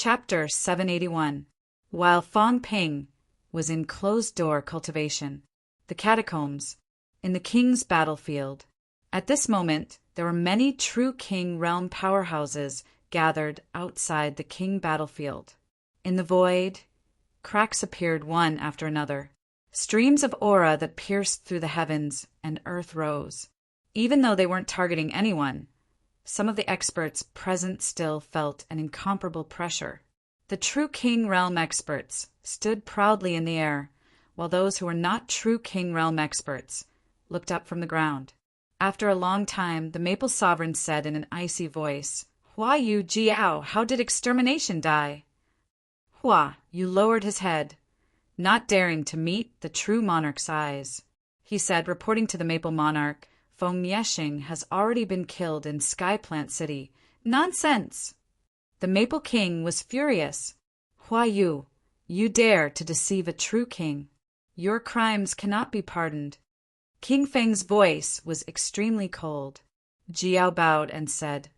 Chapter 781. While Fong Ping was in closed-door cultivation, the catacombs, in the king's battlefield. At this moment, there were many true king realm powerhouses gathered outside the king battlefield. In the void, cracks appeared one after another. Streams of aura that pierced through the heavens and earth rose. Even though they weren't targeting anyone, some of the experts present still felt an incomparable pressure. The true king realm experts stood proudly in the air, while those who were not true king realm experts looked up from the ground. After a long time, the Maple Sovereign said in an icy voice, "Hua Yu Jiao, how did extermination die?" Hua Yu lowered his head, not daring to meet the true monarch's eyes. He said, reporting to the Maple Monarch, "Feng Nieshing has already been killed in Skyplant City." Nonsense! The Maple King was furious. "Hua Yu, you dare to deceive a true king. Your crimes cannot be pardoned." King Feng's voice was extremely cold. Jiao bowed and said,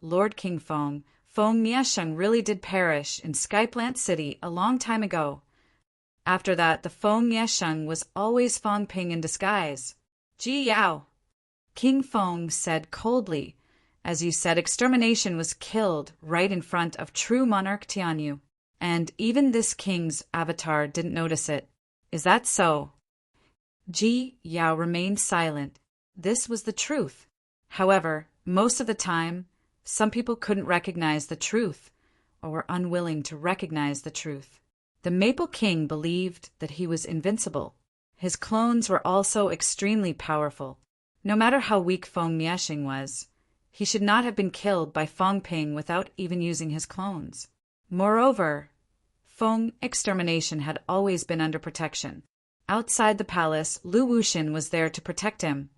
"Lord King Feng, Feng Niesheng really did perish in Skyplant City a long time ago. After that, the Feng Niesheng was always Fong Ping in disguise." "Jiao," King Feng said coldly, "as you said, extermination was killed right in front of true monarch Tianyu, and even this king's avatar didn't notice it. Is that so?" Ji Yao remained silent. This was the truth. However, most of the time, some people couldn't recognize the truth, or were unwilling to recognize the truth. The Maple King believed that he was invincible. His clones were also extremely powerful. No matter how weak Feng Niesheng was, he should not have been killed by Fong Ping without even using his clones. Moreover, Feng extermination had always been under protection. Outside the palace, Lu Wuxin was there to protect him.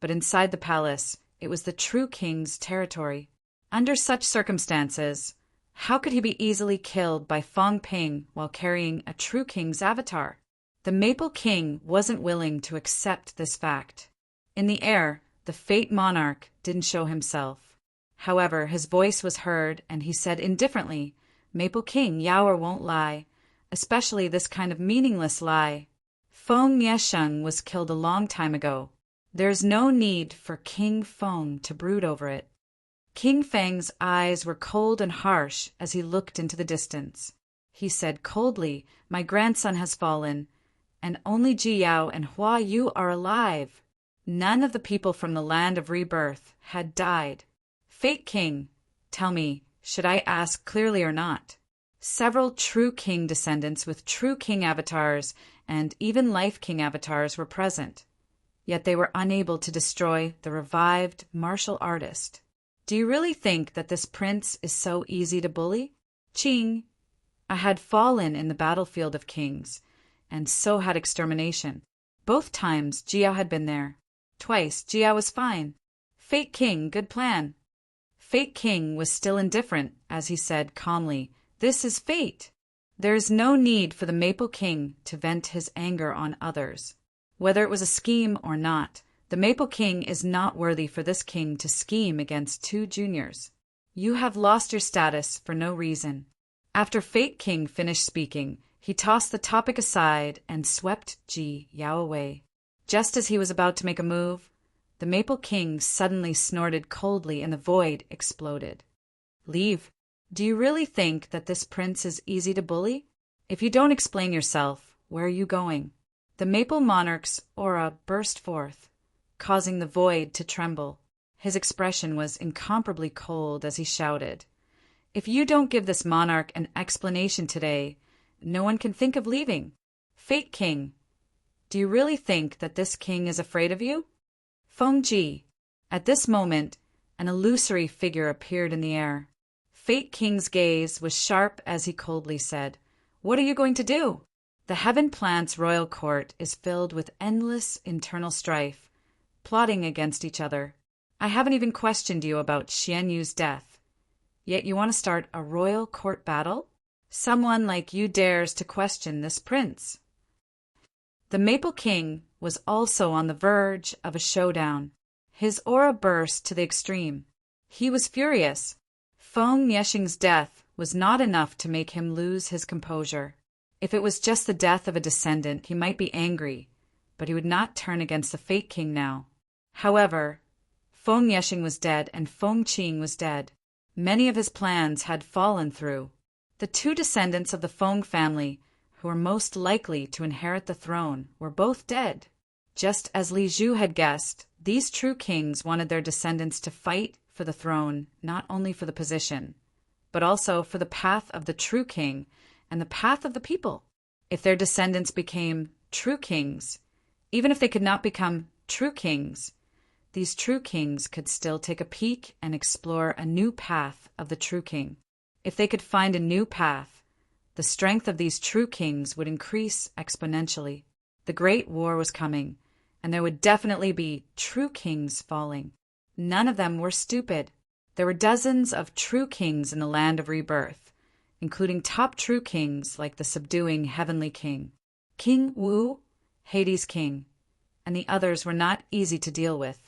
But inside the palace, it was the true king's territory. Under such circumstances, how could he be easily killed by Fong Ping while carrying a true king's avatar? The Maple King wasn't willing to accept this fact. In the air, the Fate Monarch didn't show himself. However, his voice was heard, and he said indifferently, "Maple King, Yaoer won't lie, especially this kind of meaningless lie. Feng Niesheng was killed a long time ago. There's no need for King Feng to brood over it." King Feng's eyes were cold and harsh as he looked into the distance. He said coldly, "My grandson has fallen, and only Ji Yao and Hua Yu are alive. None of the people from the land of rebirth had died. Fate King, tell me, should I ask clearly or not?" Several true king descendants with true king avatars and even life king avatars were present, yet they were unable to destroy the revived martial artist. "Do you really think that this prince is so easy to bully?" "Qing, I had fallen in the battlefield of kings, and so had extermination. Both times Jiao had been there. Twice Jiao was fine. Fate King, good plan." Fate King was still indifferent as he said calmly, "This is fate." There is no need for the Maple King to vent his anger on others. Whether it was a scheme or not, the Maple King is not worthy for this king to scheme against two juniors. You have lost your status for no reason. After Fate King finished speaking, he tossed the topic aside and swept Ji Yao away. Just as he was about to make a move, the Maple King suddenly snorted coldly and the void exploded. "Leave. Do you really think that this prince is easy to bully? If you don't explain yourself, where are you going?" The Maple Monarch's aura burst forth, causing the void to tremble. His expression was incomparably cold as he shouted, "If you don't give this monarch an explanation today, no one can think of leaving. Fate King, do you really think that this king is afraid of you?" Feng Ji. At this moment, an illusory figure appeared in the air. Fate King's gaze was sharp as he coldly said, "What are you going to do?" The Heaven Plant's royal court is filled with endless internal strife, plotting against each other. I haven't even questioned you about Xian Yu's death. Yet you want to start a royal court battle? Someone like you dares to question this prince. The Maple King was also on the verge of a showdown. His aura burst to the extreme. He was furious. Feng Niesheng's death was not enough to make him lose his composure. If it was just the death of a descendant, he might be angry, but he would not turn against the fake king now. However, Feng Yeshing was dead and Feng Qing was dead. Many of his plans had fallen through. The two descendants of the Feng family, who were most likely to inherit the throne, were both dead. Just as Li Zhu had guessed, these true kings wanted their descendants to fight for the throne, not only for the position, but also for the path of the true king and the path of the people. If their descendants became true kings, even if they could not become true kings, these true kings could still take a peek and explore a new path of the true king. If they could find a new path, the strength of these true kings would increase exponentially. The Great War was coming, and there would definitely be true kings falling. None of them were stupid. There were dozens of true kings in the land of rebirth, including top true kings like the subduing heavenly king, King Wu, Hades' king, and the others were not easy to deal with.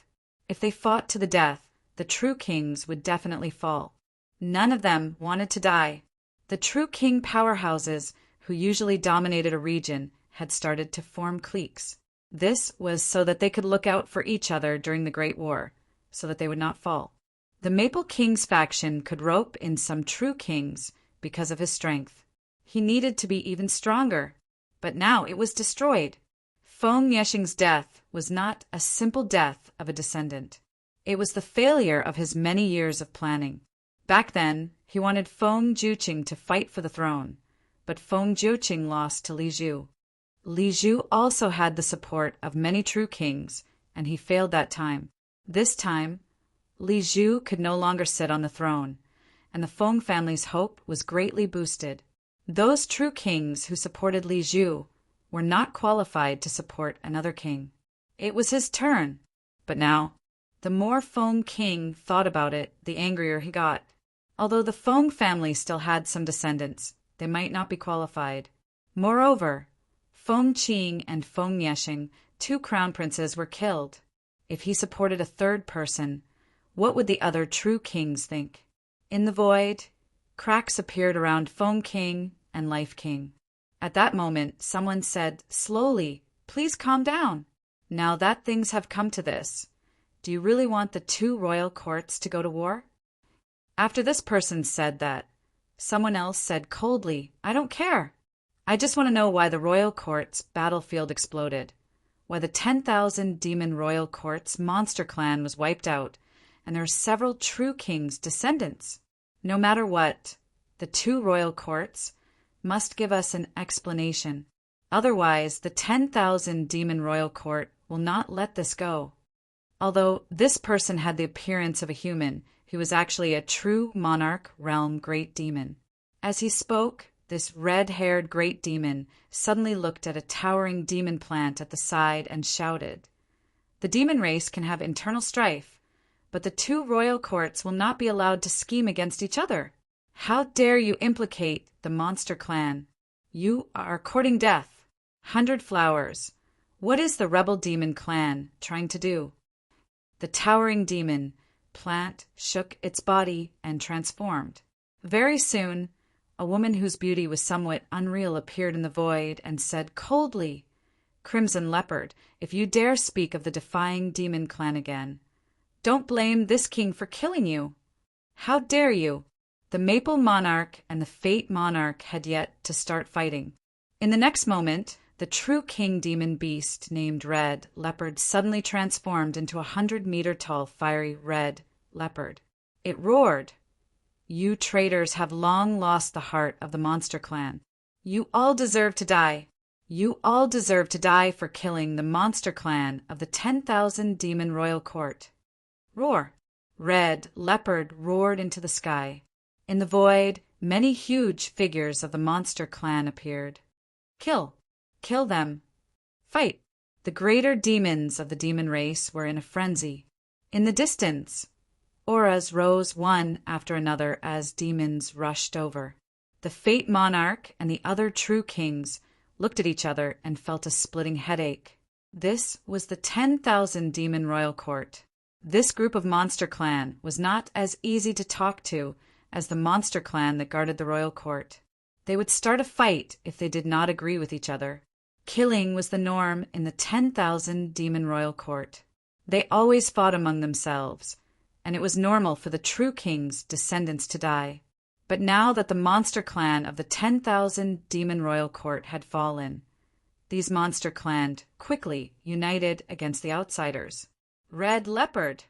If they fought to the death, the true kings would definitely fall. None of them wanted to die. The true king powerhouses, who usually dominated a region, had started to form cliques. This was so that they could look out for each other during the Great War, so that they would not fall. The Maple King's faction could rope in some true kings because of his strength. He needed to be even stronger, but now it was destroyed. Feng Yeshing's death was not a simple death of a descendant. It was the failure of his many years of planning. Back then, he wanted Feng Juqing to fight for the throne, but Feng Juqing lost to Li Zhu. Li Zhu also had the support of many true kings, and he failed that time. This time, Li Zhu could no longer sit on the throne, and the Feng family's hope was greatly boosted. Those true kings who supported Li Zhu were not qualified to support another king. It was his turn, but now, the more Feng King thought about it, the angrier he got. Although the Feng family still had some descendants, they might not be qualified. Moreover, Feng Qing and Feng Yeshing, two crown princes, were killed. If he supported a third person, what would the other true kings think? In the void, cracks appeared around Feng King and Life King. At that moment, someone said, "Slowly, please calm down. Now that things have come to this, do you really want the two royal courts to go to war?" After this person said that, someone else said coldly, "I don't care. I just want to know why the royal court's battlefield exploded, why the 10,000 demon royal court's monster clan was wiped out, and there are several true kings' descendants. No matter what, the two royal courts must give us an explanation. Otherwise, the 10,000 demon royal court will not let this go." Although this person had the appearance of a human, he was actually a true monarch realm great demon. As he spoke, this red-haired great demon suddenly looked at a towering demon plant at the side and shouted, "The demon race can have internal strife, but the two royal courts will not be allowed to scheme against each other. How dare you implicate the monster clan? You are courting death. 100 Flowers. What is the rebel demon clan trying to do?" The towering demon plant shook its body and transformed. Very soon, a woman whose beauty was somewhat unreal appeared in the void and said coldly, "Crimson Leopard, if you dare speak of the defying demon clan again, don't blame this king for killing you. How dare you?" The Maple Monarch and the Fate Monarch had yet to start fighting. In the next moment, the true king demon beast named Red Leopard suddenly transformed into a 100-meter-tall fiery red leopard. It roared, "You traitors have long lost the heart of the monster clan. You all deserve to die. You all deserve to die for killing the monster clan of the 10,000 demon royal court." Roar! Red Leopard roared into the sky. In the void, many huge figures of the monster clan appeared. Kill! Kill them! Fight! The greater demons of the demon race were in a frenzy. In the distance, auras rose one after another as demons rushed over. The Fate Monarch and the other true kings looked at each other and felt a splitting headache. This was the 10,000 demon royal court. This group of monster clan was not as easy to talk to as the monster clan that guarded the royal court. They would start a fight if they did not agree with each other. Killing was the norm in the 10,000 demon royal court. They always fought among themselves, and it was normal for the true king's descendants to die. But now that the monster clan of the 10,000 demon royal court had fallen, these monster clans quickly united against the outsiders. Red Leopard.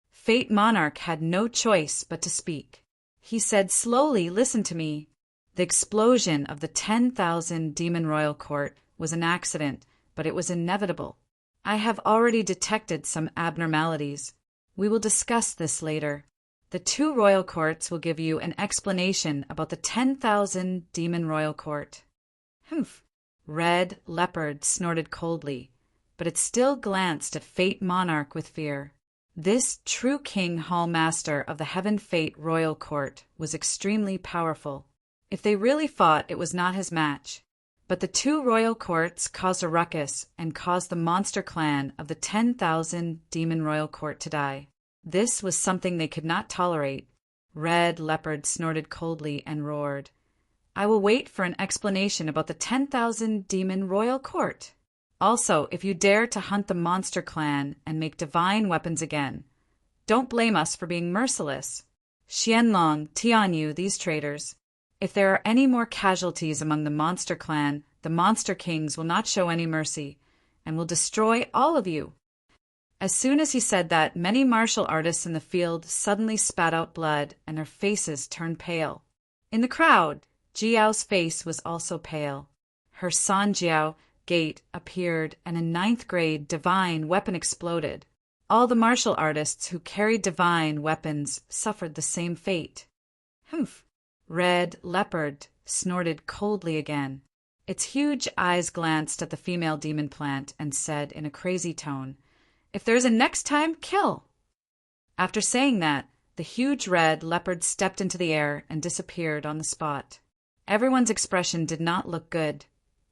Fate Monarch had no choice but to speak. He said slowly, "Listen to me. The explosion of the 10,000 demon royal court was an accident, but it was inevitable. I have already detected some abnormalities. We will discuss this later. The two royal courts will give you an explanation about the 10,000 demon royal court." Humph. Red Leopard snorted coldly, but it still glanced at Fate Monarch with fear. This true King Hall Master of the Heaven Fate Royal Court was extremely powerful. If they really fought, it was not his match. But the two royal courts caused a ruckus and caused the monster clan of the 10,000 demon royal court to die. This was something they could not tolerate. Red Leopard snorted coldly and roared, "I will wait for an explanation about the 10,000 demon royal court. Also, if you dare to hunt the monster clan and make divine weapons again, don't blame us for being merciless. Xianlong, Tianyu, these traitors. If there are any more casualties among the monster clan, the monster kings will not show any mercy and will destroy all of you." As soon as he said that, many martial artists in the field suddenly spat out blood and their faces turned pale. In the crowd, Jiao's face was also pale. Her Sanjiao gate appeared, and a 9th grade divine weapon exploded. All the martial artists who carried divine weapons suffered the same fate. Humph! Red Leopard snorted coldly again. Its huge eyes glanced at the female demon plant and said in a crazy tone, "If there's a next time, kill." After saying that, the huge red leopard stepped into the air and disappeared on the spot. Everyone's expression did not look good,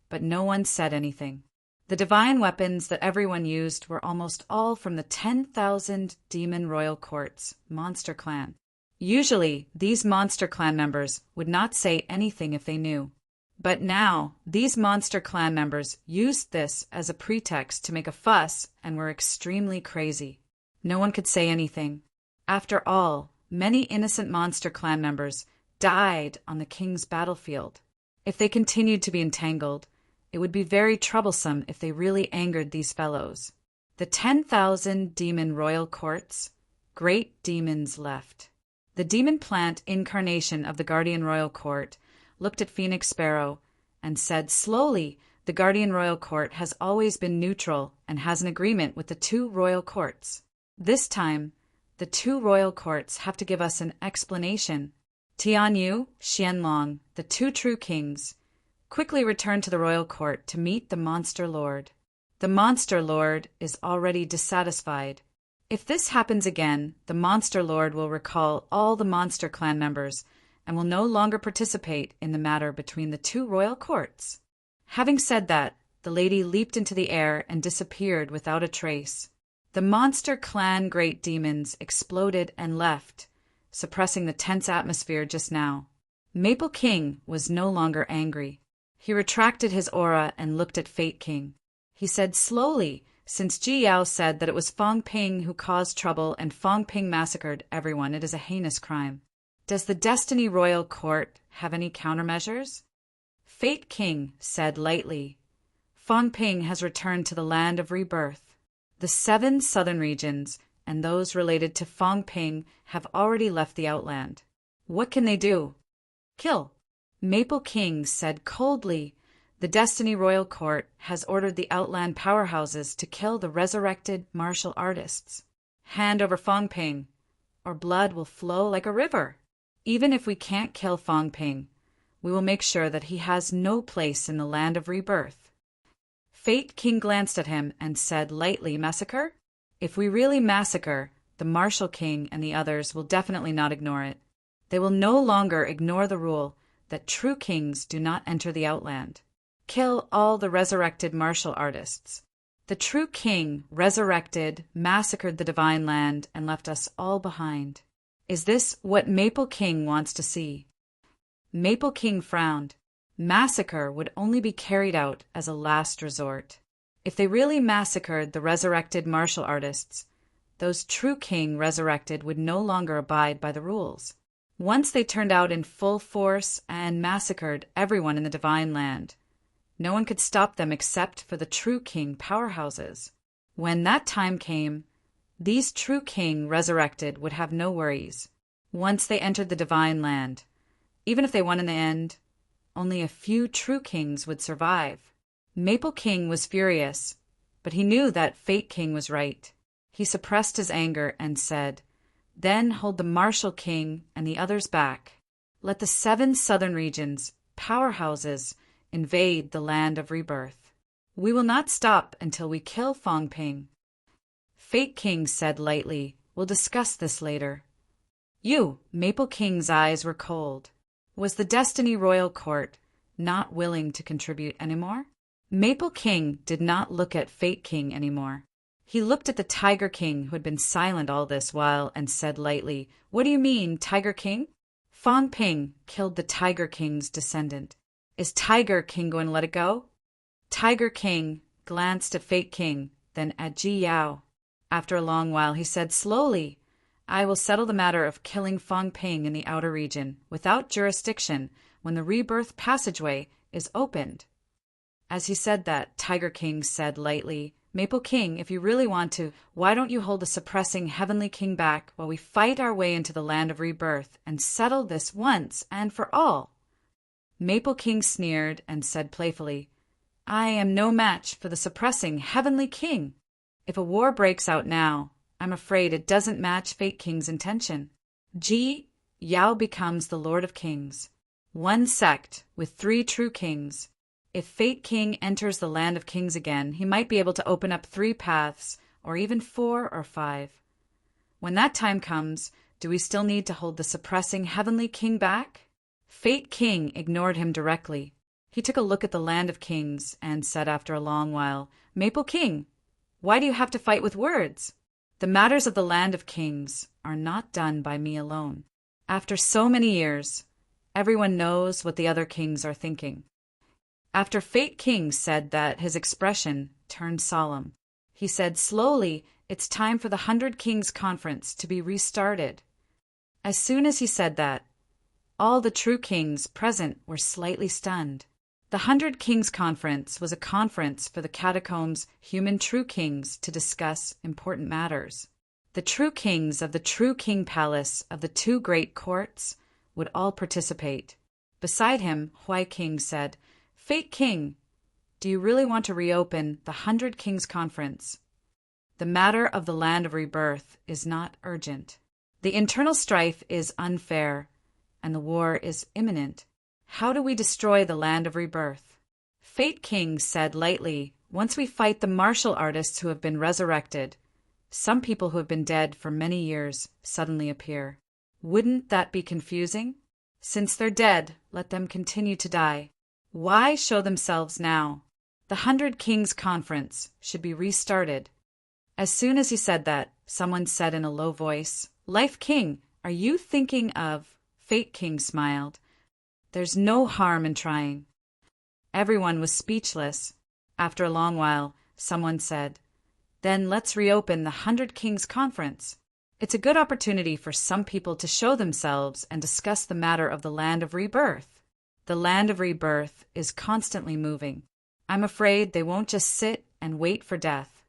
but no one said anything. The divine weapons that everyone used were almost all from the 10,000 demon royal courts, monster clan. Usually, these monster clan members would not say anything if they knew. But now, these monster clan members used this as a pretext to make a fuss and were extremely crazy. No one could say anything. After all, many innocent monster clan members died on the king's battlefield. If they continued to be entangled, it would be very troublesome if they really angered these fellows. The 10,000 demon royal courts, great demons left. The demon plant incarnation of the Guardian Royal Court looked at Phoenix Sparrow and said slowly, "The Guardian Royal Court has always been neutral and has an agreement with the two royal courts. This time, the two royal courts have to give us an explanation." Tianyu, Xianlong, the two true kings, quickly returned to the royal court to meet the monster lord. The monster lord is already dissatisfied. If this happens again, the monster lord will recall all the monster clan members and will no longer participate in the matter between the two royal courts. Having said that, the lady leaped into the air and disappeared without a trace. The monster clan great demons exploded and left, suppressing the tense atmosphere just now. Maple King was no longer angry. He retracted his aura and looked at Fate King. He said slowly, "Since Ji Yao said that it was Fong Ping who caused trouble and Fong Ping massacred everyone, it is a heinous crime. Does the Destiny Royal Court have any countermeasures?" Fate King said lightly, "Fong Ping has returned to the land of rebirth. The 7 southern regions and those related to Fong Ping have already left the Outland. What can they do?" "Kill." Maple King said coldly, "The Destiny Royal Court has ordered the Outland powerhouses to kill the resurrected martial artists. Hand over Fong Ping, or blood will flow like a river. Even if we can't kill Fong Ping, we will make sure that he has no place in the land of rebirth." Fate King glanced at him and said lightly, "Massacre? If we really massacre, the Martial King and the others will definitely not ignore it. They will no longer ignore the rule that true kings do not enter the Outland. Kill all the resurrected martial artists. The true king resurrected, massacred the divine land, and left us all behind. Is this what Maple King wants to see? Maple King frowned. Massacre would only be carried out as a last resort. If they really massacred the resurrected martial artists, those true king resurrected would no longer abide by the rules. Once they turned out in full force and massacred everyone in the divine land, no one could stop them except for the true king powerhouses. When that time came, these true king resurrected would have no worries. Once they entered the divine land, even if they won in the end, only a few true kings would survive. Maple King was furious, but he knew that Fate King was right. He suppressed his anger and said, "Then hold the Martial King and the others back. Let the 7 southern regions, powerhouses, invade the land of rebirth. We will not stop until we kill Fong Ping." Fate King said lightly, "We'll discuss this later." Maple King's eyes were cold. Was the Destiny Royal Court not willing to contribute anymore? Maple King did not look at Fate King anymore. He looked at the Tiger King, who had been silent all this while, and said lightly, "What do you mean, Tiger King?" "Fong Ping killed the Tiger King's descendant. Is Tiger King going to let it go?" Tiger King glanced at Fate King, then at Ji Yao. After a long while, he said slowly, "I will settle the matter of killing Fong Ping in the outer region, without jurisdiction, when the rebirth passageway is opened." As he said that, Tiger King said lightly, "Maple King, if you really want to, why don't you hold the suppressing Heavenly King back while we fight our way into the land of rebirth and settle this once and for all?" Maple King sneered and said playfully, "I am no match for the suppressing Heavenly King. If a war breaks out now, I'm afraid it doesn't match Fate King's intention. Ji Yao becomes the Lord of Kings. 1 sect with 3 true kings. If Fate King enters the land of kings again, he might be able to open up 3 paths, or even 4 or 5. When that time comes, do we still need to hold the suppressing Heavenly King back?" Fate King ignored him directly. He took a look at the land of kings and said after a long while, "Maple King, why do you have to fight with words? The matters of the land of kings are not done by me alone. After so many years, everyone knows what the other kings are thinking." After Fate King said that, his expression turned solemn. He said slowly, "It's time for the 100 Kings Conference to be restarted." As soon as he said that, all the true kings present were slightly stunned. The 100 Kings Conference was a conference for the Catacombs' human true kings to discuss important matters. The true kings of the True King Palace of the 2 great courts would all participate. Beside him, Huai King said, "Fate King, do you really want to reopen the 100 Kings Conference? The matter of the land of rebirth is not urgent. The internal strife is unfair, and the war is imminent. How do we destroy the land of rebirth?" Fate King said lightly, "Once we fight the martial artists who have been resurrected, some people who have been dead for many years suddenly appear. Wouldn't that be confusing? Since they're dead, let them continue to die. Why show themselves now? The 100 Kings Conference should be restarted." As soon as he said that, someone said in a low voice, "Life King, are you thinking of—" Fate King smiled. "There's no harm in trying." Everyone was speechless. After a long while, someone said, "Then let's reopen the 100 Kings Conference. It's a good opportunity for some people to show themselves and discuss the matter of the land of rebirth. The land of rebirth is constantly moving. I'm afraid they won't just sit and wait for death.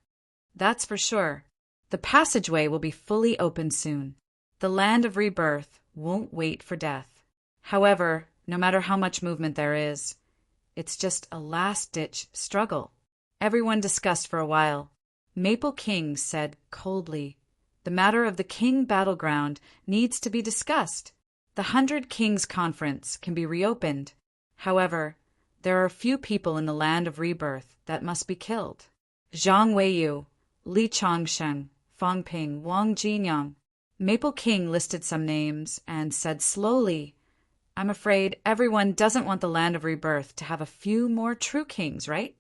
That's for sure. The passageway will be fully open soon. The land of rebirth won't wait for death. However, no matter how much movement there is, it's just a last-ditch struggle." Everyone discussed for a while. Maple King said coldly, "The matter of the King Battleground needs to be discussed. The 100 Kings Conference can be reopened. However, there are a few people in the land of rebirth that must be killed. Zhang Weiyu, Li Chongsheng, Fong Ping, Wang Jinyang." Maple King listed some names and said slowly, "I'm afraid everyone doesn't want the land of rebirth to have a few more true kings, right?"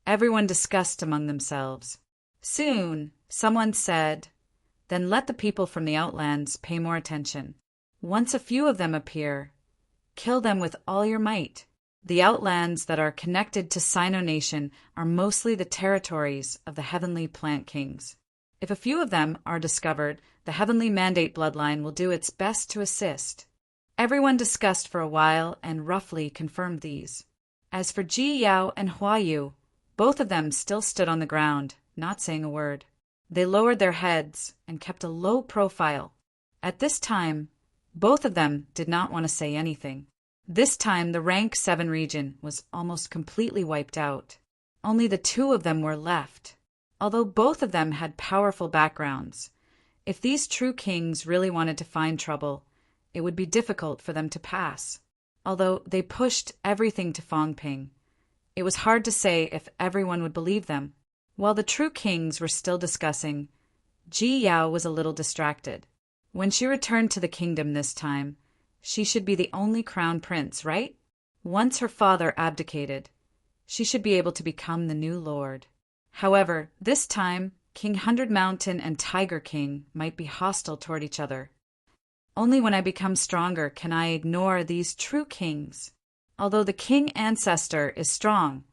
Everyone discussed among themselves. Soon, someone said, Then let the people from the outlands pay more attention. Once a few of them appear, kill them with all your might. The outlands that are connected to Sino Nation are mostly the territories of the heavenly plant kings. If a few of them are discovered, the heavenly mandate bloodline will do its best to assist. Everyone discussed for a while and roughly confirmed these. As for Ji Yao and Hua Yu, both of them still stood on the ground, not saying a word. They lowered their heads and kept a low profile. At this time, both of them did not want to say anything. This time, the rank 7 region was almost completely wiped out. Only the 2 of them were left. Although both of them had powerful backgrounds, if these true kings really wanted to find trouble, it would be difficult for them to pass. Although they pushed everything to Fong Ping, it was hard to say if everyone would believe them. While the true kings were still discussing, Ji Yao was a little distracted. When she returned to the kingdom this time, she should be the only crown prince, right? Once her father abdicated, she should be able to become the new lord. However, this time, King 100 Mountain and Tiger King might be hostile toward each other. Only when I become stronger can I ignore these true kings. Although the king ancestor is strong,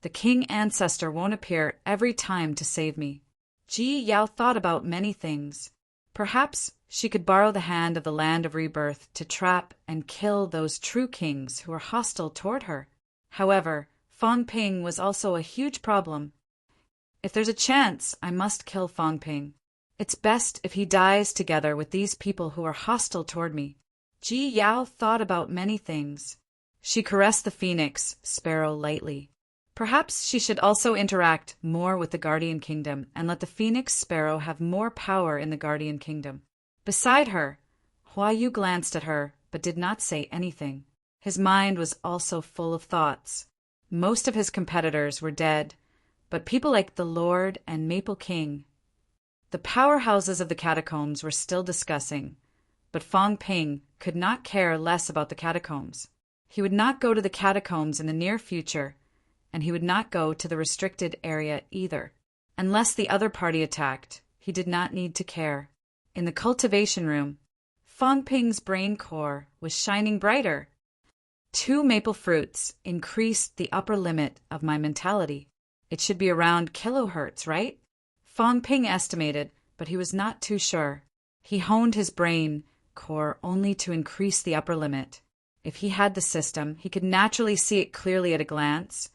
the king ancestor won't appear every time to save me. Ji Yao thought about many things. Perhaps she could borrow the hand of the land of rebirth to trap and kill those true kings who are hostile toward her. However, Fong Ping was also a huge problem. If there's a chance, I must kill Fong Ping. It's best if he dies together with these people who are hostile toward me. Ji Yao thought about many things. She caressed the phoenix sparrow lightly. Perhaps she should also interact more with the Guardian Kingdom and let the phoenix sparrow have more power in the Guardian Kingdom. Beside her, Hua Yu glanced at her but did not say anything. His mind was also full of thoughts. Most of his competitors were dead, but people like the Lord and Maple King. The powerhouses of the catacombs were still discussing, but Fong Ping could not care less about the catacombs. He would not go to the catacombs in the near future, and he would not go to the restricted area either. Unless the other party attacked, he did not need to care. In the cultivation room, Fong Ping's brain core was shining brighter. 2 maple fruits increased the upper limit of my mentality. It should be around kilohertz, right? Fong Ping estimated, but he was not too sure. He honed his brain core only to increase the upper limit. If he had the system, he could naturally see it clearly at a glance,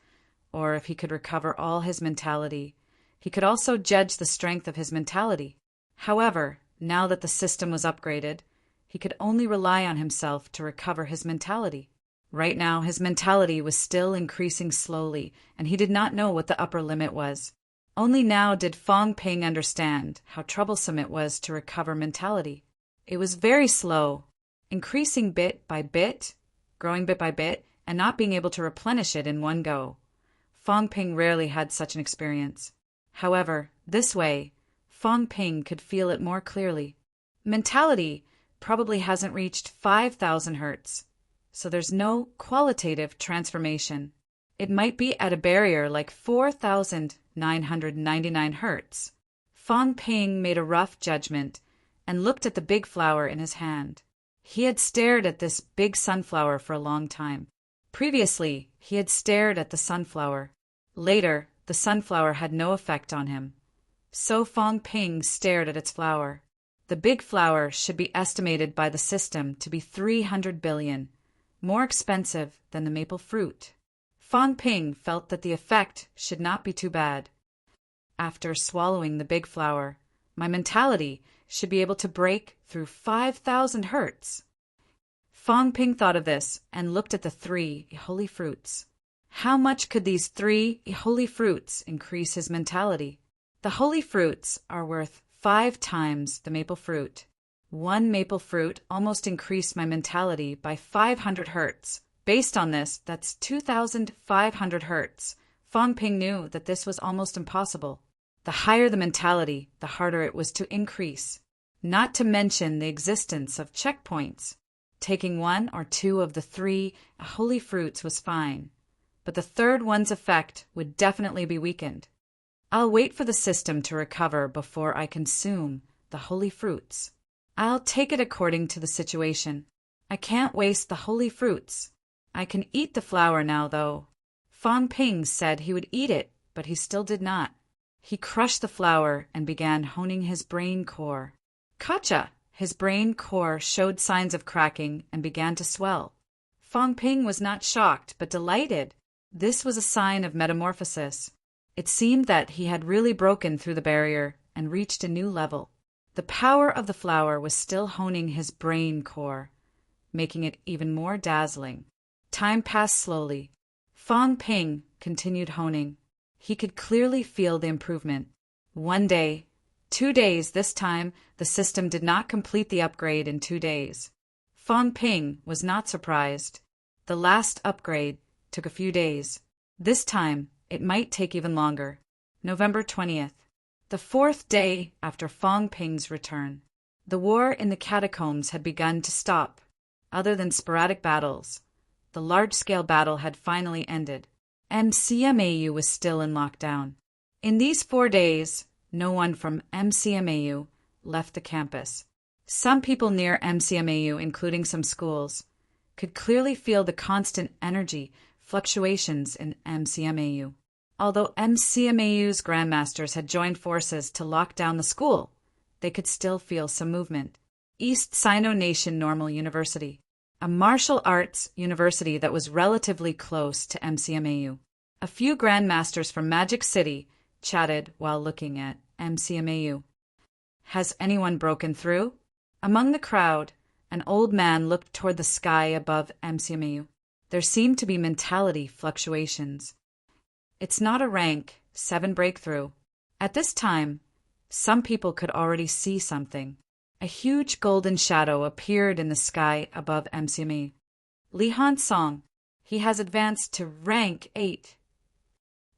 or if he could recover all his mentality, he could also judge the strength of his mentality. However, now that the system was upgraded, he could only rely on himself to recover his mentality. Right now, his mentality was still increasing slowly, and he did not know what the upper limit was. Only now did Fong Ping understand how troublesome it was to recover mentality. It was very slow, increasing bit by bit, growing bit by bit, and not being able to replenish it in one go. Fong Ping rarely had such an experience. However, this way, Fong Ping could feel it more clearly. Mentality probably hasn't reached 5,000 hertz, so there's no qualitative transformation. It might be at a barrier like 4,999 hertz. Fong Ping made a rough judgment and looked at the big flower in his hand. He had stared at this big sunflower for a long time. Previously, he had stared at the sunflower. Later, the sunflower had no effect on him. So Fong Ping stared at its flower. The big flower should be estimated by the system to be 300 billion, more expensive than the maple fruit. Fong Ping felt that the effect should not be too bad. After swallowing the big flower, my mentality should be able to break through 5,000 hertz. Fong Ping thought of this and looked at the 3 holy fruits. How much could these 3 holy fruits increase his mentality? The holy fruits are worth 5 times the maple fruit. 1 maple fruit almost increased my mentality by 500 hertz. Based on this, that's 2,500 hertz. Fong Ping knew that this was almost impossible. The higher the mentality, the harder it was to increase. Not to mention the existence of checkpoints. Taking 1 or 2 of the 3 holy fruits was fine, but the third one's effect would definitely be weakened. I'll wait for the system to recover before I consume the holy fruits. I'll take it according to the situation. I can't waste the holy fruits. I can eat the flower now, though. Fang Ping said he would eat it, but he still did not. He crushed the flower and began honing his brain core. Gotcha! His brain core showed signs of cracking and began to swell. Fang Ping was not shocked, but delighted. This was a sign of metamorphosis. It seemed that he had really broken through the barrier and reached a new level. The power of the flower was still honing his brain core, making it even more dazzling. Time passed slowly. Fang Ping continued honing. He could clearly feel the improvement. 1 day, 2 days, this time the system did not complete the upgrade in 2 days. Fang Ping was not surprised. The last upgrade took a few days. This time, it might take even longer. November 20th. The 4th day after Fang Ping's return. The war in the catacombs had begun to stop. Other than sporadic battles, the large-scale battle had finally ended. MCMAU was still in lockdown. In these 4 days, no one from MCMAU left the campus. Some people near MCMAU, including some schools, could clearly feel the constant energy fluctuations in MCMAU. Although MCMAU's grandmasters had joined forces to lock down the school, they could still feel some movement. East Sino Nation Normal University, a martial arts university that was relatively close to MCMAU. A few grandmasters from Magic City chatted while looking at MCMAU. Has anyone broken through? Among the crowd, an old man looked toward the sky above MCMAU. There seemed to be mentality fluctuations. It's not a rank 7 breakthrough. At this time, some people could already see something. A huge golden shadow appeared in the sky above MCMA. Li Han Song. He has advanced to rank 8.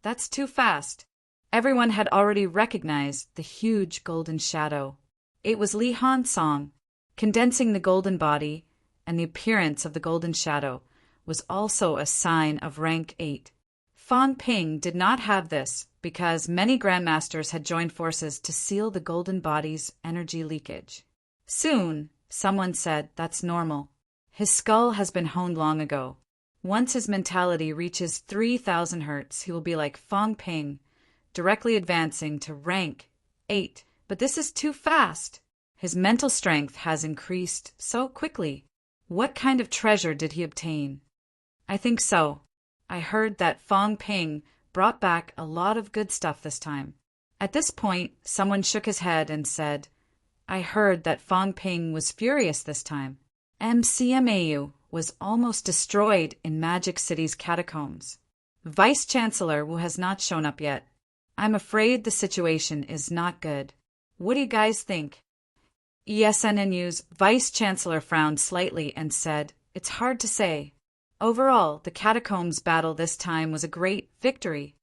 That's too fast. Everyone had already recognized the huge golden shadow. It was Li Han Song. Condensing the golden body and the appearance of the golden shadow was also a sign of rank 8. Fang Ping did not have this because many grandmasters had joined forces to seal the golden body's energy leakage. Soon, someone said that's normal. His skull has been honed long ago. Once his mentality reaches 3,000 hertz, he will be like Fang Ping, directly advancing to rank 8. But this is too fast. His mental strength has increased so quickly. What kind of treasure did he obtain? I think so. I heard that Fang Ping brought back a lot of good stuff this time. At this point, someone shook his head and said, I heard that Fang Ping was furious this time. MCMAU was almost destroyed in Magic City's catacombs. Vice-Chancellor Wu has not shown up yet. I'm afraid the situation is not good. What do you guys think? ESNNU's Vice-Chancellor frowned slightly and said, It's hard to say. Overall, the catacombs battle this time was a great victory.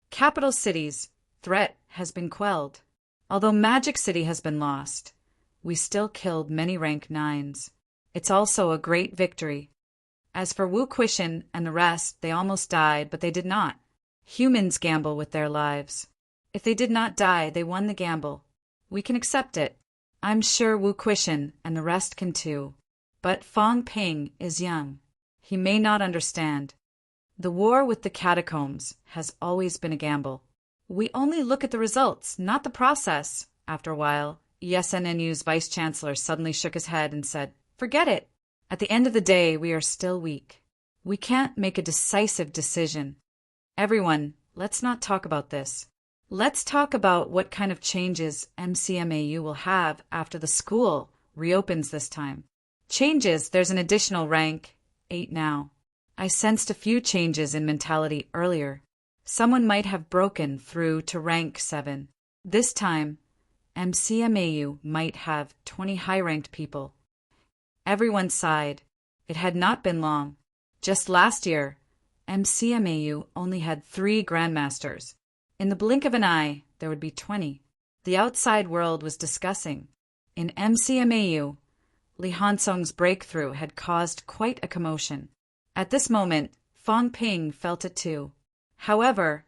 Capital City's threat has been quelled. Although Magic City has been lost, we still killed many rank 9s. It's also a great victory. As for Wu Quishan and the rest, they almost died, but they did not. Humans gamble with their lives. If they did not die, they won the gamble. We can accept it. I'm sure Wu Quishan and the rest can too. But Fang Ping is young. He may not understand. The war with the catacombs has always been a gamble. We only look at the results, not the process. After a while, ESNNU's vice-chancellor suddenly shook his head and said, Forget it. At the end of the day, we are still weak. We can't make a decisive decision. Everyone, let's not talk about this. Let's talk about what kind of changes MCMAU will have after the school reopens this time. Changes, there's an additional rank 8 now. I sensed a few changes in mentality earlier. Someone might have broken through to rank 7. This time, MCMAU might have 20 high-ranked people. Everyone sighed. It had not been long. Just last year, MCMAU only had 3 grandmasters. In the blink of an eye, there would be 20. The outside world was discussing. In MCMAU, Li Hansong's breakthrough had caused quite a commotion. At this moment, Fang Ping felt it too. However,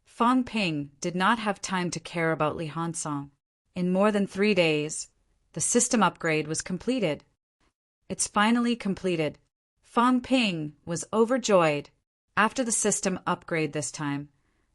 Fang Ping did not have time to care about Li Hansong. In more than 3 days, the system upgrade was completed. It's finally completed. Fong Ping was overjoyed. After the system upgrade this time,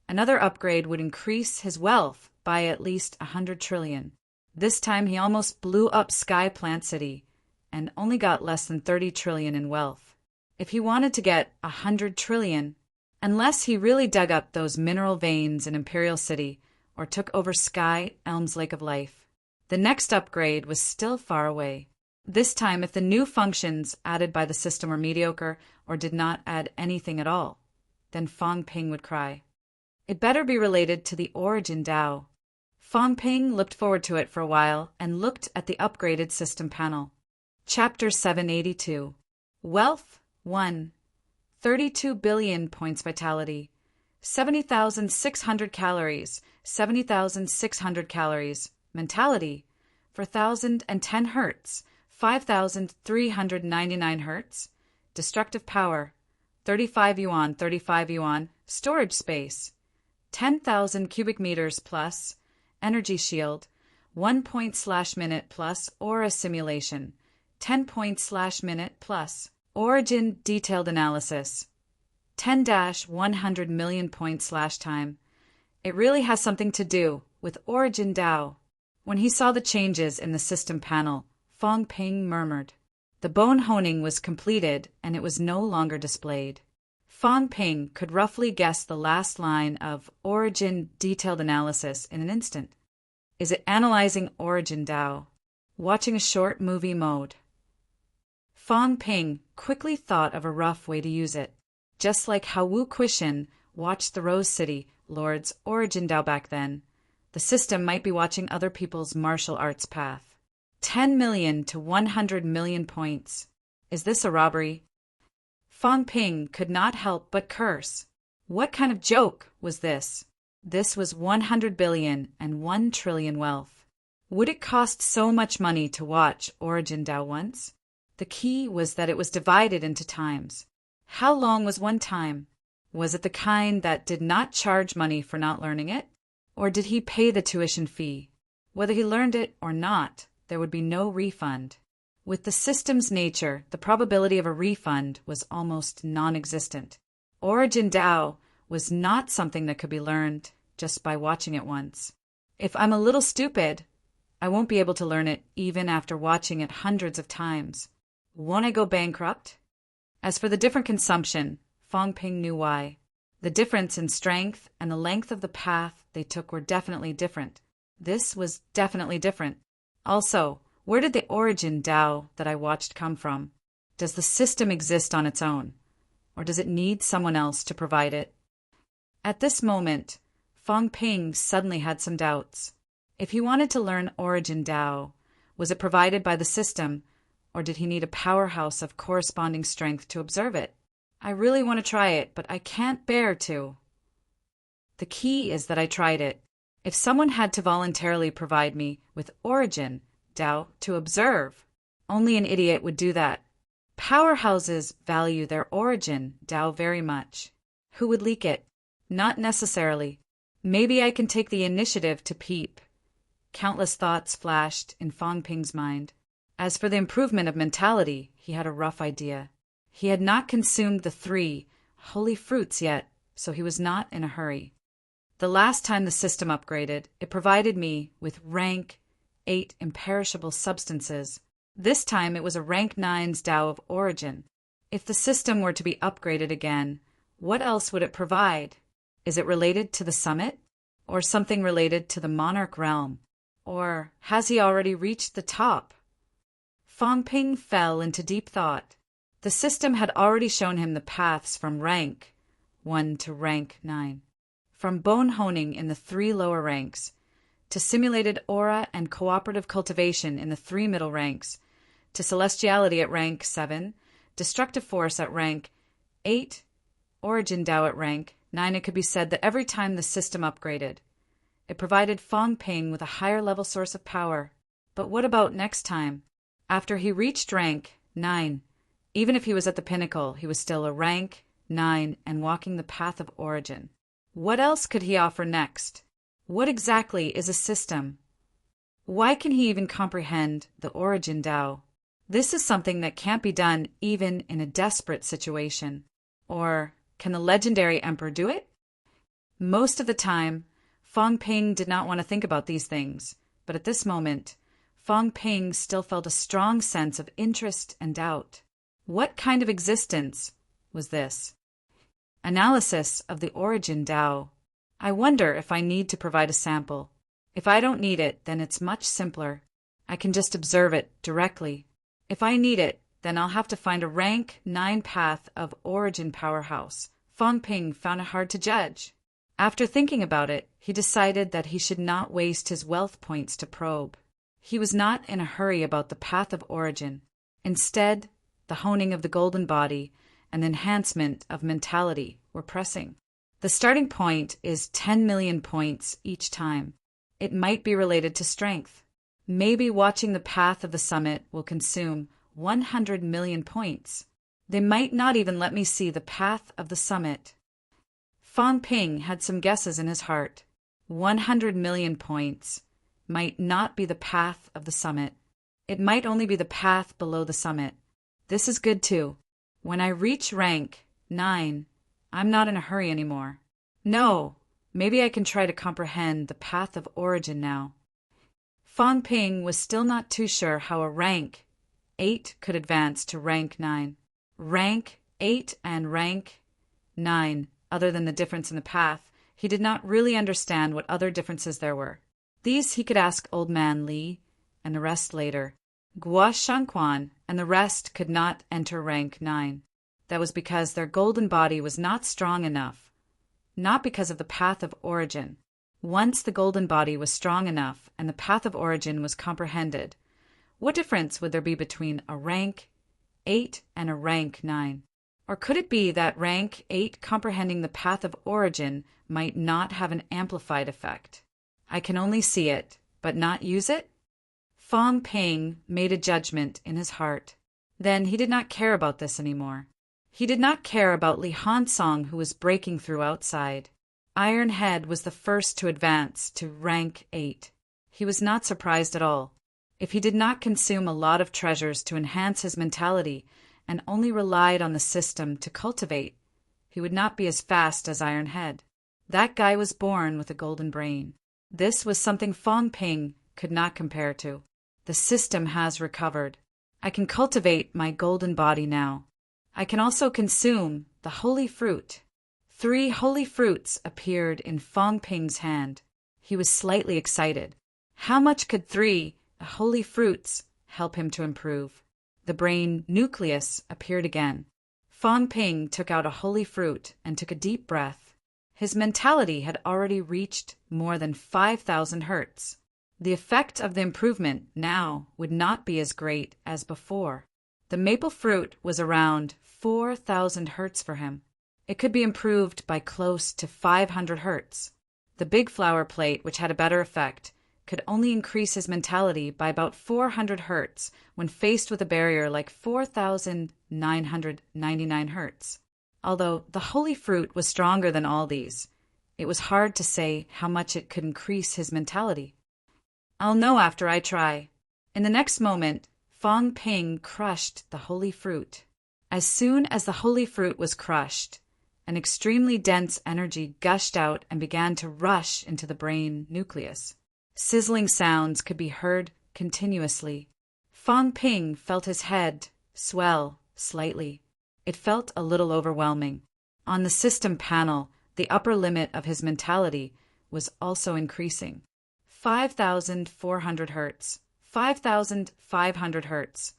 another upgrade would increase his wealth by at least 100 trillion. This time he almost blew up Sky Plant City and only got less than 30 trillion in wealth. If he wanted to get 100 trillion, unless he really dug up those mineral veins in Imperial City or took over Sky Elm's Lake of Life, the next upgrade was still far away. This time, if the new functions added by the system were mediocre or did not add anything at all, then Fong Ping would cry. It better be related to the origin Tao. Fong Ping looked forward to it for a while and looked at the upgraded system panel. Chapter 782. Wealth 1. 32 billion points vitality. 70,600 calories. 70,600 calories. Mentality. 4,010 hertz. 5,399 hertz. Destructive power. 35 yuan, 35 yuan. Storage space. 10,000 cubic meters plus. Energy shield. 1 point/minute plus aura simulation. 10 point/minute plus. Origin detailed analysis. 10-100 million points/time. It really has something to do with origin Tao. When he saw the changes in the system panel, Fong Ping murmured. The bone honing was completed and it was no longer displayed. Fong Ping could roughly guess the last line of origin detailed analysis in an instant. Is it analyzing origin Tao? Watching a short movie mode. Fong Ping quickly thought of a rough way to use it. Just like how Wu Quishin watched the Rose City Lord's origin Tao back then, the system might be watching other people's martial arts path. 10 million to 100 million points. Is this a robbery? Fong Ping could not help but curse. What kind of joke was this? This was 100 billion and 1 trillion wealth. Would it cost so much money to watch origin Tao once? The key was that it was divided into times. How long was one time? Was it the kind that did not charge money for not learning it? Or did he pay the tuition fee? Whether he learned it or not, there would be no refund. With the system's nature, the probability of a refund was almost non-existent. Origin Tao was not something that could be learned just by watching it once. If I'm a little stupid, I won't be able to learn it even after watching it hundreds of times. Won't I go bankrupt? As for the different consumption, Fong Ping knew why. The difference in strength and the length of the path they took were definitely different. This was definitely different. Also, where did the origin Tao that I watched come from? Does the system exist on its own? Or does it need someone else to provide it? At this moment, Fong Ping suddenly had some doubts. If he wanted to learn origin Tao, was it provided by the system, or did he need a powerhouse of corresponding strength to observe it? I really want to try it, but I can't bear to. The key is that I tried it. If someone had to voluntarily provide me with origin Tao to observe, only an idiot would do that. Powerhouses value their origin Tao very much. Who would leak it? Not necessarily. Maybe I can take the initiative to peep. Countless thoughts flashed in Fong Ping's mind. As for the improvement of mentality, he had a rough idea. He had not consumed the 3 holy fruits yet, so he was not in a hurry. The last time the system upgraded, it provided me with rank 8 imperishable substances. This time it was a rank 9's Tao of origin. If the system were to be upgraded again, what else would it provide? Is it related to the summit? Or something related to the monarch realm? Or has he already reached the top? Fong Ping fell into deep thought. The system had already shown him the paths from rank 1 to rank 9. From bone honing in the 3 lower ranks, to simulated aura and cooperative cultivation in the 3 middle ranks, to celestiality at rank 7, destructive force at rank 8, origin Tao at rank 9. It could be said that every time the system upgraded, it provided Fong Ping with a higher level source of power. But what about next time? After he reached rank 9, even if he was at the pinnacle, he was still a rank 9 and walking the path of origin. What else could he offer next? What exactly is a system? Why can he even comprehend the origin Tao? This is something that can't be done even in a desperate situation. Or can the legendary emperor do it? Most of the time, Fong Ping did not want to think about these things, but at this moment, Fong Ping still felt a strong sense of interest and doubt. What kind of existence was this? Analysis of the origin Tao. I wonder if I need to provide a sample. If I don't need it, then it's much simpler. I can just observe it directly. If I need it, then I'll have to find a rank 9 path of origin powerhouse. Fong Ping found it hard to judge. After thinking about it, he decided that he should not waste his wealth points to probe. He was not in a hurry about the path of origin. Instead, the honing of the golden body and the enhancement of mentality were pressing. The starting point is 10 million points each time. It might be related to strength. Maybe watching the path of the summit will consume 100 million points. They might not even let me see the path of the summit. Fong Ping had some guesses in his heart. 100 million points might not be the path of the summit. It might only be the path below the summit. This is good too. When I reach rank 9, I'm not in a hurry anymore. No, maybe I can try to comprehend the path of origin now. Fong Ping was still not too sure how a rank 8 could advance to rank 9. Rank 8 and rank 9, other than the difference in the path, he did not really understand what other differences there were. These he could ask Old Man Li and the rest later. Gua Shangquan and the rest could not enter rank 9. That was because their golden body was not strong enough, not because of the path of origin. Once the golden body was strong enough and the path of origin was comprehended, what difference would there be between a rank 8 and a rank 9? Or could it be that rank 8 comprehending the path of origin might not have an amplified effect? I can only see it, but not use it? Fong Ping made a judgment in his heart. Then he did not care about this anymore. He did not care about Li Hansong, who was breaking through outside. Iron Head was the first to advance to rank 8. He was not surprised at all. If he did not consume a lot of treasures to enhance his mentality and only relied on the system to cultivate, he would not be as fast as Iron Head. That guy was born with a golden brain. This was something Fong Ping could not compare to. The system has recovered. I can cultivate my golden body now. I can also consume the holy fruit. 3 holy fruits appeared in Fong Ping's hand. He was slightly excited. How much could 3 holy fruits help him to improve? The brain nucleus appeared again. Fong Ping took out a holy fruit and took a deep breath. His mentality had already reached more than 5,000 hertz. The effect of the improvement now would not be as great as before. The maple fruit was around 4,000 hertz for him. It could be improved by close to 500 hertz. The big flower plate, which had a better effect, could only increase his mentality by about 400 hertz when faced with a barrier like 4,999 hertz. Although the holy fruit was stronger than all these, it was hard to say how much it could increase his mentality. I'll know after I try. In the next moment, Fong Ping crushed the holy fruit. As soon as the holy fruit was crushed, an extremely dense energy gushed out and began to rush into the brain nucleus. Sizzling sounds could be heard continuously. Fong Ping felt his head swell slightly. It felt a little overwhelming. On the system panel, the upper limit of his mentality was also increasing. 5,400 hertz, 5,500 hertz,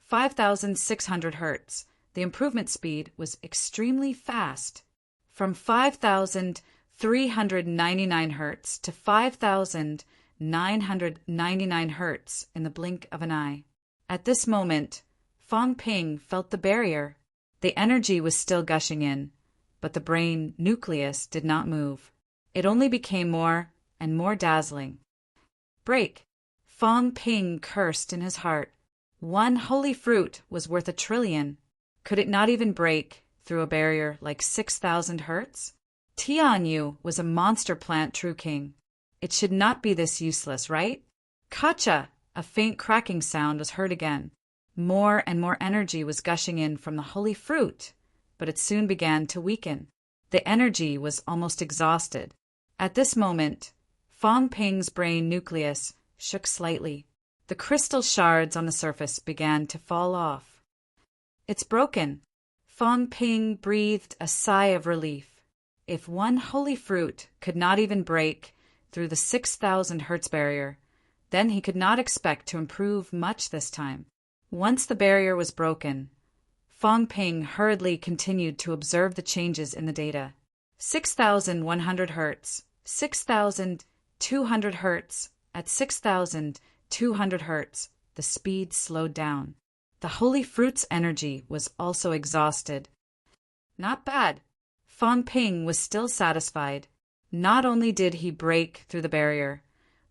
5,600 hertz. The improvement speed was extremely fast. From 5,399 hertz to 5,999 hertz in the blink of an eye. At this moment, Fong Ping felt the barrier. The energy was still gushing in, but the brain nucleus did not move. It only became more and more dazzling. Break! Fong Ping cursed in his heart. 1 holy fruit was worth 1 trillion. Could it not even break through a barrier like 6,000 hertz? Tianyu was a monster plant true king. It should not be this useless, right? Kacha! A faint cracking sound was heard again. More and more energy was gushing in from the holy fruit, but it soon began to weaken. The energy was almost exhausted. At this moment, Fong Ping's brain nucleus shook slightly. The crystal shards on the surface began to fall off. It's broken. Fong Ping breathed a sigh of relief. If one holy fruit could not even break through the 6,000 hertz barrier, then he could not expect to improve much this time. Once the barrier was broken, Fong Ping hurriedly continued to observe the changes in the data. 6,100 hertz, 6,200 hertz. At 6,200 hertz, the speed slowed down. The holy fruit's energy was also exhausted. Not bad. Fong Ping was still satisfied. Not only did he break through the barrier,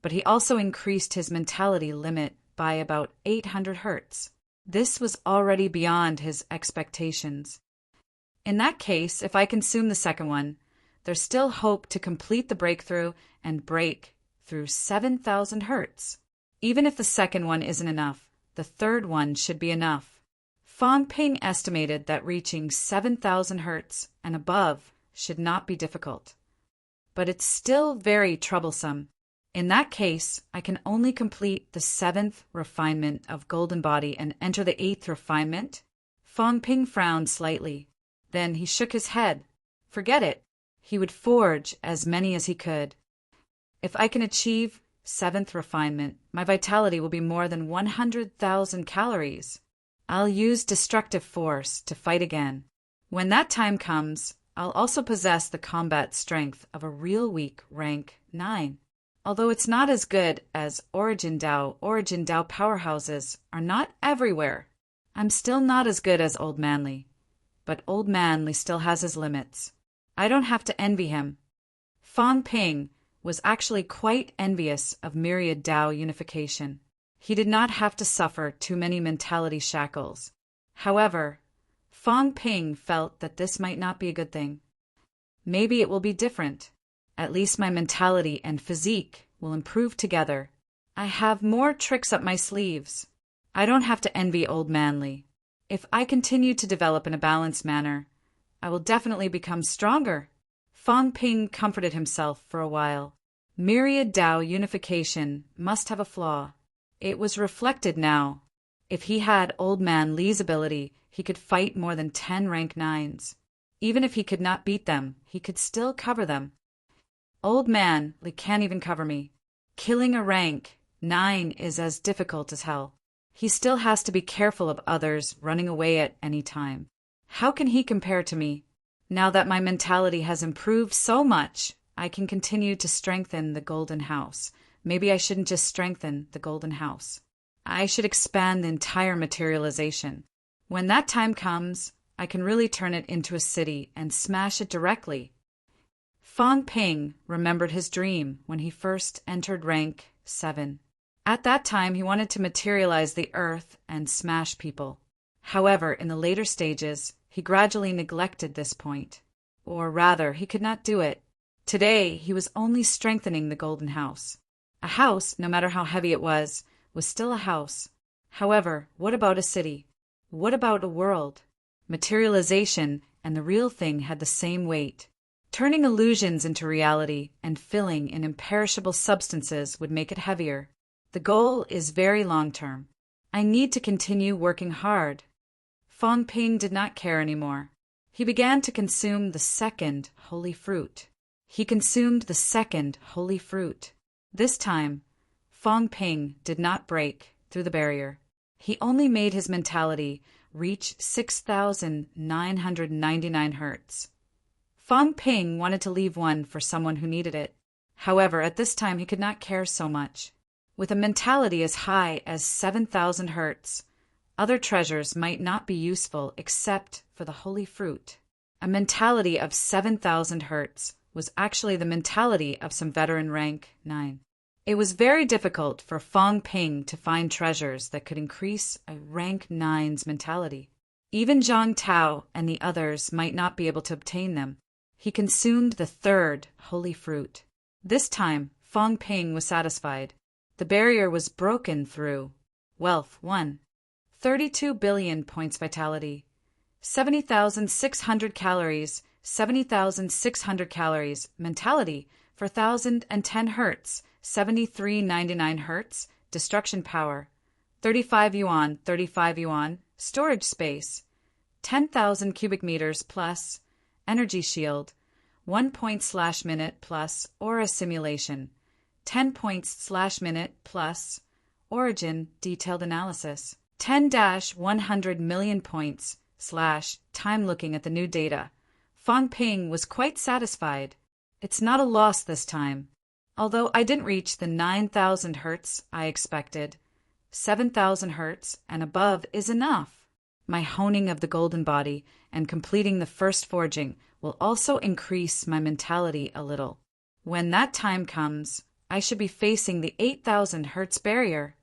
but he also increased his mentality limit by about 800 hertz. This was already beyond his expectations. In that case, if I consume the second one, there's still hope to complete the breakthrough and break through 7,000 hertz. Even if the second one isn't enough, the third one should be enough. Fong Ping estimated that reaching 7,000 hertz and above should not be difficult. But it's still very troublesome. In that case, I can only complete the 7th refinement of Golden Body and enter the 8th refinement? Fong Ping frowned slightly. Then he shook his head. Forget it. He would forge as many as he could. If I can achieve 7th refinement, my vitality will be more than 100,000 calories. I'll use destructive force to fight again. When that time comes, I'll also possess the combat strength of a real weak rank 9. Although it's not as good as Origin Dao powerhouses are not everywhere. I'm still not as good as Old Manly. But Old Manly still has his limits. I don't have to envy him. Fong Ping was actually quite envious of Myriad Dao unification. He did not have to suffer too many mentality shackles. However, Fong Ping felt that this might not be a good thing. Maybe it will be different. At least my mentality and physique will improve together. I have more tricks up my sleeves. I don't have to envy Old Manly. If I continue to develop in a balanced manner, I will definitely become stronger. Fong Ping comforted himself for a while. Myriad Dao unification must have a flaw. It was reflected now. If he had Old Man Li's ability, he could fight more than 10 rank 9s. Even if he could not beat them, he could still cover them. Old Man Li can't even cover me. Killing a rank 9 is as difficult as hell. He still has to be careful of others running away at any time. How can he compare to me? Now that my mentality has improved so much, I can continue to strengthen the Golden House. Maybe I shouldn't just strengthen the Golden House. I should expand the entire materialization. When that time comes, I can really turn it into a city and smash it directly. Fong Ping remembered his dream when he first entered rank 7. At that time, he wanted to materialize the earth and smash people. However, in the later stages, he gradually neglected this point. Or rather, he could not do it. Today, he was only strengthening the Golden House. A house, no matter how heavy it was still a house. However, what about a city? What about a world? Materialization and the real thing had the same weight. Turning illusions into reality and filling in imperishable substances would make it heavier. The goal is very long-term. I need to continue working hard. Fong Ping did not care anymore. He began to consume the second holy fruit. He consumed the second holy fruit. This time, Fong Ping did not break through the barrier. He only made his mentality reach 6,999 hertz. Fong Ping wanted to leave one for someone who needed it. However, at this time he could not care so much. With a mentality as high as 7,000 hertz, other treasures might not be useful except for the holy fruit. A mentality of 7,000 hertz was actually the mentality of some veteran rank 9. It was very difficult for Fong Ping to find treasures that could increase a rank 9's mentality. Even Zhang Tao and the others might not be able to obtain them. He consumed the third holy fruit. This time, Fong Ping was satisfied. The barrier was broken through wealth 1. 32 billion points vitality. 70,600 calories. 70,600 calories. Mentality for 1,010 hertz. 73.99 hertz. Destruction power. 35 yuan. 35 yuan. Storage space. 10,000 cubic meters plus. Energy shield. 1 point/minute plus. Aura simulation. 10 points/minute plus. Origin detailed analysis. 10-100 million points / time. Looking at the new data, Fang Ping was quite satisfied. It's not a loss this time. Although I didn't reach the 9,000 hertz I expected, 7,000 hertz and above is enough. My honing of the golden body and completing the first forging will also increase my mentality a little. When that time comes, I should be facing the 8,000 hertz barrier.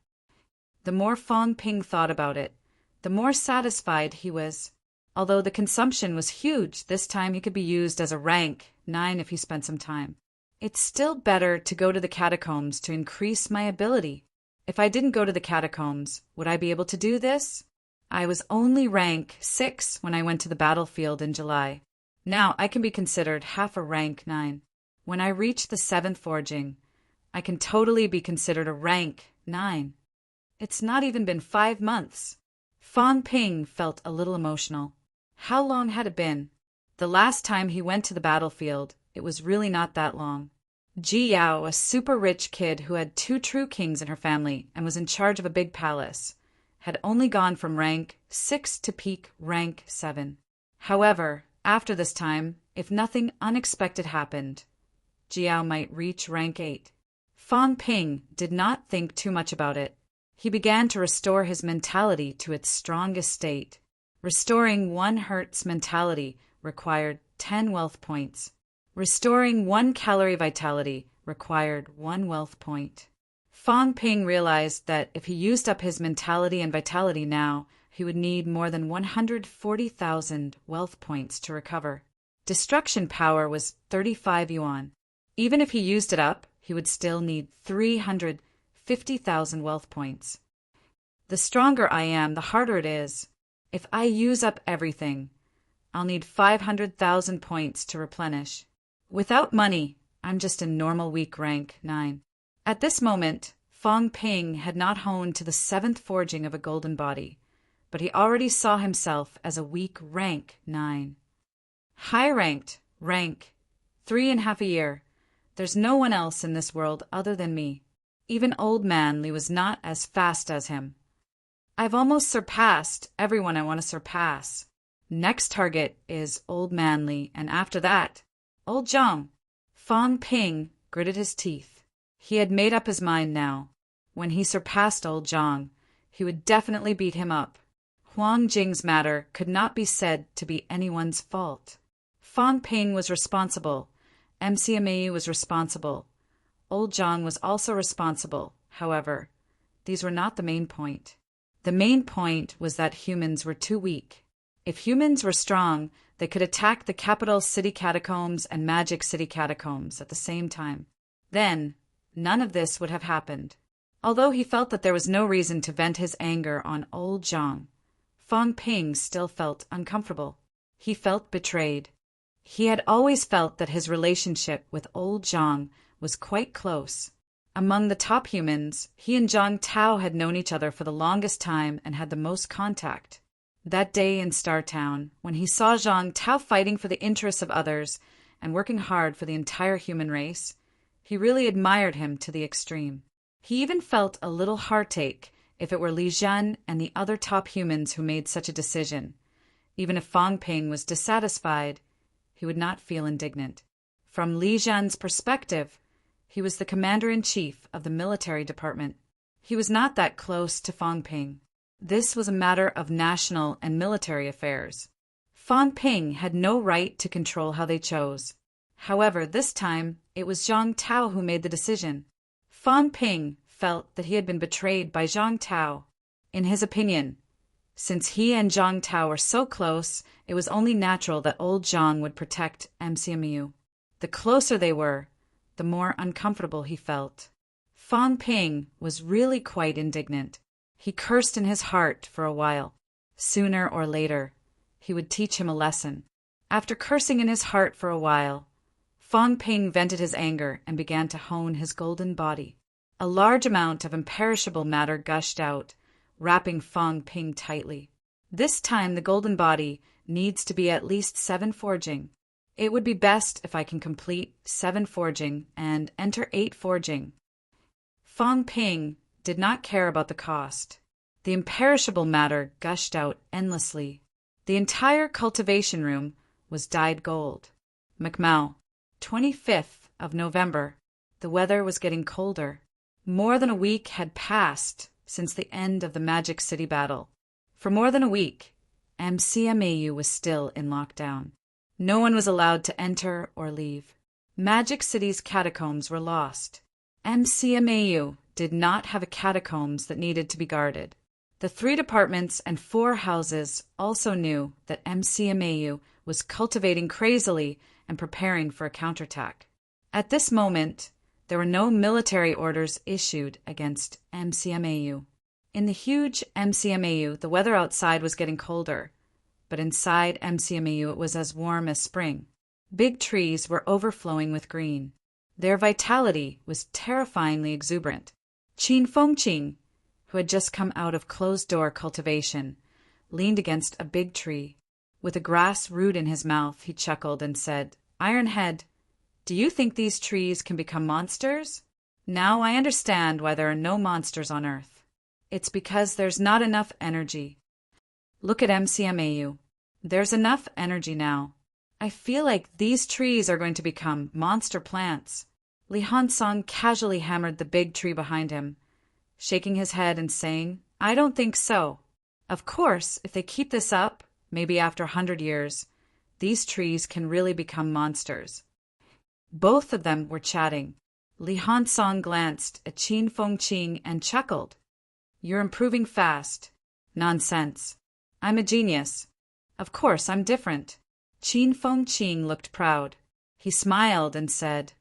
The more Fang Ping thought about it, the more satisfied he was. Although the consumption was huge, this time he could be used as a rank 9 if he spent some time. It's still better to go to the catacombs to increase my ability. If I didn't go to the catacombs, would I be able to do this? I was only rank 6 when I went to the battlefield in July. Now I can be considered half a rank 9. When I reach the 7th forging, I can totally be considered a rank 9. It's not even been 5 months. Fang Ping felt a little emotional. How long had it been? The last time he went to the battlefield, it was really not that long. Ji Yao, a super rich kid who had 2 true kings in her family and was in charge of a big palace, had only gone from rank 6 to peak rank 7. However, after this time, if nothing unexpected happened, Ji Yao might reach rank 8. Fang Ping did not think too much about it. He began to restore his mentality to its strongest state. Restoring 1 hertz mentality required 10 wealth points. Restoring 1 calorie vitality required 1 wealth point. Fang Ping realized that if he used up his mentality and vitality now, he would need more than 140,000 wealth points to recover. Destruction power was 35 yuan. Even if he used it up, he would still need 350,000 wealth points. The stronger I am, the harder it is. If I use up everything, I'll need 500,000 points to replenish. Without money, I'm just a normal weak rank 9. At this moment, Fang Ping had not honed to the 7th forging of a golden body, but he already saw himself as a weak rank 9. High-ranked, rank 3.5 a year. There's no one else in this world other than me. Even Old Man Li was not as fast as him. I've almost surpassed everyone I want to surpass. Next target is Old Man Li, and after that, Old Zhang. Fang Ping gritted his teeth. He had made up his mind now. When he surpassed Old Zhang, he would definitely beat him up. Huang Jing's matter could not be said to be anyone's fault. Fang Ping was responsible. MCMAU was responsible. Old Zhang was also responsible. However, these were not the main point. The main point was that humans were too weak. If humans were strong, they could attack the capital city catacombs and magic city catacombs at the same time. Then, none of this would have happened. Although he felt that there was no reason to vent his anger on Old Zhang, Fang Ping still felt uncomfortable. He felt betrayed. He had always felt that his relationship with Old Zhang was quite close. Among the top humans, he and Zhang Tao had known each other for the longest time and had the most contact. That day in Star Town, when he saw Zhang Tao fighting for the interests of others and working hard for the entire human race, he really admired him to the extreme. He even felt a little heartache if it were Li Zhan and the other top humans who made such a decision. Even if Fang Ping was dissatisfied, he would not feel indignant. From Li Zhan's perspective, he was the commander-in-chief of the military department. He was not that close to Fang Ping. This was a matter of national and military affairs. Fang Ping had no right to control how they chose. However, this time, it was Zhang Tao who made the decision. Fang Ping felt that he had been betrayed by Zhang Tao. In his opinion, since he and Zhang Tao were so close, it was only natural that Old Zhang would protect MCMU. The closer they were, the more uncomfortable he felt. Fang Ping was really quite indignant. He cursed in his heart for a while. Sooner or later, he would teach him a lesson. After cursing in his heart for a while, Fang Ping vented his anger and began to hone his golden body. A large amount of imperishable matter gushed out, wrapping Fang Ping tightly. This time the golden body needs to be at least 7 forging. It would be best if I can complete 7 forging and enter 8 forging. Fang Ping did not care about the cost. The imperishable matter gushed out endlessly. The entire cultivation room was dyed gold. Macmao, 25th of November. The weather was getting colder. More than a week had passed since the end of the Magic City battle. For more than a week, MCMAU was still in lockdown. No one was allowed to enter or leave. Magic City's catacombs were lost. MCMAU did not have a catacombs that needed to be guarded. The 3 departments and 4 houses also knew that MCMAU was cultivating crazily and preparing for a counterattack. At this moment, there were no military orders issued against MCMAU. In the huge MCMAU, the weather outside was getting colder, but inside MCMAU it was as warm as spring. Big trees were overflowing with green. Their vitality was terrifyingly exuberant. Qin Fengqing, who had just come out of closed-door cultivation, leaned against a big tree. With a grass root in his mouth, he chuckled and said, "Ironhead, do you think these trees can become monsters? Now I understand why there are no monsters on Earth. It's because there's not enough energy. Look at MCMAU. There's enough energy now. I feel like these trees are going to become monster plants." Li Hansong casually hammered the big tree behind him, shaking his head and saying, "I don't think so. Of course, if they keep this up, maybe after 100 years, these trees can really become monsters." Both of them were chatting. Li Hansong glanced at Qin Fengqing and chuckled. "You're improving fast." "Nonsense. I'm a genius. Of course, I'm different." Qin Fengqing looked proud. He smiled and said,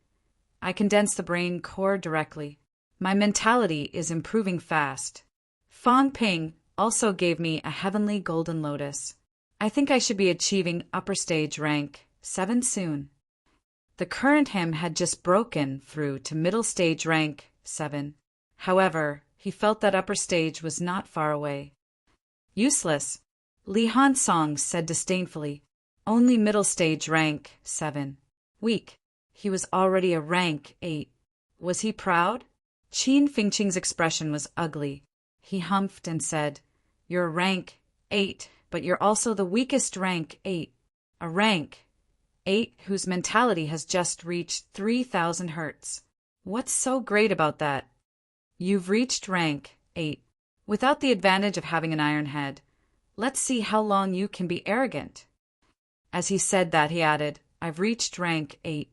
"I condense the brain core directly. My mentality is improving fast." Fang Ping also gave me a heavenly golden lotus. I think I should be achieving upper stage rank 7 soon. The current him had just broken through to middle stage rank 7. However, he felt that upper stage was not far away. "Useless," Li Hansong said disdainfully. "Only middle stage rank 7. Weak. He was already a rank 8. Was he proud? Qin Fengqing's expression was ugly. He humphed and said, "You're a rank 8, but you're also the weakest rank 8. A rank 8 whose mentality has just reached 3,000 hertz. What's so great about that? You've reached rank 8. Without the advantage of having an iron head. Let's see how long you can be arrogant." As he said that, he added, "I've reached rank 8.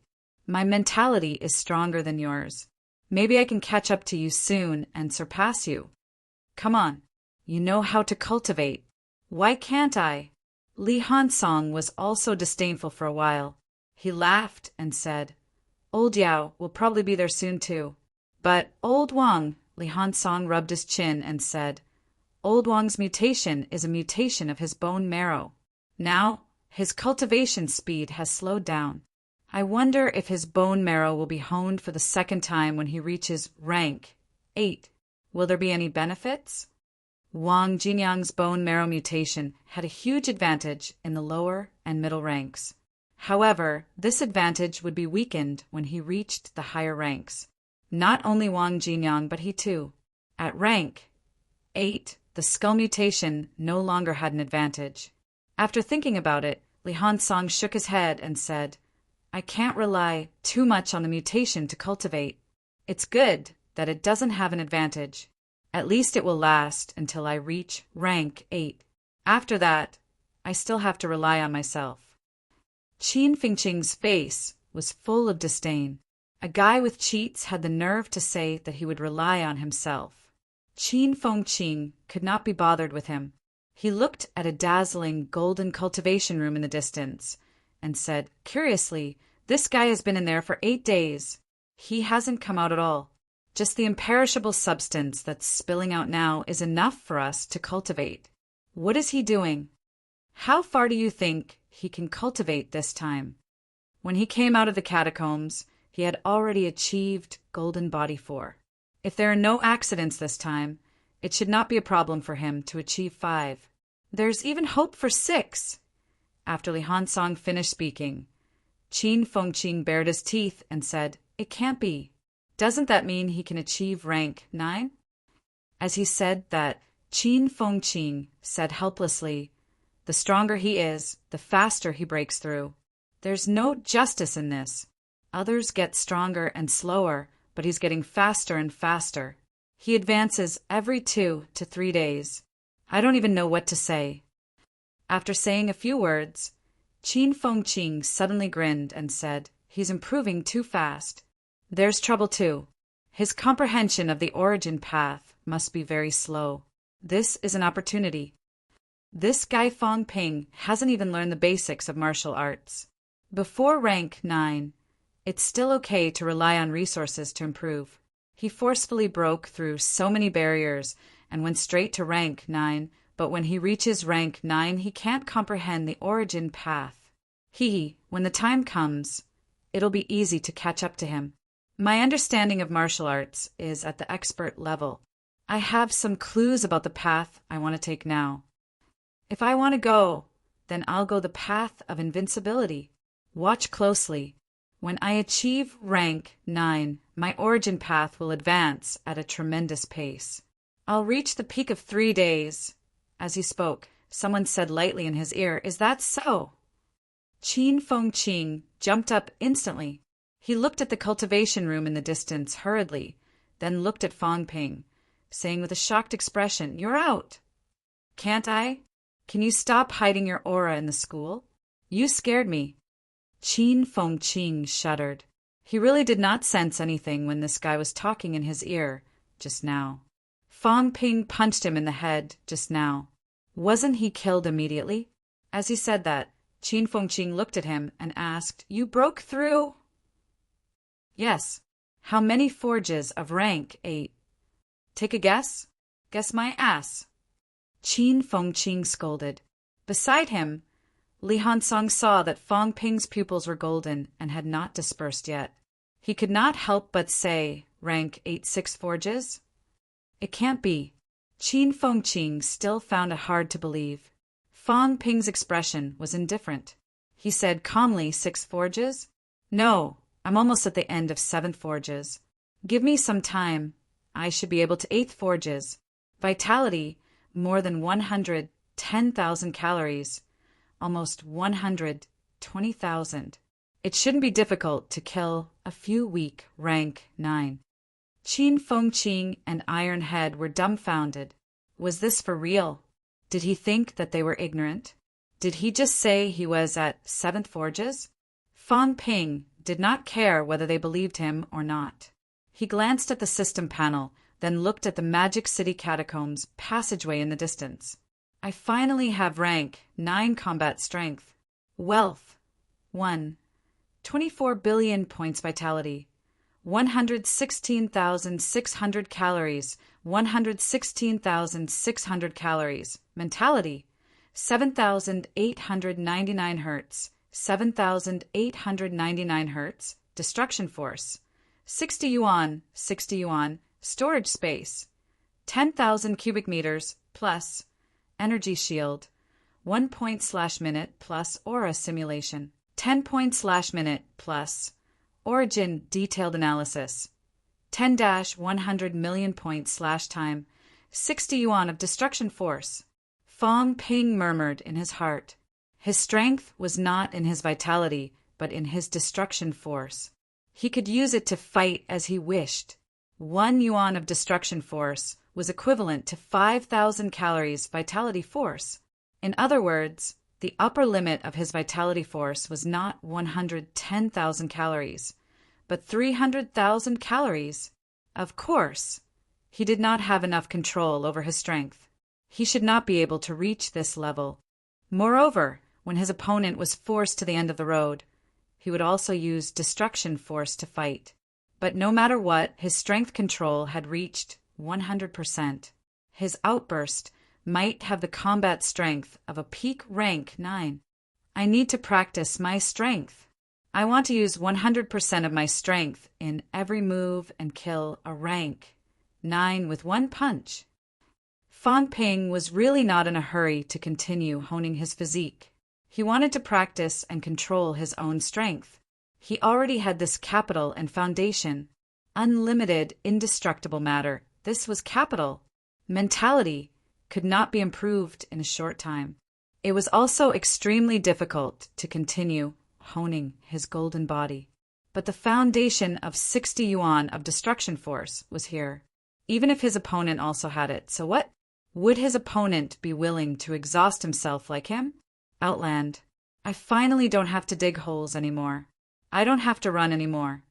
My mentality is stronger than yours. Maybe I can catch up to you soon and surpass you. Come on, you know how to cultivate. Why can't I?" Li Hansong was also disdainful for a while. He laughed and said, "Old Yao will probably be there soon too." But Old Wang, Li Hansong rubbed his chin and said, "Old Wang's mutation is a mutation of his bone marrow. Now, his cultivation speed has slowed down. I wonder if his bone marrow will be honed for the second time when he reaches rank 8. Will there be any benefits?" Wang Jinyang's bone marrow mutation had a huge advantage in the lower and middle ranks. However, this advantage would be weakened when he reached the higher ranks. Not only Wang Jinyang, but he too. At rank 8, the skull mutation no longer had an advantage. After thinking about it, Li Hansong shook his head and said, "I can't rely too much on the mutation to cultivate. It's good that it doesn't have an advantage. At least it will last until I reach rank 8. After that, I still have to rely on myself." Qin Fengqing's face was full of disdain. A guy with cheats had the nerve to say that he would rely on himself. Qin Fengqing could not be bothered with him. He looked at a dazzling golden cultivation room in the distance and said, curiously, "This guy has been in there for 8 days. He hasn't come out at all." Just the imperishable substance that's spilling out now is enough for us to cultivate. What is he doing? How far do you think he can cultivate this time? When he came out of the catacombs, he had already achieved Golden Body 4. If there are no accidents this time, it should not be a problem for him to achieve 5. There's even hope for 6. After Li Hansong finished speaking, Qin Fengqing bared his teeth and said, "It can't be. Doesn't that mean he can achieve rank 9? As he said that, Qin Fengqing said helplessly, "The stronger he is, the faster he breaks through. There's no justice in this. Others get stronger and slower, but he's getting faster and faster. He advances every 2 to 3 days. I don't even know what to say." After saying a few words, Qin Fengqing suddenly grinned and said, "He's improving too fast. There's trouble too. His comprehension of the origin path must be very slow. This is an opportunity. This guy Fong Ping hasn't even learned the basics of martial arts. Before rank 9, it's still okay to rely on resources to improve. He forcefully broke through so many barriers and went straight to rank 9, but when he reaches rank 9, he can't comprehend the origin path. When the time comes, it'll be easy to catch up to him. My understanding of martial arts is at the expert level. I have some clues about the path I want to take now. If I want to go, then I'll go the path of invincibility. Watch closely. When I achieve rank 9, my origin path will advance at a tremendous pace. I'll reach the peak of 3 days." As he spoke, someone said lightly in his ear, "Is that so?" Qin Fengqing jumped up instantly. He looked at the cultivation room in the distance hurriedly, then looked at Fong Ping, saying with a shocked expression, "You're out." "Can't I? Can you stop hiding your aura in the school? You scared me." Qin Fengqing shuddered. He really did not sense anything when this guy was talking in his ear just now. Fong Ping punched him in the head just now. Wasn't he killed immediately? As he said that, Qin Fengqing looked at him and asked, "You broke through?" "Yes. How many forges of rank 8? Take a guess? Guess my ass." Qin Fengqing scolded. Beside him, Li Hansong saw that Fong Ping's pupils were golden and had not dispersed yet. He could not help but say, "Rank 8 6 forges?" It can't be. Qin Fengqing still found it hard to believe. Fong Ping's expression was indifferent. He said calmly, 6 forges? "No, I'm almost at the end of 7 forges. Give me some time. I should be able to 8 forges. Vitality, more than 110,000 calories. Almost 120,000. It shouldn't be difficult to kill a few weak rank 9. Qin Fengqing and Iron Head were dumbfounded. Was this for real? Did he think that they were ignorant? Did he just say he was at 7th forges? Fong Ping did not care whether they believed him or not. He glanced at the system panel, then looked at the Magic City Catacombs passageway in the distance. "I finally have rank 9 combat strength. Wealth, 1. 24 billion points vitality. 116,600 calories, 116,600 calories. Mentality, 7,899 hertz, 7,899 hertz. Destruction force, 60 yuan, 60 yuan. Storage space, 10,000 cubic meters plus. Energy shield, 1 point/minute plus aura simulation, 10 point/minute plus. Origin detailed analysis, 10-100 million points/time, 60 yuan of destruction force." Fong Ping murmured in his heart. His strength was not in his vitality, but in his destruction force. He could use it to fight as he wished. 1 yuan of destruction force was equivalent to 5,000 calories vitality force. In other words, the upper limit of his vitality force was not 110,000 calories, but 300,000 calories. Of course, he did not have enough control over his strength. He should not be able to reach this level. Moreover, when his opponent was forced to the end of the road, he would also use destruction force to fight. But no matter what, his strength control had reached 100%. His outburst might have the combat strength of a peak rank 9. I need to practice my strength. I want to use 100% of my strength in every move and kill a rank 9 with one punch. Fang Ping was really not in a hurry to continue honing his physique. He wanted to practice and control his own strength. He already had this capital and foundation. Unlimited, indestructible matter. This was capital. Mentality could not be improved in a short time. It was also extremely difficult to continue honing his golden body. But the foundation of 60 yuan of destruction force was here, even if his opponent also had it. So what? Would his opponent be willing to exhaust himself like him? Outland. I finally don't have to dig holes anymore. I don't have to run anymore.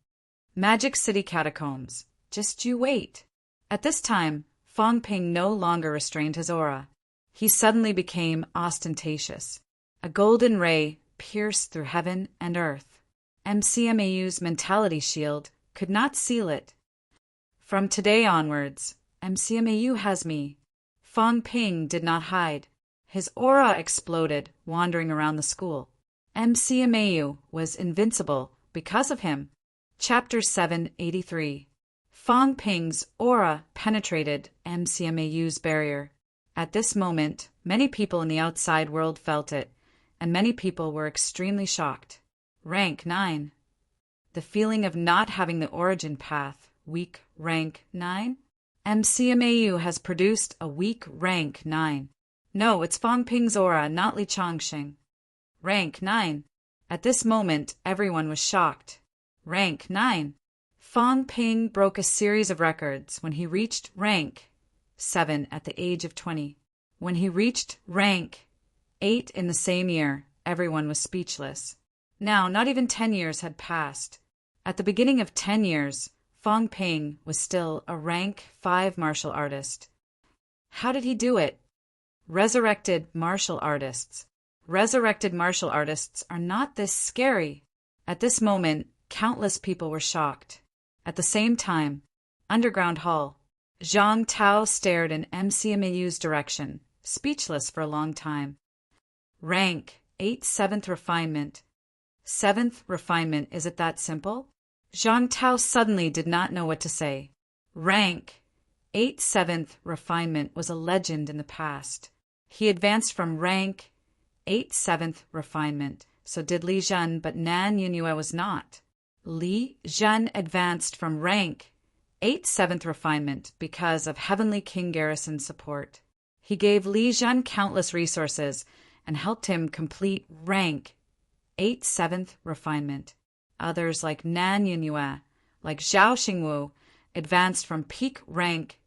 Magic City Catacombs. Just you wait. At this time, Fang Ping no longer restrained his aura. He suddenly became ostentatious. A golden ray pierced through heaven and earth. MCMAU's mentality shield could not seal it. From today onwards, MCMAU has me. Fang Ping did not hide. His aura exploded, wandering around the school. MCMAU was invincible because of him. Chapter 783. Fang Ping's aura penetrated MCMAU's barrier. At this moment, many people in the outside world felt it, and many people were extremely shocked. Rank 9. The feeling of not having the origin path, weak rank 9? MCMAU has produced a weak rank 9. No, it's Fang Ping's aura, not Li Changxing. Rank 9. At this moment, everyone was shocked. Rank 9. Fang Ping broke a series of records when he reached rank 7 at the age of 20. When he reached rank 8 in the same year, everyone was speechless. Now, not even 10 years had passed. At the beginning of 10 years, Fang Ping was still a rank 5 martial artist. How did he do it? Resurrected martial artists. Resurrected martial artists are not this scary. At this moment, countless people were shocked. At the same time, underground hall, Zhang Tao stared in MCMAU's direction, speechless for a long time. Rank 8 7th refinement. 7th refinement, is it that simple? Zhang Tao suddenly did not know what to say. Rank 8 7th refinement was a legend in the past. He advanced from rank 8 7th refinement. So did Li Zhen, but Nan Yunhua was not. Li Zhen advanced from rank 8 7th refinement because of Heavenly King Garrison's support. He gave Li Zhen countless resources and helped him complete rank 8 7th refinement. Others like Nan Yunhua, like Zhao Xingwu, advanced from peak rank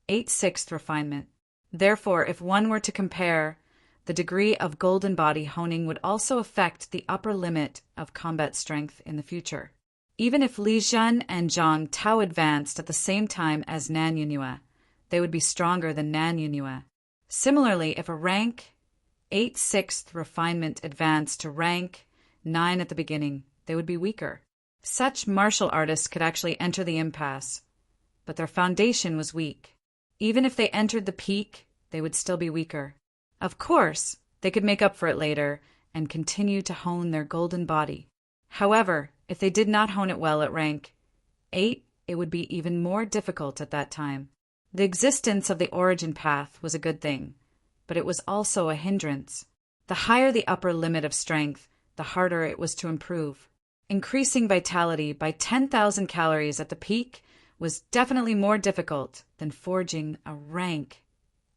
8 6th refinement. Therefore, if one were to compare, the degree of golden body honing would also affect the upper limit of combat strength in the future. Even if Li Zhen and Zhang Tao advanced at the same time as Nan Yunhua, they would be stronger than Nan Yunhua. Similarly, if a rank 8 6th refinement advanced to rank 9 at the beginning, they would be weaker. Such martial artists could actually enter the impasse, but their foundation was weak. Even if they entered the peak, they would still be weaker. Of course, they could make up for it later and continue to hone their golden body. However, if they did not hone it well at rank 8, it would be even more difficult at that time. The existence of the origin path was a good thing, but it was also a hindrance. The higher the upper limit of strength, the harder it was to improve. Increasing vitality by 10,000 calories at the peak was definitely more difficult than forging a rank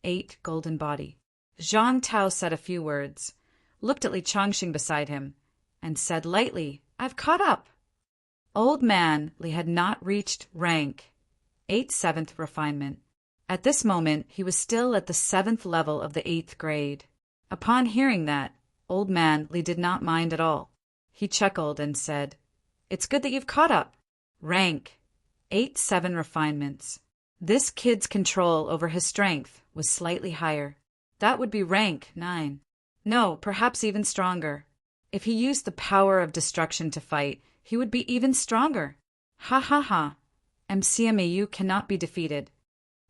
8 golden body. Zhang Tao said a few words, looked at Li Changxing beside him, and said lightly, "I've caught up." Old man Li had not reached rank 8 7th refinement. At this moment, he was still at the 7th level of the 8th grade. Upon hearing that, old man Li did not mind at all. He chuckled and said, "It's good that you've caught up. Rank 8 7 refinements." This kid's control over his strength was slightly higher. That would be rank 9. No, perhaps even stronger. If he used the power of destruction to fight, he would be even stronger. Ha ha ha. MCMAU cannot be defeated.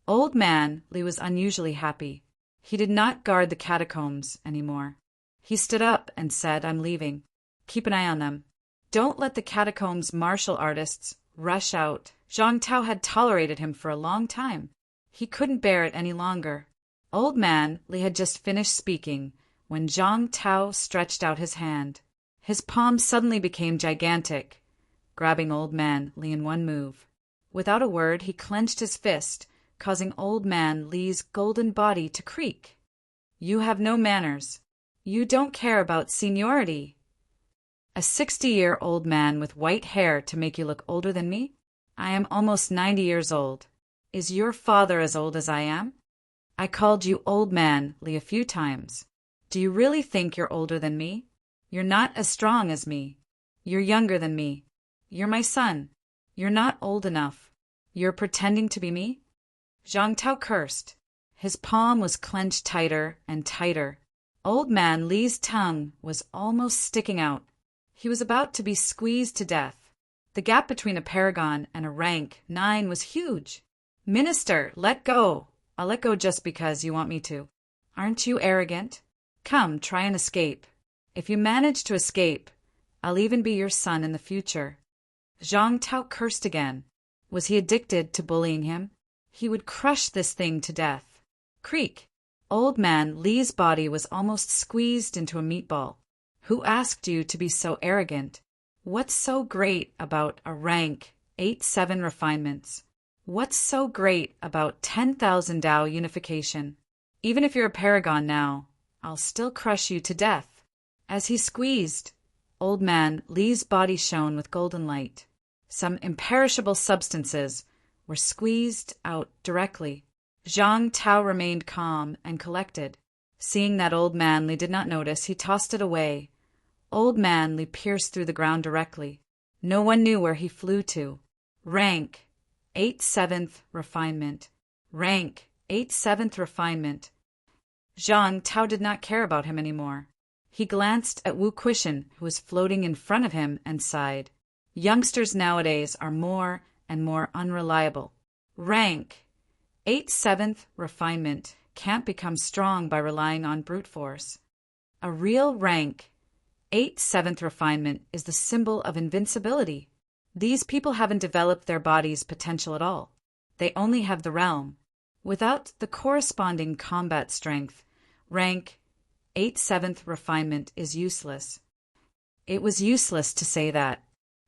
Old Man Li was unusually happy. He did not guard the catacombs anymore. He stood up and said, I'm leaving. Keep an eye on them. Don't let the catacombs martial artists rush out. Zhang Tao had tolerated him for a long time. He couldn't bear it any longer. Old Man Li had just finished speaking when Zhang Tao stretched out his hand. His palm suddenly became gigantic, grabbing Old Man Li in one move. Without a word, he clenched his fist, causing Old Man Li's golden body to creak. You have no manners. You don't care about seniority. A 60-year-old man with white hair to make you look older than me? I am almost 90 years old. Is your father as old as I am? I called you Old Man Li a few times. Do you really think you're older than me? You're not as strong as me. You're younger than me. You're my son. You're not old enough. You're pretending to be me? Zhang Tao cursed. His palm was clenched tighter and tighter. Old Man Li's tongue was almost sticking out. He was about to be squeezed to death. The gap between a paragon and a rank 9 was huge. Minister, let go. I'll let go just because you want me to. Aren't you arrogant? Come, try and escape. If you manage to escape, I'll even be your son in the future. Zhang Tao cursed again. Was he addicted to bullying him? He would crush this thing to death. Creak. Old Man Li's body was almost squeezed into a meatball. Who asked you to be so arrogant? What's so great about a rank 8-7 refinements? What's so great about 10,000 Dao unification? Even if you're a paragon now, I'll still crush you to death. As he squeezed, Old Man Li's body shone with golden light. Some imperishable substances were squeezed out directly. Zhang Tao remained calm and collected. Seeing that Old Man Li did not notice, he tossed it away. Old Man Li pierced through the ground directly. No one knew where he flew to. Rank 8-7th refinement. Rank 8-7th refinement. Zhang Tao did not care about him anymore. He glanced at Wu Quishan, who was floating in front of him, and sighed. Youngsters nowadays are more and more unreliable. Rank 8-7th refinement can't become strong by relying on brute force. A real rank 8-7th refinement is the symbol of invincibility. These people haven't developed their body's potential at all. They only have the realm. Without the corresponding combat strength, rank 8-7th refinement is useless. It was useless to say that.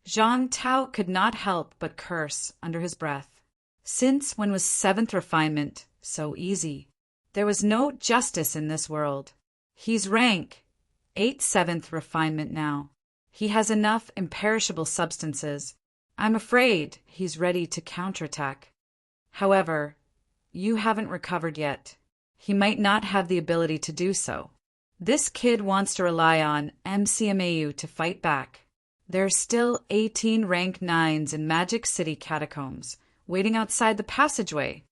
Zhang Tao could not help but curse under his breath. Since when was 7th refinement so easy? There was no justice in this world. He's rank 8-7th refinement now. He has enough imperishable substances. I'm afraid he's ready to counterattack. However, you haven't recovered yet. He might not have the ability to do so. This kid wants to rely on MCMAU to fight back. There are still 18 rank 9s in Magic City catacombs, waiting outside the passageway.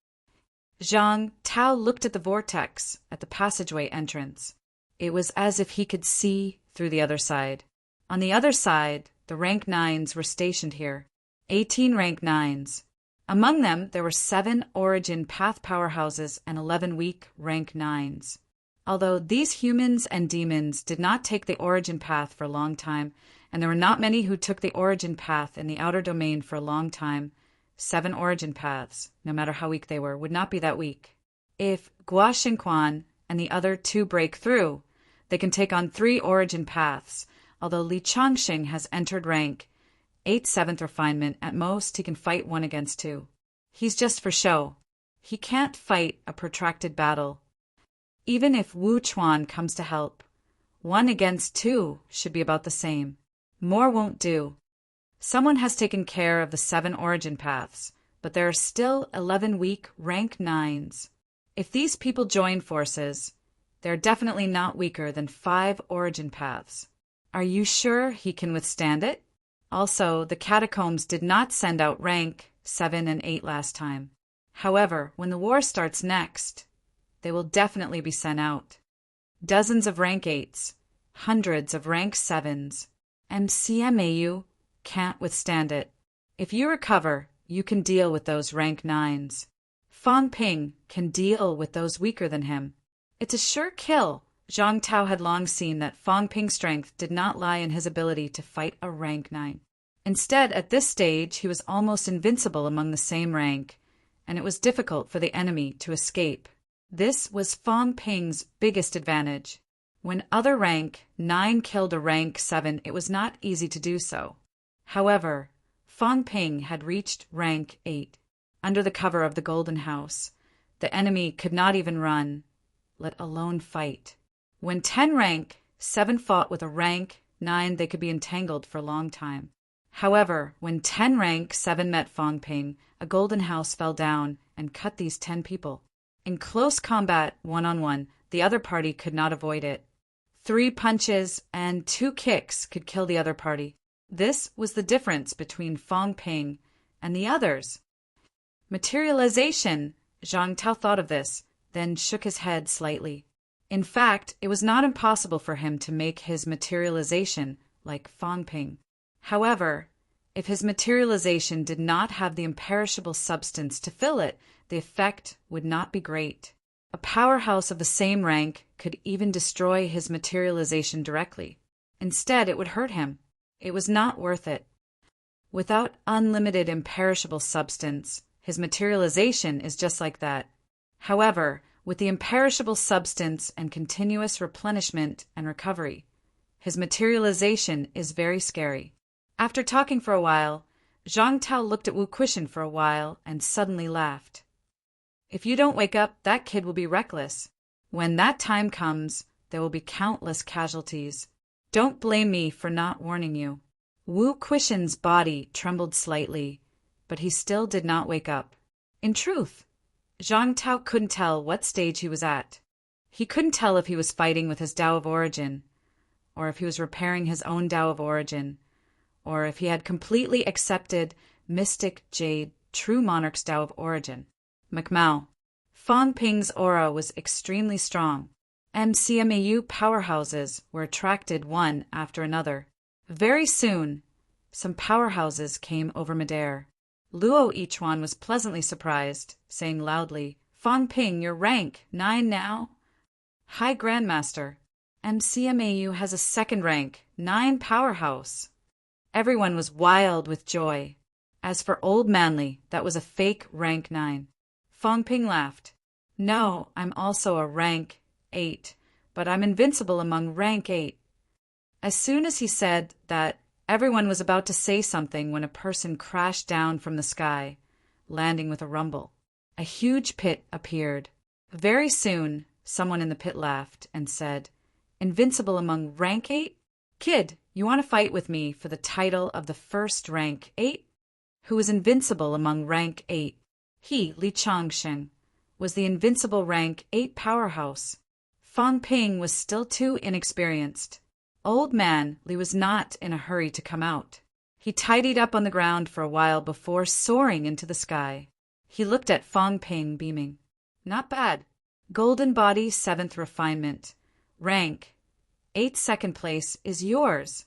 Zhang Tao looked at the vortex at the passageway entrance. It was as if he could see through the other side. On the other side, the rank 9s were stationed here. 18 rank 9s. Among them, there were 7 origin path powerhouses and 11 weak rank 9s. Although these humans and demons did not take the origin path for a long time, and there were not many who took the origin path in the outer domain for a long time, 7 origin paths, no matter how weak they were, would not be that weak. If Gua Xingquan and the other 2 break through, they can take on 3 origin paths. Although Li Changxing has entered rank 8-7th refinement, at most he can fight 1 against 2. He's just for show. He can't fight a protracted battle. Even if Wu Chuan comes to help, 1 against 2 should be about the same. More won't do. Someone has taken care of the 7 origin paths, but there are still 11 weak rank 9s. If these people join forces, they're definitely not weaker than 5 origin paths. Are you sure he can withstand it? Also, the catacombs did not send out rank 7 and 8 last time. However, when the war starts next, they will definitely be sent out. Dozens of rank 8s, hundreds of rank 7s. MCMAU can't withstand it. If you recover, you can deal with those rank 9s. Fang Ping can deal with those weaker than him. It's a sure kill. Zhang Tao had long seen that Fang Ping's strength did not lie in his ability to fight a rank 9. Instead, at this stage, he was almost invincible among the same rank, and it was difficult for the enemy to escape. This was Fang Ping's biggest advantage. When other rank 9 killed a rank 7, it was not easy to do so. However, Fang Ping had reached rank 8. Under the cover of the Golden House, the enemy could not even run, let alone fight. When 10 rank 7 fought with a rank 9, they could be entangled for a long time. However, when 10 rank 7 met Fang Ping, a Golden House fell down and cut these 10 people. In close combat, one-on-one, the other party could not avoid it. 3 punches and 2 kicks could kill the other party. This was the difference between Fang Ping and the others. Materialization! Zhang Tao thought of this, then shook his head slightly. In fact, it was not impossible for him to make his materialization like Fang Ping. However, if his materialization did not have the imperishable substance to fill it, the effect would not be great. A powerhouse of the same rank could even destroy his materialization directly. Instead, it would hurt him. It was not worth it. Without unlimited imperishable substance, his materialization is just like that. However, with the imperishable substance and continuous replenishment and recovery, his materialization is very scary. After talking for a while, Zhang Tao looked at Wu Quishan for a while and suddenly laughed. If you don't wake up, that kid will be reckless. When that time comes, there will be countless casualties. Don't blame me for not warning you. Wu Quishan's body trembled slightly, but he still did not wake up. In truth, Zhang Tao couldn't tell what stage he was at. He couldn't tell if he was fighting with his Tao of Origin, or if he was repairing his own Tao of Origin, or if he had completely accepted Mystic Jade, True Monarch's Tao of Origin. McMao. Fang Ping's aura was extremely strong. MCMAU powerhouses were attracted one after another. Very soon, some powerhouses came over midair. Luo Yichuan was pleasantly surprised, saying loudly, Fang Ping, your rank 9 now? High Grandmaster. MCMAU has a second rank 9 powerhouse. Everyone was wild with joy. As for Old Manly, that was a fake rank 9. Fang Ping laughed. No, I'm also a rank 8, but I'm invincible among rank 8. As soon as he said that, everyone was about to say something when a person crashed down from the sky, landing with a rumble. A huge pit appeared. Very soon, someone in the pit laughed and said, Invincible among rank 8? Kid, you want to fight with me for the title of the first rank 8? Who was invincible among rank 8? He, Li Changsheng, was the invincible rank 8 powerhouse. Fang Ping was still too inexperienced. Old Man Li was not in a hurry to come out. He tidied up on the ground for a while before soaring into the sky. He looked at Fang Ping, beaming. Not bad. Golden Body 7th Refinement. Rank 8 second place is yours.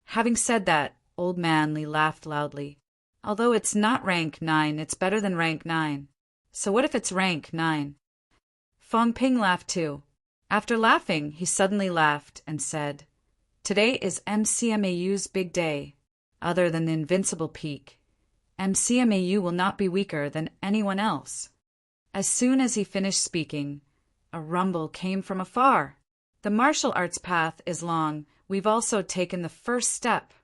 Having said that, Old Man Li laughed loudly. Although it's not rank 9, it's better than rank 9. So what if it's rank 9? Fang Ping laughed too. After laughing, he suddenly laughed and said, Today is MCMAU's big day. Other than the invincible peak, MCMAU will not be weaker than anyone else. As soon as he finished speaking, a rumble came from afar. The martial arts path is long. We've also taken the first step.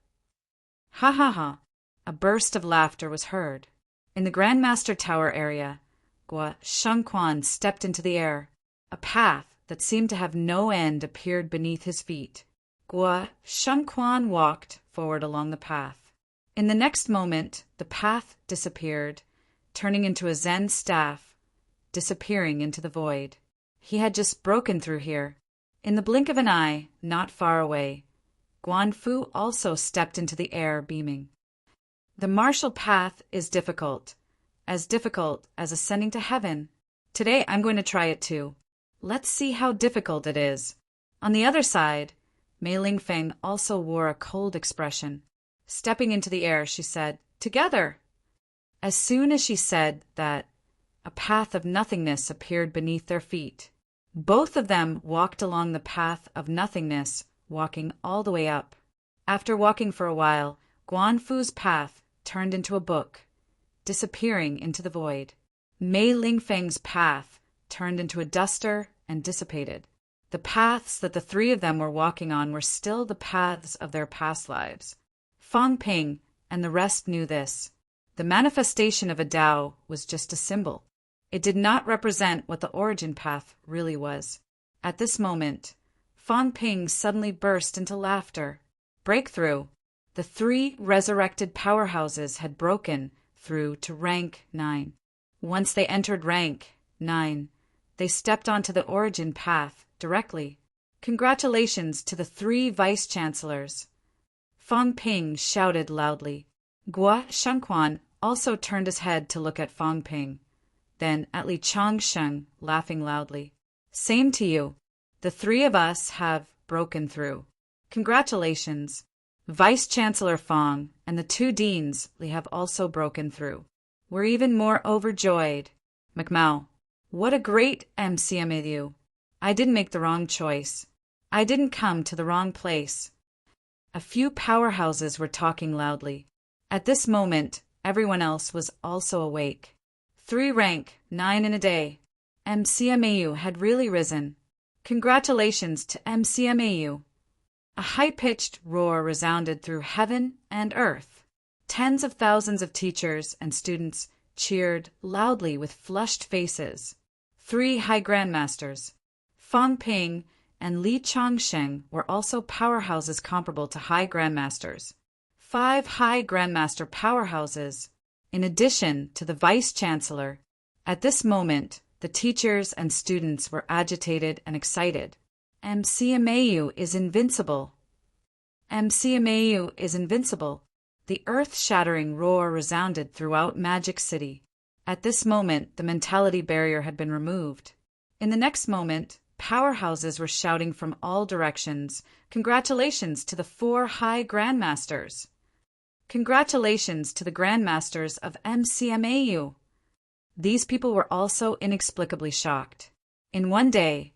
Ha ha ha. A burst of laughter was heard. In the Grandmaster Tower area, Gua Shengquan stepped into the air. A path that seemed to have no end appeared beneath his feet. Gua Shengquan walked forward along the path. In the next moment, the path disappeared, turning into a Zen staff, disappearing into the void. He had just broken through here. In the blink of an eye, not far away, Guanfu also stepped into the air, beaming. The martial path is difficult as ascending to heaven. Today I'm going to try it too. Let's see how difficult it is. On the other side, Mei Lingfeng also wore a cold expression. Stepping into the air, she said, together. As soon as she said that, a path of nothingness appeared beneath their feet. Both of them walked along the path of nothingness, walking all the way up. After walking for a while, Guanfu's path turned into a book, disappearing into the void. Mei Lingfeng's path turned into a duster and dissipated. The paths that the three of them were walking on were still the paths of their past lives. Fang Ping and the rest knew this. The manifestation of a Tao was just a symbol. It did not represent what the origin path really was. At this moment, Fang Ping suddenly burst into laughter. Breakthrough. The three resurrected powerhouses had broken through to rank 9. Once they entered rank 9, they stepped onto the origin path directly. Congratulations to the 3 vice-chancellors. Fang Ping shouted loudly. Guo Shengquan also turned his head to look at Fang Ping, then at Li Changsheng, laughing loudly. Same to you. The 3 of us have broken through. Congratulations. Vice-Chancellor Fang and the 2 deans Li have also broken through. We're even more overjoyed. McMao, what a great MCMAU. I didn't make the wrong choice. I didn't come to the wrong place. A few powerhouses were talking loudly. At this moment, everyone else was also awake. 3 rank, 9 in a day. MCMAU had really risen. Congratulations to MCMAU. A high-pitched roar resounded through heaven and earth. Tens of thousands of teachers and students cheered loudly with flushed faces. 3 high grandmasters, Fang Ping and Li Changsheng, were also powerhouses comparable to high grandmasters. 5 high grandmaster powerhouses, in addition to the vice-chancellor. At this moment, the teachers and students were agitated and excited. MCMAU is invincible. MCMAU is invincible. The earth-shattering roar resounded throughout Magic City. At this moment, the mentality barrier had been removed. In the next moment, powerhouses were shouting from all directions, "Congratulations to the 4 high grandmasters! Congratulations to the grandmasters of MCMAU!" These people were also inexplicably shocked. In one day,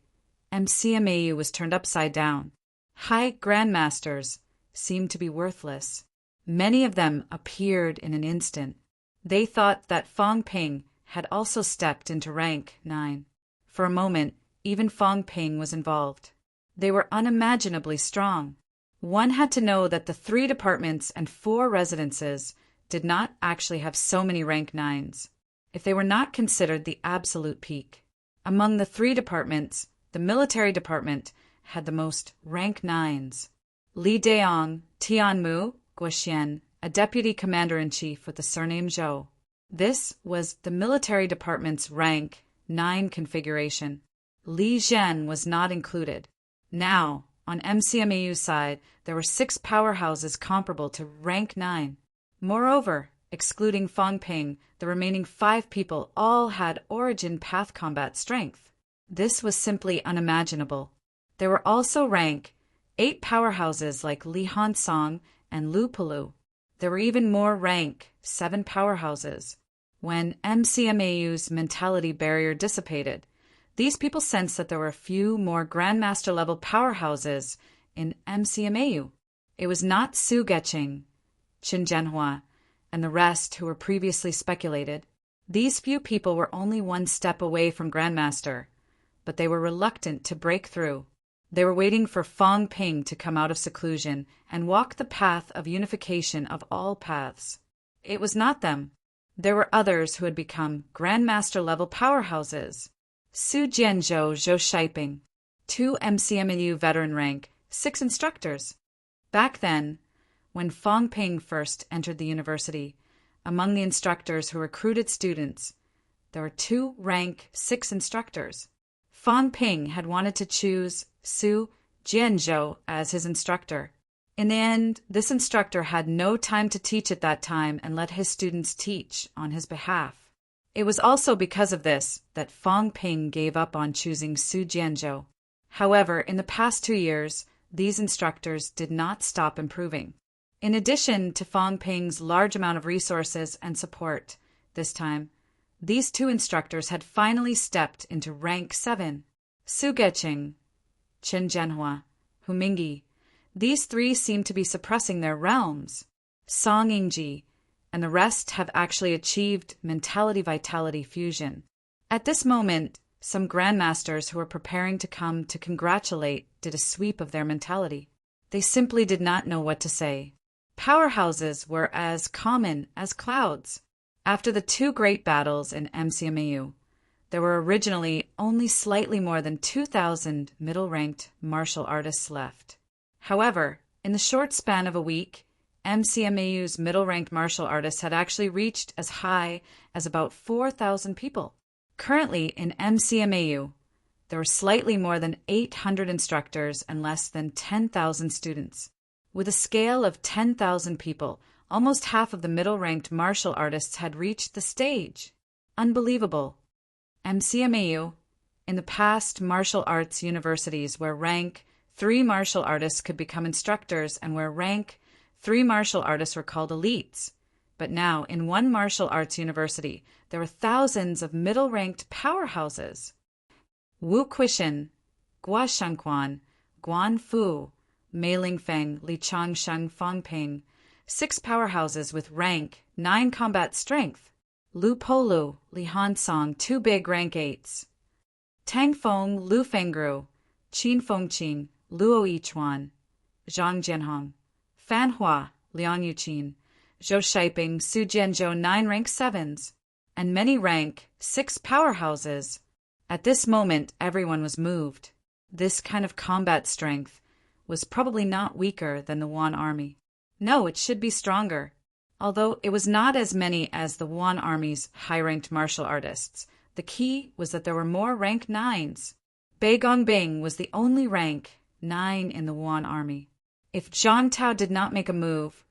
MCMAU was turned upside down. High grandmasters seemed to be worthless. Many of them appeared in an instant. They thought that Fang Ping had also stepped into rank 9. For a moment, even Fang Ping was involved. They were unimaginably strong. One had to know that the 3 departments and 4 residences did not actually have so many rank 9s, if they were not considered the absolute peak. Among the 3 departments, the military department had the most rank 9s. Li Daong, Tianmu, Guoxian, a deputy commander-in-chief with the surname Zhou. This was the military department's rank 9 configuration. Li Zhen was not included. Now, on MCMAU's side, there were 6 powerhouses comparable to rank 9. Moreover, excluding Fang Ping, the remaining 5 people all had origin path combat strength. This was simply unimaginable. There were also rank 8 powerhouses like Li Hansong and Lu Pulu. There were even more rank 7 powerhouses. When MCMAU's mentality barrier dissipated, these people sensed that there were a few more grandmaster-level powerhouses in MCMAU. It was not Su Geqing, Qin Zhenhua, and the rest who were previously speculated. These few people were only 1 step away from Grandmaster, but they were reluctant to break through. They were waiting for Fang Ping to come out of seclusion and walk the path of unification of all paths. It was not them. There were others who had become Grandmaster-level powerhouses. Su Jianzhou, Zhou Shiping, 2 MCMAU veteran rank, 6 instructors. Back then, when Fang Ping first entered the university, among the instructors who recruited students, there were 2 rank 6 instructors. Fang Ping had wanted to choose Su Jianzhou as his instructor. In the end, this instructor had no time to teach at that time and let his students teach on his behalf. It was also because of this that Fang Ping gave up on choosing Su Jianzhou. However, in the past 2 years, these instructors did not stop improving. In addition to Fong Ping's large amount of resources and support, this time, these two instructors had finally stepped into rank 7. Su Geqing, Qin Zhenhua, Hu Mingyi. These three seem to be suppressing their realms. Song Yingji and the rest have actually achieved mentality-vitality fusion. At this moment, some grandmasters who were preparing to come to congratulate did a sweep of their mentality. They simply did not know what to say. Powerhouses were as common as clouds. After the two great battles in MCMAU, there were originally only slightly more than 2,000 middle-ranked martial artists left. However, in the short span of a week, MCMAU's middle-ranked martial artists had actually reached as high as about 4,000 people. Currently, in MCMAU, there were slightly more than 800 instructors and less than 10,000 students. With a scale of 10,000 people, almost half of the middle-ranked martial artists had reached the stage. Unbelievable. MCMAU, in the past martial arts universities where rank 3 martial artists could become instructors and where rank 3 martial artists were called elites. But now, in one martial arts university, there were thousands of middle-ranked powerhouses. Wu Quishan, Gua Shangquan, Guan Fu, Mei Lingfeng, Li Changsheng, Fong Ping, 6 powerhouses with rank 9 combat strength. Lu Polu, Li Hansong, 2 big rank 8s. Tang Feng, Lu Fengru, Qin Fengqin, Luo Yichuan, Zhang Jianhong, Fan Hua, Liang Yuqin, Zhou Shaiping, Su Jianzhou, 9 rank 7s, and many rank 6 powerhouses. At this moment, everyone was moved. This kind of combat strength was probably not weaker than the Yuan army. No, it should be stronger. Although it was not as many as the Yuan army's high-ranked martial artists, the key was that there were more rank 9s. Bei Gongbing was the only rank 9 in the Yuan army. If Zhang Tao did not make a move,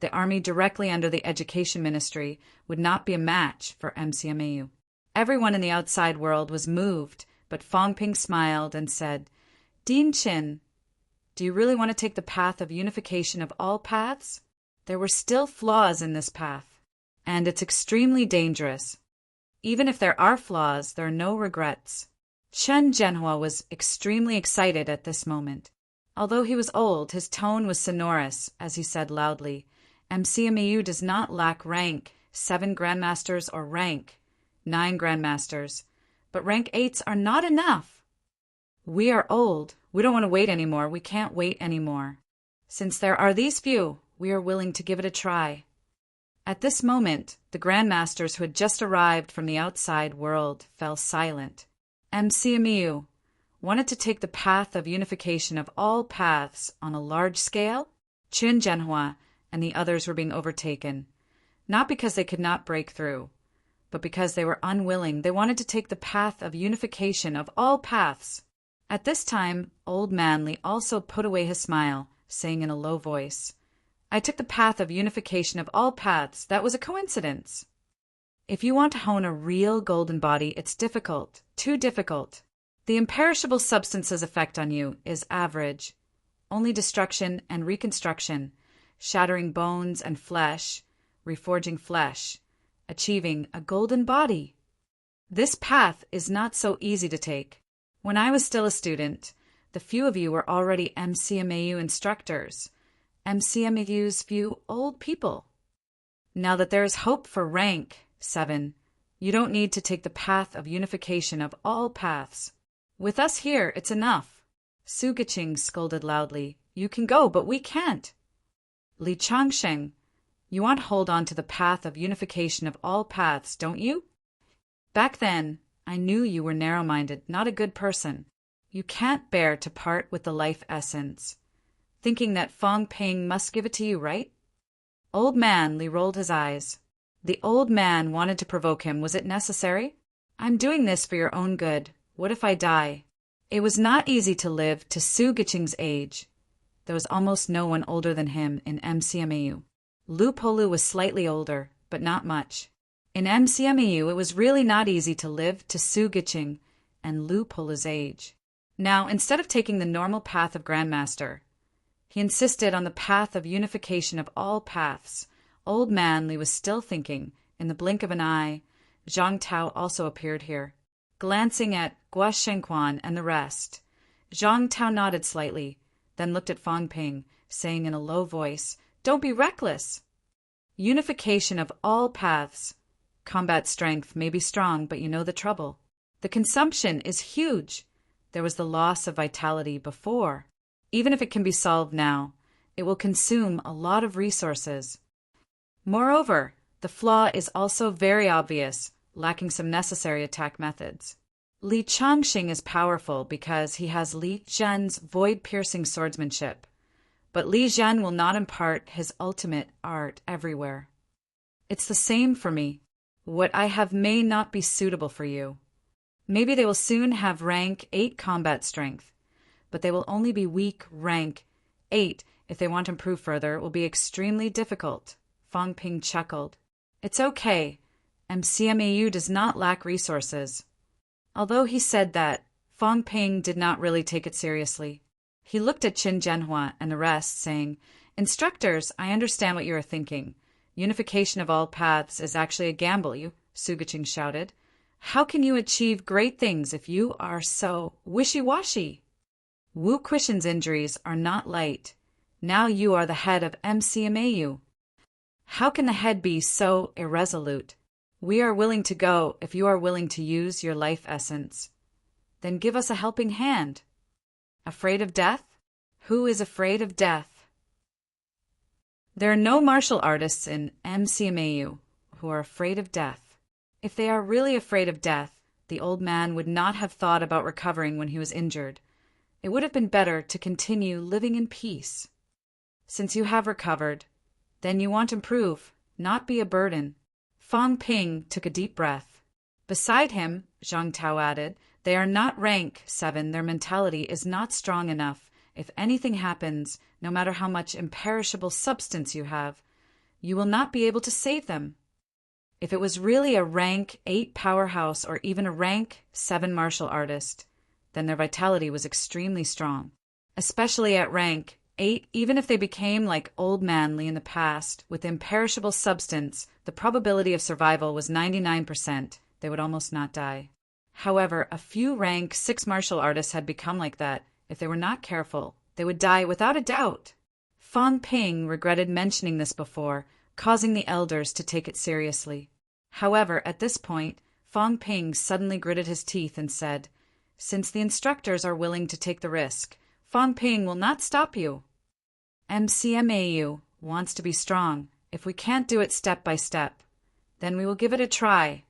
the army directly under the Education Ministry would not be a match for MCMAU. Everyone in the outside world was moved, but Fong Ping smiled and said, "Din Qin, do you really want to take the path of unification of all paths? There were still flaws in this path, and it's extremely dangerous. Even if there are flaws, there are no regrets." Chen Zhenhua was extremely excited at this moment. Although he was old, his tone was sonorous as he said loudly, "MCMAU does not lack rank 7 grandmasters or rank 9 grandmasters, but rank 8s are not enough. We are old. We don't want to wait anymore. We can't wait anymore. Since there are these few, we are willing to give it a try." At this moment, the grandmasters who had just arrived from the outside world fell silent. MCMAU wanted to take the path of unification of all paths on a large scale. Qin Zhenhua and the others were being overtaken, not because they could not break through, but because they were unwilling. They wanted to take the path of unification of all paths. At this time, Old Manly also put away his smile, saying in a low voice, "I took the path of unification of all paths. That was a coincidence. If you want to hone a real golden body, it's difficult, too difficult. The imperishable substance's effect on you is average. Only destruction and reconstruction, shattering bones and flesh, reforging flesh, achieving a golden body. This path is not so easy to take. When I was still a student, the few of you were already MCMAU instructors, MCMAU's few old people. Now that there is hope for rank 7, you don't need to take the path of unification of all paths. With us here, it's enough." Su Geqing scolded loudly, "You can go, but we can't." Li Changsheng, "You want to hold on to the path of unification of all paths, don't you? Back then, I knew you were narrow-minded, not a good person. You can't bear to part with the life essence, thinking that Fong Ping must give it to you, right?" Old Man Li rolled his eyes. The old man wanted to provoke him. Was it necessary? "I'm doing this for your own good. What if I die?" It was not easy to live to Su Geqing's age. There was almost no one older than him in MCMAU. Lu Polu was slightly older, but not much. In MCMAU, it was really not easy to live to Su Geqing and Lu Polu's age. Now, instead of taking the normal path of Grandmaster, He insisted on the path of unification of all paths. Old man Li was still thinking. In the blink of an eye, Zhang Tao also appeared here. Glancing at Gua Shengquan and the rest, Zhang Tao nodded slightly, then looked at Fang Ping, saying in a low voice, "Don't be reckless." Unification of all paths. Combat strength may be strong, but you know the trouble. The consumption is huge. There was the loss of vitality before. Even if it can be solved now, it will consume a lot of resources. Moreover, the flaw is also very obvious, lacking some necessary attack methods. Li Changxing is powerful because he has Li Zhen's void-piercing swordsmanship, but Li Zhen will not impart his ultimate art everywhere. It's the same for me. What I have may not be suitable for you. Maybe they will soon have rank 8 combat strength, but they will only be weak rank 8. If they want to improve further, it will be extremely difficult. Fang Ping chuckled. It's okay. MCMAU does not lack resources. Although he said that, Fang Ping did not really take it seriously. He looked at Qin Zhenhua and the rest, saying, "Instructors, I understand what you are thinking. Unification of all paths is actually a gamble, Su Guqing shouted. How can you achieve great things if you are so wishy-washy? Wu Quishan's injuries are not light. Now you are the head of MCMAU. How can the head be so irresolute? We are willing to go if you are willing to use your life essence. Then give us a helping hand. Afraid of death? Who is afraid of death? There are no martial artists in MCMAU who are afraid of death. If they are really afraid of death, the old man would not have thought about recovering when he was injured. It would have been better to continue living in peace. Since you have recovered, then you want to improve, not be a burden." Fang Ping took a deep breath. Beside him, Zhang Tao added, "They are not rank 7. Their mentality is not strong enough. If anything happens, no matter how much imperishable substance you have, you will not be able to save them. If it was really a rank 8 powerhouse or even a rank 7 martial artist, then their vitality was extremely strong. Especially at rank 8, even if they became like Old Man Li in the past, with imperishable substance, the probability of survival was 99%. They would almost not die. However, a few rank 6 martial artists had become like that. If they were not careful, they would die without a doubt. Fang Ping regretted mentioning this before, causing the elders to take it seriously. However, at this point, Fang Ping suddenly gritted his teeth and said, "Since the instructors are willing to take the risk, Fang Ping will not stop you. MCMAU wants to be strong. If we can't do it step by step, then we will give it a try.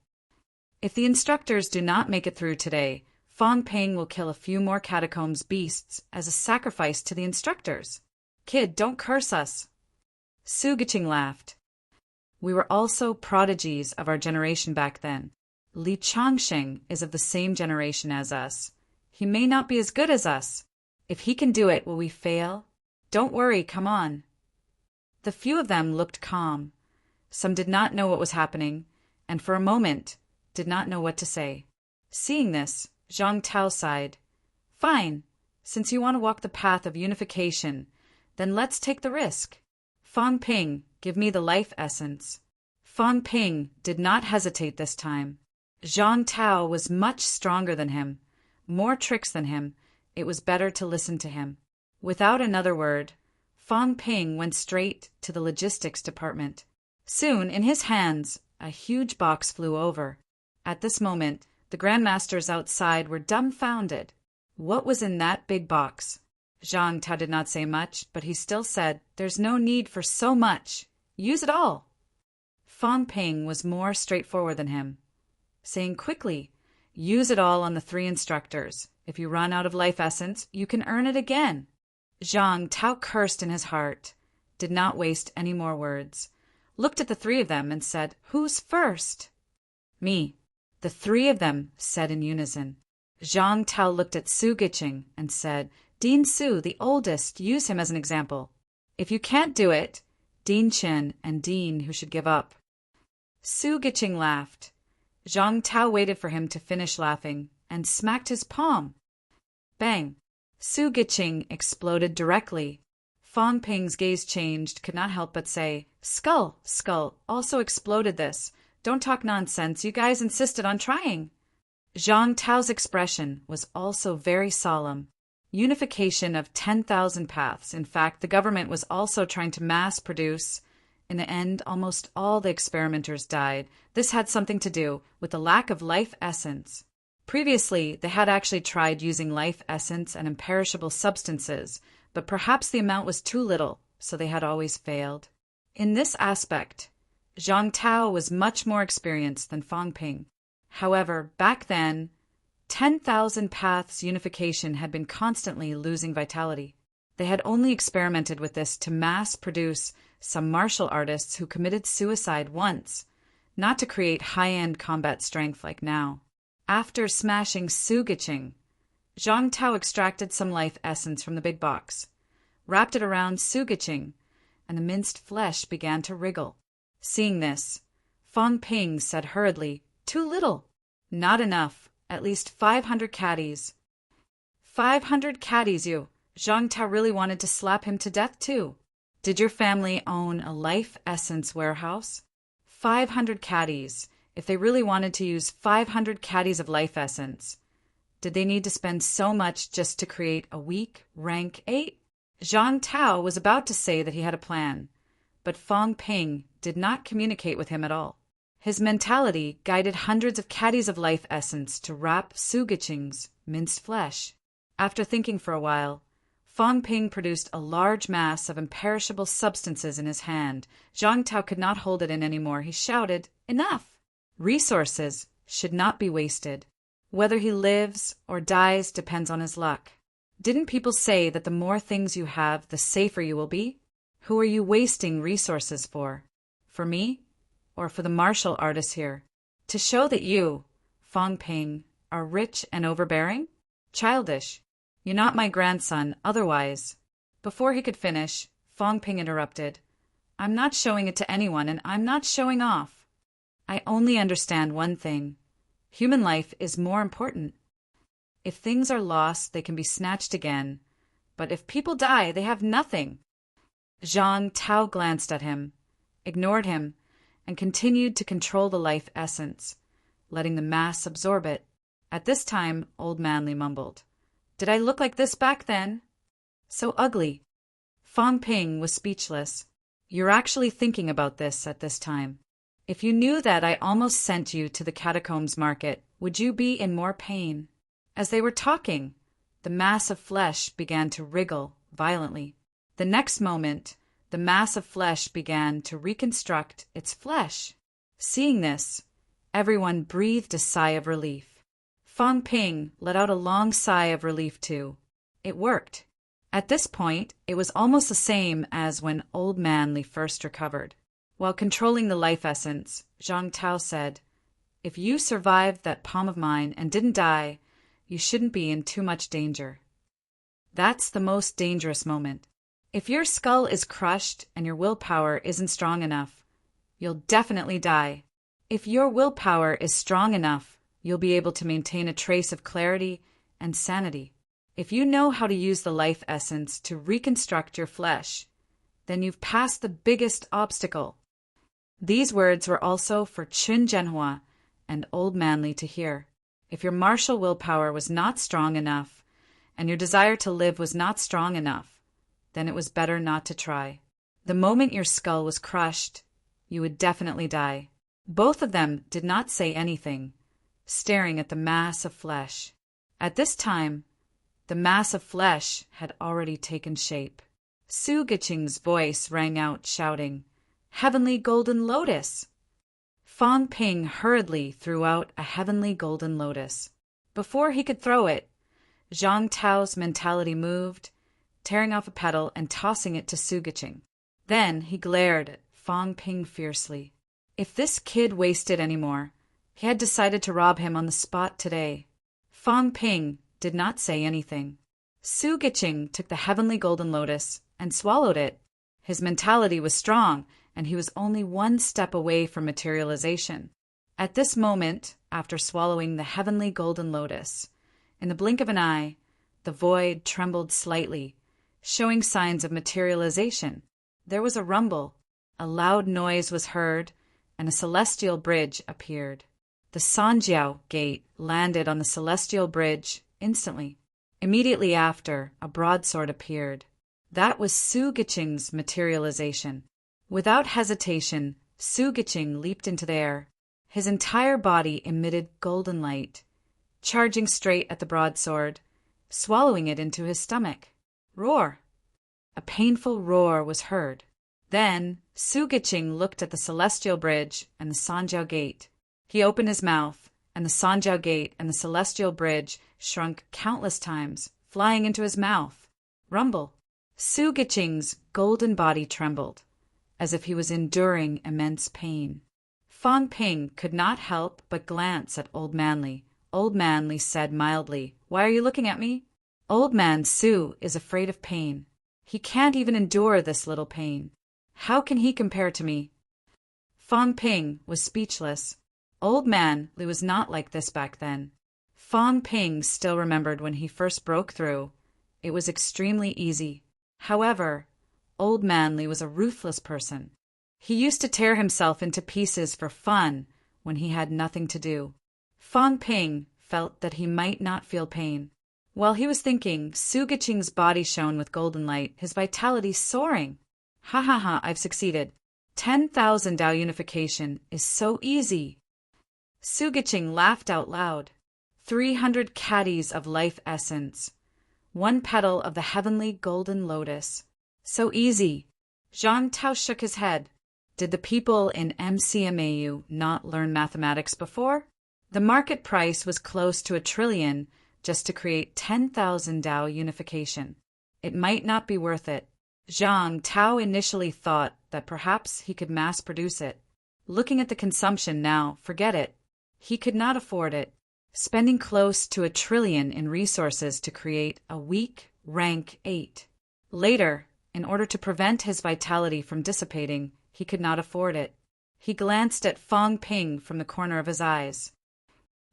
If the instructors do not make it through today, Fang Ping will kill a few more catacombs beasts as a sacrifice to the instructors. Kid, don't curse us." Su Guqing laughed. "We were also prodigies of our generation back then. Li Changxing is of the same generation as us. He may not be as good as us. If he can do it, will we fail? Don't worry, come on." The few of them looked calm. Some did not know what was happening, and for a moment did not know what to say. Seeing this, Zhang Tao sighed. "Fine. Since you want to walk the path of unification, then let's take the risk. Fang Ping, give me the life essence." Fang Ping did not hesitate this time. Zhang Tao was much stronger than him, more tricks than him. It was better to listen to him. Without another word, Fang Ping went straight to the logistics department. Soon, in his hands, a huge box flew over. At this moment, the grandmasters outside were dumbfounded. What was in that big box? Zhang Tao did not say much, but he still said, "There's no need for so much. Use it all." Fang Ping was more straightforward than him, saying quickly, "Use it all on the 3 instructors. If you run out of life essence, you can earn it again." Zhang Tao cursed in his heart, did not waste any more words, looked at the 3 of them and said, "Who's first?" "Me." The 3 of them said in unison. Zhang Tao looked at Su Guqing and said, "Dean Su, the oldest, use him as an example. If you can't do it, Dean Qin and Dean who should give up." Su Guqing laughed. Zhang Tao waited for him to finish laughing and smacked his palm. Bang! Su Guqing exploded directly. Fong Ping's gaze changed, could not help but say, Skull, Skull, also exploded this. Don't talk nonsense, you guys insisted on trying. Zhang Tao's expression was also very solemn. Unification of 10,000 paths. In fact, the government was also trying to mass produce. In the end, almost all the experimenters died. This had something to do with the lack of life essence. Previously, they had actually tried using life essence and imperishable substances, but perhaps the amount was too little, so they had always failed. In this aspect, Zhang Tao was much more experienced than Fong Ping. However, back then, 10,000 paths unification had been constantly losing vitality. They had only experimented with this to mass produce some martial artists who committed suicide once, not to create high-end combat strength like now. After smashing Su Giqing, Zhang Tao extracted some life essence from the big box, wrapped it around Su Giqing, and the minced flesh began to wriggle. Seeing this, Fong Ping said hurriedly, Too little. Not enough. At least 500 caddies. 500 caddies, you. Zhang Tao really wanted to slap him to death, too. Did your family own a life essence warehouse? 500 caddies. If they really wanted to use 500 caddies of life essence, did they need to spend so much just to create a weak rank 8? Zhang Tao was about to say that he had a plan, but Fong Ping did not communicate with him at all. His mentality guided hundreds of caddies of life essence to wrap Su Giqing's minced flesh. After thinking for a while, Fong Ping produced a large mass of imperishable substances in his hand. Zhang Tao could not hold it in anymore. He shouted, Enough! Resources should not be wasted. Whether he lives or dies depends on his luck. Didn't people say that the more things you have, the safer you will be? Who are you wasting resources for? For me? Or for the martial artists here? To show that you, Fong Ping, are rich and overbearing? Childish. You're not my grandson, otherwise. Before he could finish, Fong Ping interrupted. I'm not showing it to anyone, and I'm not showing off. I only understand one thing. Human life is more important. If things are lost, they can be snatched again. But if people die, they have nothing. Zhang Tao glanced at him, ignored him, and continued to control the life essence, letting the mass absorb it. At this time, Old Manly mumbled, Did I look like this back then? So ugly. Fong Ping was speechless. You're actually thinking about this at this time. If you knew that I almost sent you to the catacombs market, would you be in more pain? As they were talking, the mass of flesh began to wriggle violently. The next moment, the mass of flesh began to reconstruct its flesh. Seeing this, everyone breathed a sigh of relief. Fong Ping let out a long sigh of relief too. It worked. At this point, it was almost the same as when Old Manly first recovered. While controlling the life essence, Zhang Tao said, If you survived that palm of mine and didn't die, you shouldn't be in too much danger. That's the most dangerous moment. If your skull is crushed and your willpower isn't strong enough, you'll definitely die. If your willpower is strong enough, you'll be able to maintain a trace of clarity and sanity. If you know how to use the life essence to reconstruct your flesh, then you've passed the biggest obstacle. These words were also for Chun Zhenhua and Old Manly to hear. If your martial willpower was not strong enough, and your desire to live was not strong enough, then it was better not to try. The moment your skull was crushed, you would definitely die. Both of them did not say anything, staring at the mass of flesh. At this time, the mass of flesh had already taken shape. Su Giqing's voice rang out, shouting, Heavenly Golden Lotus! Fong Ping hurriedly threw out a heavenly golden lotus. Before he could throw it, Zhang Tao's mentality moved, tearing off a petal and tossing it to Su Giqing. Then he glared at Fong Ping fiercely. If this kid wasted any more, he had decided to rob him on the spot today. Fong Ping did not say anything. Su Giqing took the heavenly golden lotus and swallowed it. His mentality was strong, and he was only one step away from materialization. At this moment, after swallowing the heavenly golden lotus, in the blink of an eye, the void trembled slightly, showing signs of materialization. There was a rumble, a loud noise was heard, and a celestial bridge appeared. The Sanjiao gate landed on the celestial bridge instantly. Immediately after, a broadsword appeared. That was Su Giqing's materialization. Without hesitation, Su Giqing leaped into the air. His entire body emitted golden light, charging straight at the broadsword, swallowing it into his stomach. Roar! A painful roar was heard. Then Su Giqing looked at the celestial bridge and the Sanjiao gate. He opened his mouth, and the Sanjiao gate and the celestial bridge shrunk countless times, flying into his mouth. Rumble! Su Giqing's golden body trembled, as if he was enduring immense pain. Fang Ping could not help but glance at Old Manly. Old Manly said mildly, "Why are you looking at me?" Old Man Su is afraid of pain. He can't even endure this little pain. How can he compare to me? Fang Ping was speechless. Old Man Li was not like this back then. Fang Ping still remembered when he first broke through. It was extremely easy. However, Old Man Li was a ruthless person. He used to tear himself into pieces for fun when he had nothing to do. Fang Ping felt that he might not feel pain. While he was thinking, Su Giqing's body shone with golden light, his vitality soaring. Ha ha ha, I've succeeded. 10,000 Dao unification is so easy. Su Giqing laughed out loud. 300 caddies of life essence. 1 petal of the heavenly golden lotus. So easy. Zhang Tao shook his head. Did the people in MCMAU not learn mathematics before? The market price was close to 1 trillion just to create 10,000 Dao unification. It might not be worth it. Zhang Tao initially thought that perhaps he could mass produce it. Looking at the consumption now, forget it. He could not afford it. Spending close to 1 trillion in resources to create a weak rank 8. Later, in order to prevent his vitality from dissipating, he could not afford it. He glanced at Fang Ping from the corner of his eyes.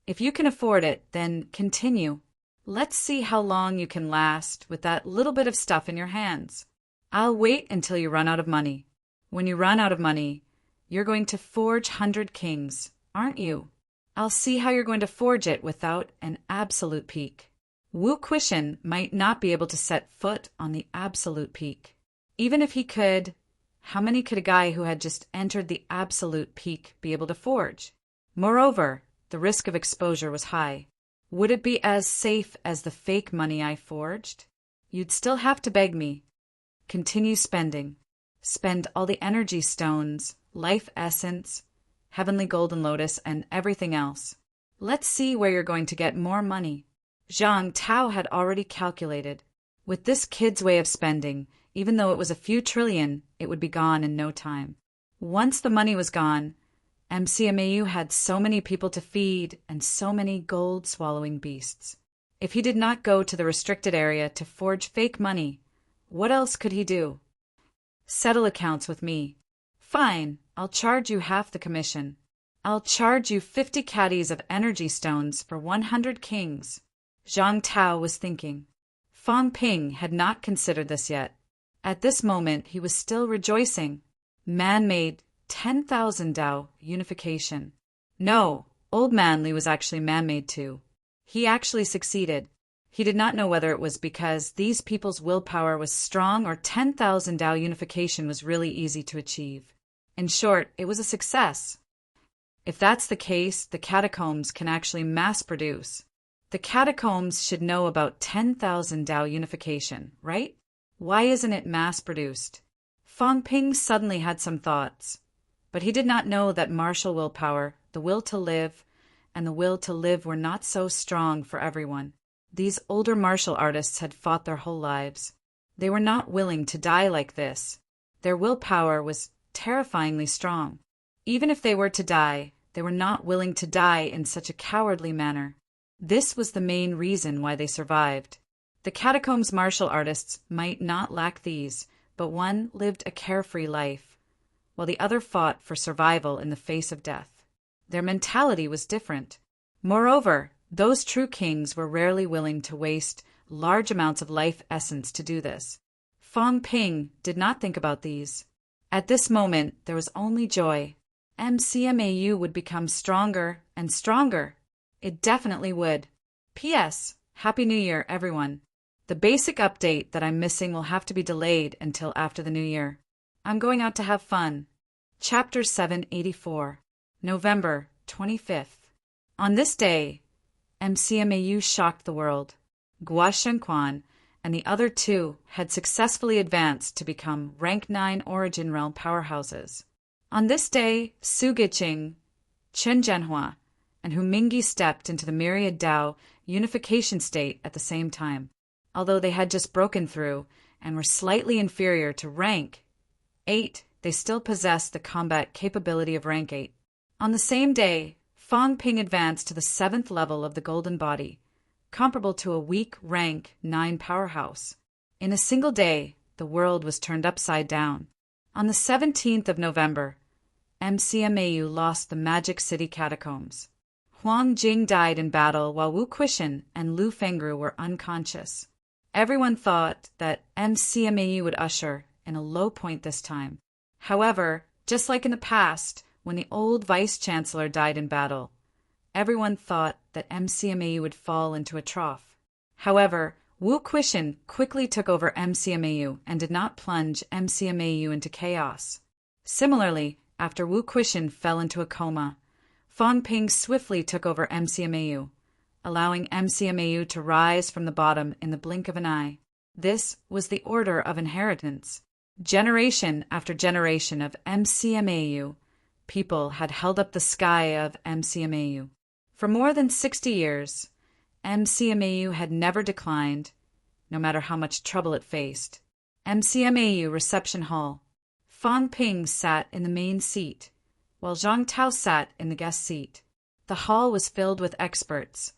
If you can afford it, then continue. Let's see how long you can last with that little bit of stuff in your hands. I'll wait until you run out of money. When you run out of money, you're going to forge 100 kings, aren't you? I'll see how you're going to forge it without an absolute peak. Wu Quishan might not be able to set foot on the absolute peak. Even if he could, how many could a guy who had just entered the absolute peak be able to forge? Moreover, the risk of exposure was high. Would it be as safe as the fake money I forged? You'd still have to beg me. Continue spending. Spend all the energy stones, life essence, heavenly golden lotus, and everything else. Let's see where you're going to get more money. Zhang Tao had already calculated. With this kid's way of spending, even though it was a few trillion, it would be gone in no time. Once the money was gone, MCMAU had so many people to feed and so many gold-swallowing beasts. If he did not go to the restricted area to forge fake money, what else could he do? Settle accounts with me. Fine, I'll charge you half the commission. I'll charge you 50 caddies of energy stones for 100 kings. Zhang Tao was thinking. Fang Ping had not considered this yet. At this moment, he was still rejoicing. Man-made 10,000 Dao unification. No, Old Man Li was actually man-made too. He actually succeeded. He did not know whether it was because these people's willpower was strong or 10,000 Dao unification was really easy to achieve. In short, it was a success. If that's the case, the catacombs can actually mass produce. The catacombs should know about 10,000 Dao unification, right? Why isn't it mass produced? Fang Ping suddenly had some thoughts. But he did not know that martial willpower, the will to live, and the will to live were not so strong for everyone. These older martial artists had fought their whole lives. They were not willing to die like this. Their willpower was terrifyingly strong. Even if they were to die, they were not willing to die in such a cowardly manner. This was the main reason why they survived. The catacombs martial artists might not lack these, but one lived a carefree life, while the other fought for survival in the face of death. Their mentality was different. Moreover, those true kings were rarely willing to waste large amounts of life essence to do this. Fang Ping did not think about these. At this moment, there was only joy. MCMAU would become stronger and stronger. It definitely would. P.S. Happy New Year, everyone. The basic update that I'm missing will have to be delayed until after the New Year. I'm going out to have fun. Chapter 784, November 25th. On this day, MCMAU shocked the world. Gua Shenquan and the other two had successfully advanced to become Rank 9 Origin Realm powerhouses. On this day, Su Giqing, Chen Zhenhua, and Hu Mingyi stepped into the Myriad Dao unification state at the same time. Although they had just broken through and were slightly inferior to Rank 8, they still possessed the combat capability of Rank 8. On the same day, Fang Ping advanced to the 7th level of the Golden Body, comparable to a weak Rank 9 powerhouse. In a single day, the world was turned upside down. On the 17th of November, MCMAU lost the Magic City catacombs. Huang Jing died in battle while Wu Quishan and Lu Fengru were unconscious. Everyone thought that MCMAU would usher in a low point this time. However, just like in the past, when the old vice-chancellor died in battle, everyone thought that MCMAU would fall into a trough. However, Wu Quishan quickly took over MCMAU and did not plunge MCMAU into chaos. Similarly, after Wu Quishan fell into a coma, Fang Ping swiftly took over MCMAU, allowing MCMAU to rise from the bottom in the blink of an eye. This was the order of inheritance. Generation after generation of MCMAU, people had held up the sky of MCMAU. For more than 60 years, MCMAU had never declined, no matter how much trouble it faced. MCMAU Reception Hall. Fang Ping sat in the main seat, while Zhang Tao sat in the guest seat. The hall was filled with experts,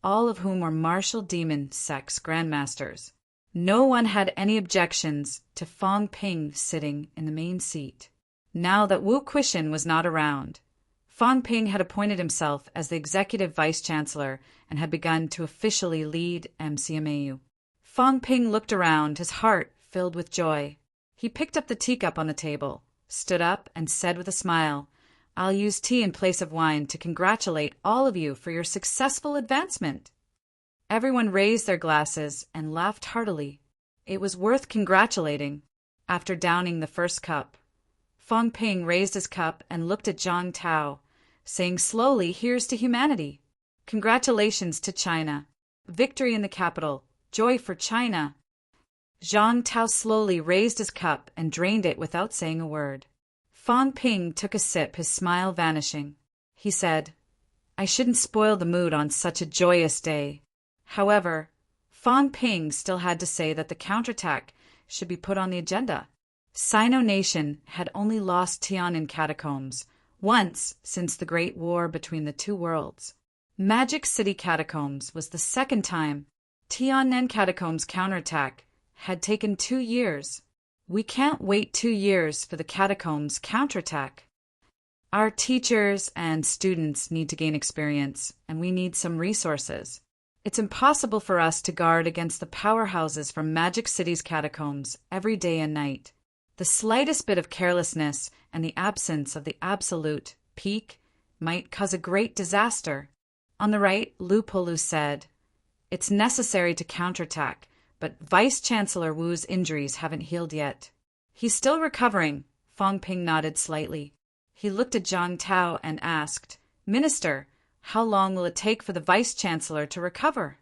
all of whom were martial demon sex grandmasters. No one had any objections to Fang Ping sitting in the main seat. Now that Wu Quishan was not around, Fang Ping had appointed himself as the executive vice-chancellor and had begun to officially lead MCMAU. Fang Ping looked around, his heart filled with joy. He picked up the teacup on the table, stood up, and said with a smile, "I'll use tea in place of wine to congratulate all of you for your successful advancement." Everyone raised their glasses and laughed heartily. It was worth congratulating. After downing the first cup, Fang Ping raised his cup and looked at Zhang Tao, saying slowly, "Here's to humanity. Congratulations to China. Victory in the capital. Joy for China." Zhang Tao slowly raised his cup and drained it without saying a word. Fang Ping took a sip, his smile vanishing. He said, "I shouldn't spoil the mood on such a joyous day." However, Fang Ping still had to say that the counterattack should be put on the agenda. Sino Nation had only lost Tianan catacombs once since the Great War between the two worlds. Magic City catacombs was the second time. Tianan catacombs counterattack had taken 2 years. We can't wait 2 years for the catacombs counterattack. Our teachers and students need to gain experience, and we need some resources. It's impossible for us to guard against the powerhouses from Magic City's catacombs every day and night. The slightest bit of carelessness and the absence of the absolute peak might cause a great disaster. On the right, Lu Polu said, "It's necessary to counterattack, but Vice-Chancellor Wu's injuries haven't healed yet." "He's still recovering," Fang Ping nodded slightly. He looked at Zhang Tao and asked, "Minister, how long will it take for the Vice-Chancellor to recover?"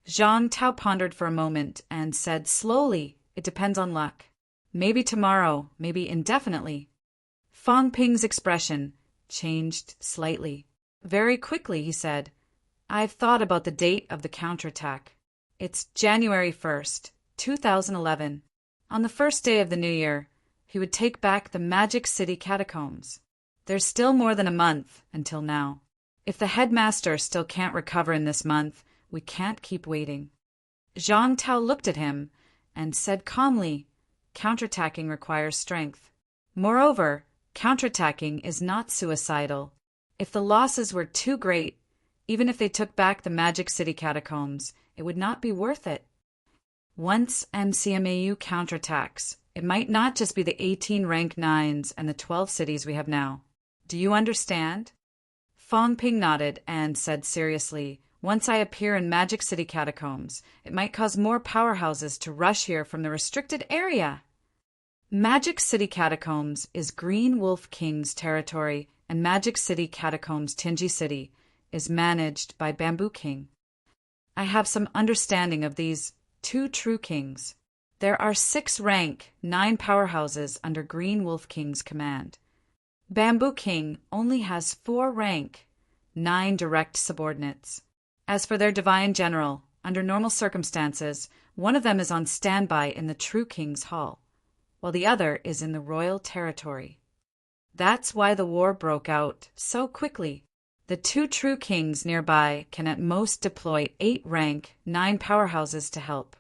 Zhang Tao pondered for a moment and said slowly, "It depends on luck. Maybe tomorrow, maybe indefinitely." Fang Ping's expression changed slightly. Very quickly, he said, "I've thought about the date of the counterattack. It's January 1st, 2011. On the first day of the new year, he would take back the Magic City catacombs. There's still more than a month until now. If the headmaster still can't recover in this month, we can't keep waiting." Zhang Tao looked at him and said calmly, "Counterattacking requires strength. Moreover, counterattacking is not suicidal. If the losses were too great, even if they took back the Magic City catacombs, it would not be worth it." Once MCMAU counterattacks, it might not just be the 18 rank 9s and the 12 cities we have now. Do you understand? Fong Ping nodded and said seriously, once I appear in Magic City Catacombs, it might cause more powerhouses to rush here from the restricted area. Magic City Catacombs is Green Wolf King's territory, and Magic City Catacombs Tingy City is managed by Bamboo King. I have some understanding of these two true kings. There are 6 rank 9 powerhouses under Green Wolf King's command. Bamboo King only has 4 rank 9 direct subordinates. As for their divine general, under normal circumstances, one of them is on standby in the True King's Hall, while the other is in the royal territory. That's why the war broke out so quickly. The 2 true kings nearby can at most deploy 8 rank 9 powerhouses to help.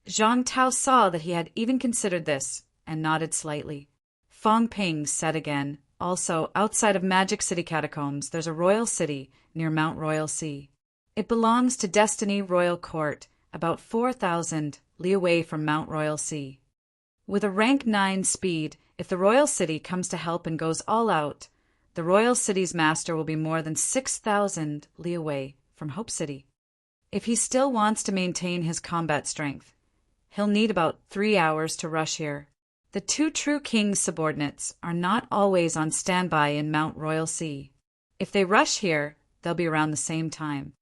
Zhang Tao saw that he had even considered this and nodded slightly. Fong Ping said again, also, outside of Magic City Catacombs, there's a royal city near Mount Royal Sea. It belongs to Destiny Royal Court, about 4,000 li away from Mount Royal Sea. With a rank 9 speed, if the royal city comes to help and goes all out, the royal city's master will be more than 6,000 li away from Hope City. If he still wants to maintain his combat strength, he'll need about 3 hours to rush here. The 2 true king's subordinates are not always on standby in Mount Royal Sea. If they rush here, they'll be around the same time.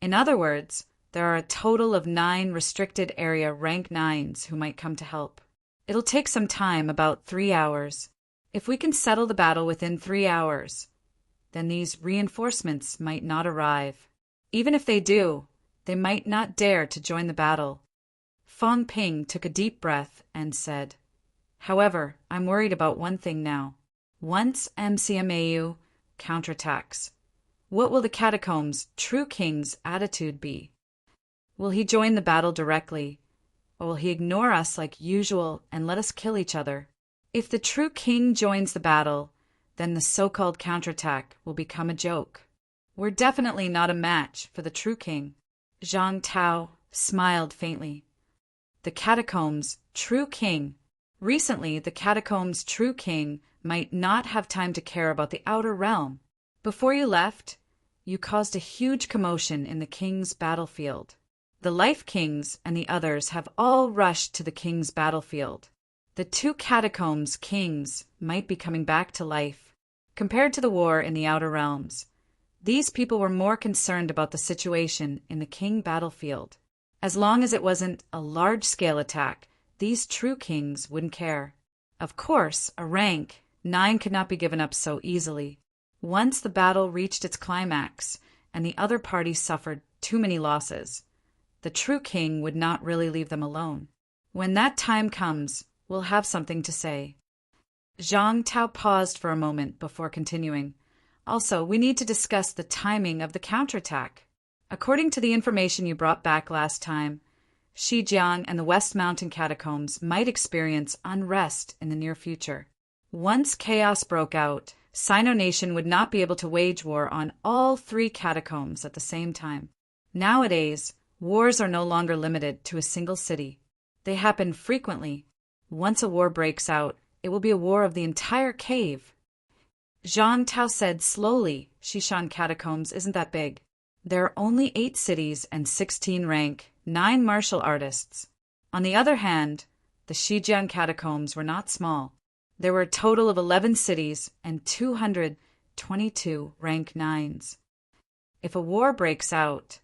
In other words, there are a total of 9 restricted area rank 9s who might come to help. It'll take some time, about 3 hours. If we can settle the battle within 3 hours, then these reinforcements might not arrive. Even if they do, they might not dare to join the battle. Fong Ping took a deep breath and said, however, I'm worried about one thing now. Once MCMAU counterattacks, what will the Catacombs' true king's attitude be? Will he join the battle directly, or will he ignore us like usual and let us kill each other? If the true king joins the battle, then the so-called counterattack will become a joke. We're definitely not a match for the true king. Zhang Tao smiled faintly. The Catacombs' true king. Recently, the Catacombs' true king might not have time to care about the outer realm. Before you left, you caused a huge commotion in the king's battlefield. The Life Kings and the others have all rushed to the king's battlefield. The 2 Catacombs kings might be coming back to life. Compared to the war in the Outer Realms, these people were more concerned about the situation in the king battlefield. As long as it wasn't a large-scale attack, these true kings wouldn't care. Of course, a rank 9 could not be given up so easily. Once the battle reached its climax and the other party suffered too many losses, the true king would not really leave them alone. When that time comes, we'll have something to say. Zhang Tao paused for a moment before continuing. Also, we need to discuss the timing of the counterattack. According to the information you brought back last time, Shijiang and the West Mountain Catacombs might experience unrest in the near future. Once chaos broke out, Sino Nation would not be able to wage war on all 3 catacombs at the same time. Nowadays, wars are no longer limited to a single city. They happen frequently. Once a war breaks out, it will be a war of the entire cave. Zhang Tao said slowly, Shishan Catacombs isn't that big. There are only 8 cities and 16 rank 9 martial artists. On the other hand, the Shijiang Catacombs were not small. There were a total of 11 cities and 222 rank 9s. If a war breaks out,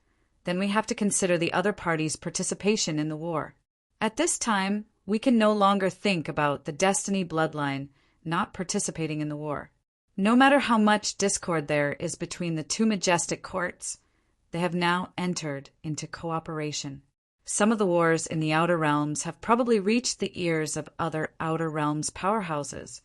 then we have to consider the other party's participation in the war. At this time, we can no longer think about the Destiny bloodline not participating in the war. No matter how much discord there is between the 2 majestic courts, they have now entered into cooperation. Some of the wars in the Outer Realms have probably reached the ears of other Outer Realms powerhouses.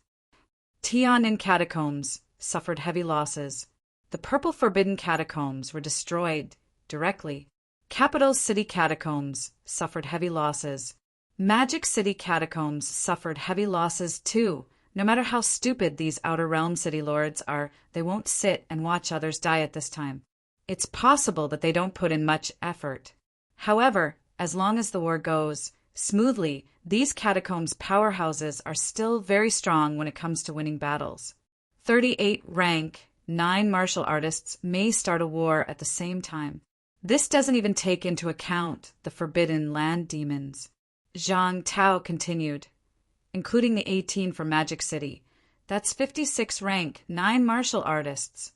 Tianan Catacombs suffered heavy losses. The Purple Forbidden Catacombs were destroyed directly. Capital City Catacombs suffered heavy losses. Magic City Catacombs suffered heavy losses too. No matter how stupid these Outer Realm city lords are, they won't sit and watch others die at this time. It's possible that they don't put in much effort. However, As long as the war goes smoothly, these catacombs powerhouses are still very strong when it comes to winning battles. 38 rank 9 martial artists may start a war at the same time. This doesn't even take into account the forbidden land demons. Zhang Tao continued, including the 18 for Magic City. That's 56 rank 9 martial artists.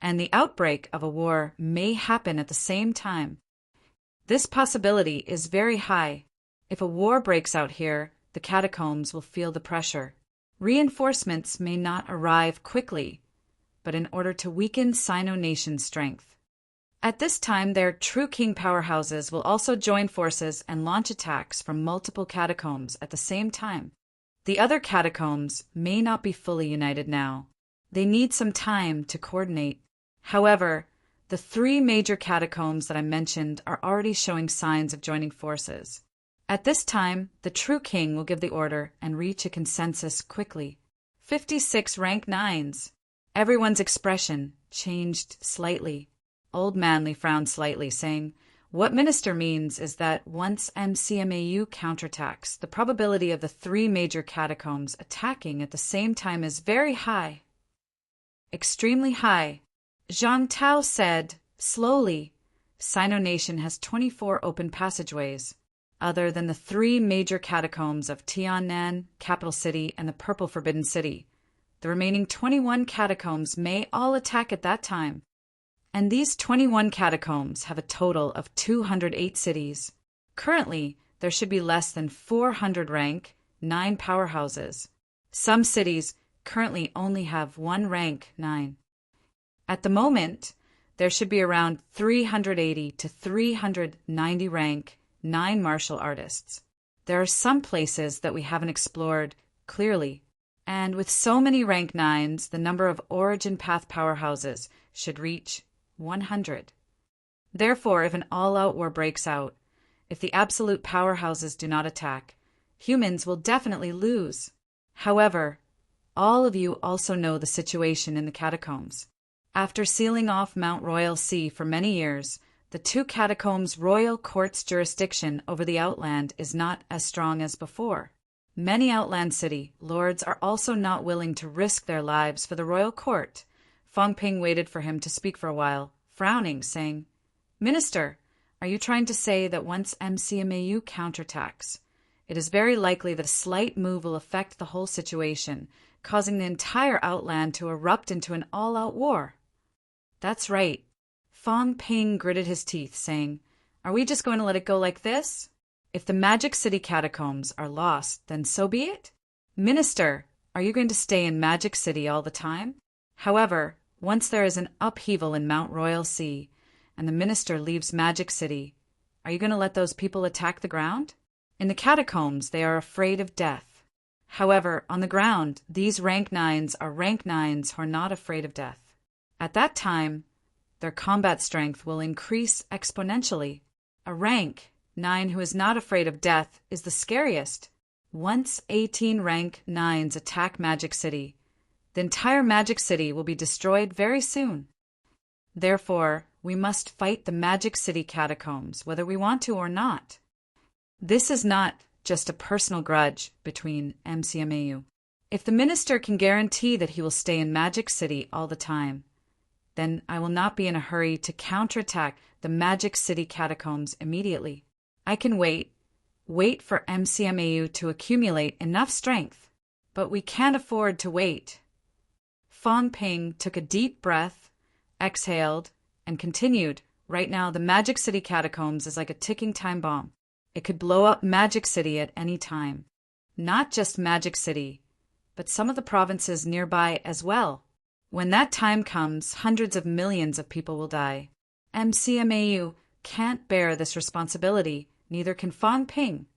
And the outbreak of a war may happen at the same time. This possibility is very high. If a war breaks out here, the catacombs will feel the pressure. Reinforcements may not arrive quickly, but in order to weaken Sino Nation's strength. At this time, their true king powerhouses will also join forces and launch attacks from multiple catacombs at the same time. The other catacombs may not be fully united now. They need some time to coordinate. However, the 3 major catacombs that I mentioned are already showing signs of joining forces. At this time, the true king will give the order and reach a consensus quickly. 56 rank 9s. Everyone's expression changed slightly. Old Manly frowned slightly, saying, "What Minister means is that once MCMAU counterattacks, the probability of the 3 major catacombs attacking at the same time is very high." Extremely high. Zhang Tao said, slowly, Sino Nation has 24 open passageways, other than the 3 major catacombs of Tiannan, Capital City, and the Purple Forbidden City. The remaining 21 catacombs may all attack at that time. And these 21 catacombs have a total of 208 cities. Currently, there should be less than 400 rank 9 powerhouses. Some cities currently only have 1 rank 9. At the moment, there should be around 380 to 390 rank 9 martial artists. There are some places that we haven't explored clearly, and with so many rank 9s, the number of origin path powerhouses should reach 100. Therefore, if an all-out war breaks out, if the absolute powerhouses do not attack, humans will definitely lose. However, all of you also know the situation in the catacombs. After sealing off Mount Royal Sea for many years, the 2 catacombs' royal court's jurisdiction over the Outland is not as strong as before. Many Outland city lords are also not willing to risk their lives for the royal court. Fong Ping waited for him to speak for a while, frowning, saying, "Minister, are you trying to say that once MCMAU counterattacks, it is very likely that a slight move will affect the whole situation, causing the entire Outland to erupt into an all-out war?" "That's right." Fong Ping gritted his teeth, saying, "Are we just going to let it go like this? If the Magic City catacombs are lost, then so be it. Minister, are you going to stay in Magic City all the time? However, once there is an upheaval in Mount Royal Sea, and the minister leaves Magic City, are you going to let those people attack the ground? In the catacombs, they are afraid of death. However, on the ground, these rank 9s are rank 9s who are not afraid of death. At that time, their combat strength will increase exponentially. A rank 9 who is not afraid of death is the scariest. Once 18 rank 9s attack Magic City, the entire Magic City will be destroyed very soon. Therefore, we must fight the Magic City catacombs, whether we want to or not. This is not just a personal grudge between MCMAU. If the minister can guarantee that he will stay in Magic City all the time, then I will not be in a hurry to counterattack the Magic City catacombs immediately. I can wait for MCMAU to accumulate enough strength, but we can't afford to wait. Fong Ping took a deep breath, exhaled, and continued. Right now, the Magic City catacombs is like a ticking time bomb. It could blow up Magic City at any time. Not just Magic City, but some of the provinces nearby as well. When that time comes, hundreds of millions of people will die. MCMAU can't bear this responsibility, neither can Fong Ping.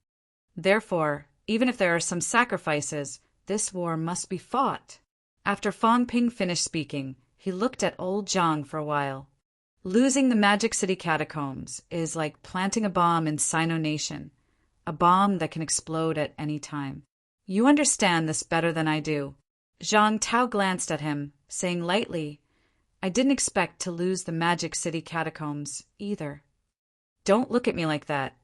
Therefore, even if there are some sacrifices, this war must be fought. After Fong Ping finished speaking, he looked at old Zhang for a while. Losing the Magic City catacombs is like planting a bomb in Sino Nation, a bomb that can explode at any time. You understand this better than I do. Zhang Tao glanced at him, saying lightly, "I didn't expect to lose the Magic City catacombs either." "Don't look at me like that.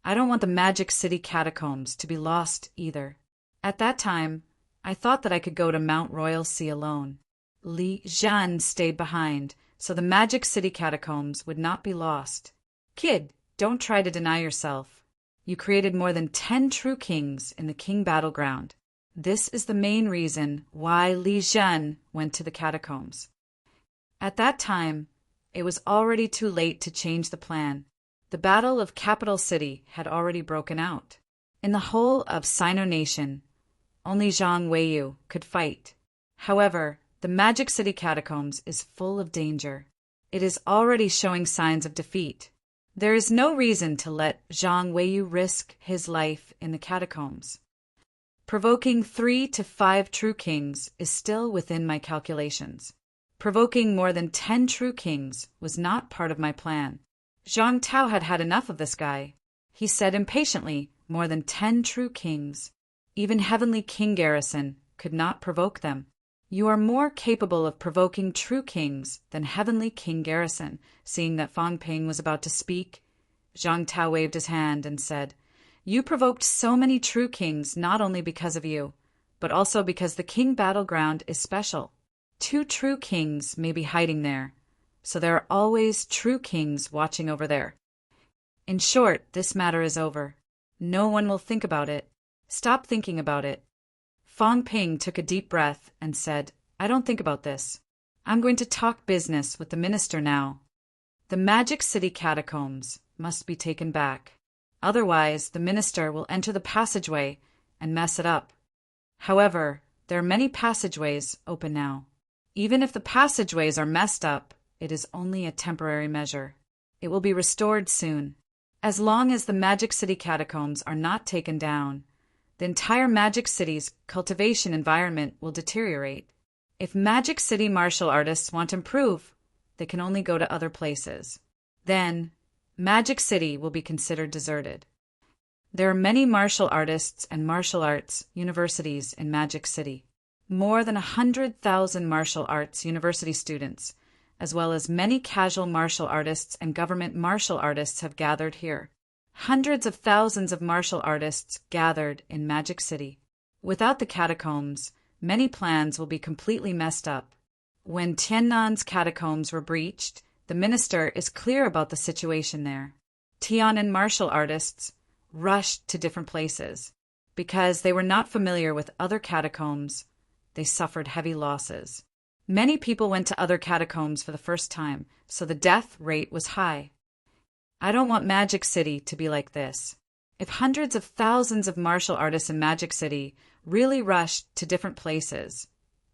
I don't want the Magic City catacombs to be lost either. At that time, I thought that I could go to Mount Royal Sea alone. Li Zhan stayed behind, so the Magic City catacombs would not be lost. Kid, don't try to deny yourself. You created more than 10 true kings in the king battleground. This is the main reason why Li Zhan went to the catacombs. At that time, it was already too late to change the plan. The Battle of Capital City had already broken out. In the whole of Sino Nation, only Zhang Weiyu could fight. However, the Magic City catacombs is full of danger. It is already showing signs of defeat. There is no reason to let Zhang Weiyu risk his life in the catacombs. Provoking 3 to 5 true kings is still within my calculations. Provoking more than 10 true kings was not part of my plan. Zhang Tao had had enough of this guy. He said impatiently, more than 10 true kings. Even Heavenly King Garrison could not provoke them. You are more capable of provoking true kings than Heavenly King Garrison. Seeing that Fang Ping was about to speak, Zhang Tao waved his hand and said, You provoked so many true kings not only because of you, but also because the king battleground is special. 2 true kings may be hiding there, so there are always true kings watching over there. In short, this matter is over. No one will think about it. Stop thinking about it. Fang Ping took a deep breath and said, I don't think about this. I'm going to talk business with the minister now. The Magic City catacombs must be taken back. Otherwise, the minister will enter the passageway and mess it up. However, there are many passageways open now. Even if the passageways are messed up, it is only a temporary measure. It will be restored soon. As long as the Magic City catacombs are not taken down, the entire Magic City's cultivation environment will deteriorate. If Magic City martial artists want to improve, they can only go to other places. Then, Magic City will be considered deserted. There are many martial artists and martial arts universities in Magic City. More than 100,000 martial arts university students, as well as many casual martial artists and government martial artists have gathered here. Hundreds of thousands of martial artists gathered in Magic City. Without the catacombs, many plans will be completely messed up. When Tiannan's catacombs were breached, the minister is clear about the situation there. Tianan martial artists rushed to different places. Because they were not familiar with other catacombs, they suffered heavy losses. Many people went to other catacombs for the first time, so the death rate was high. I don't want Magic City to be like this. If hundreds of thousands of martial artists in Magic City really rushed to different places,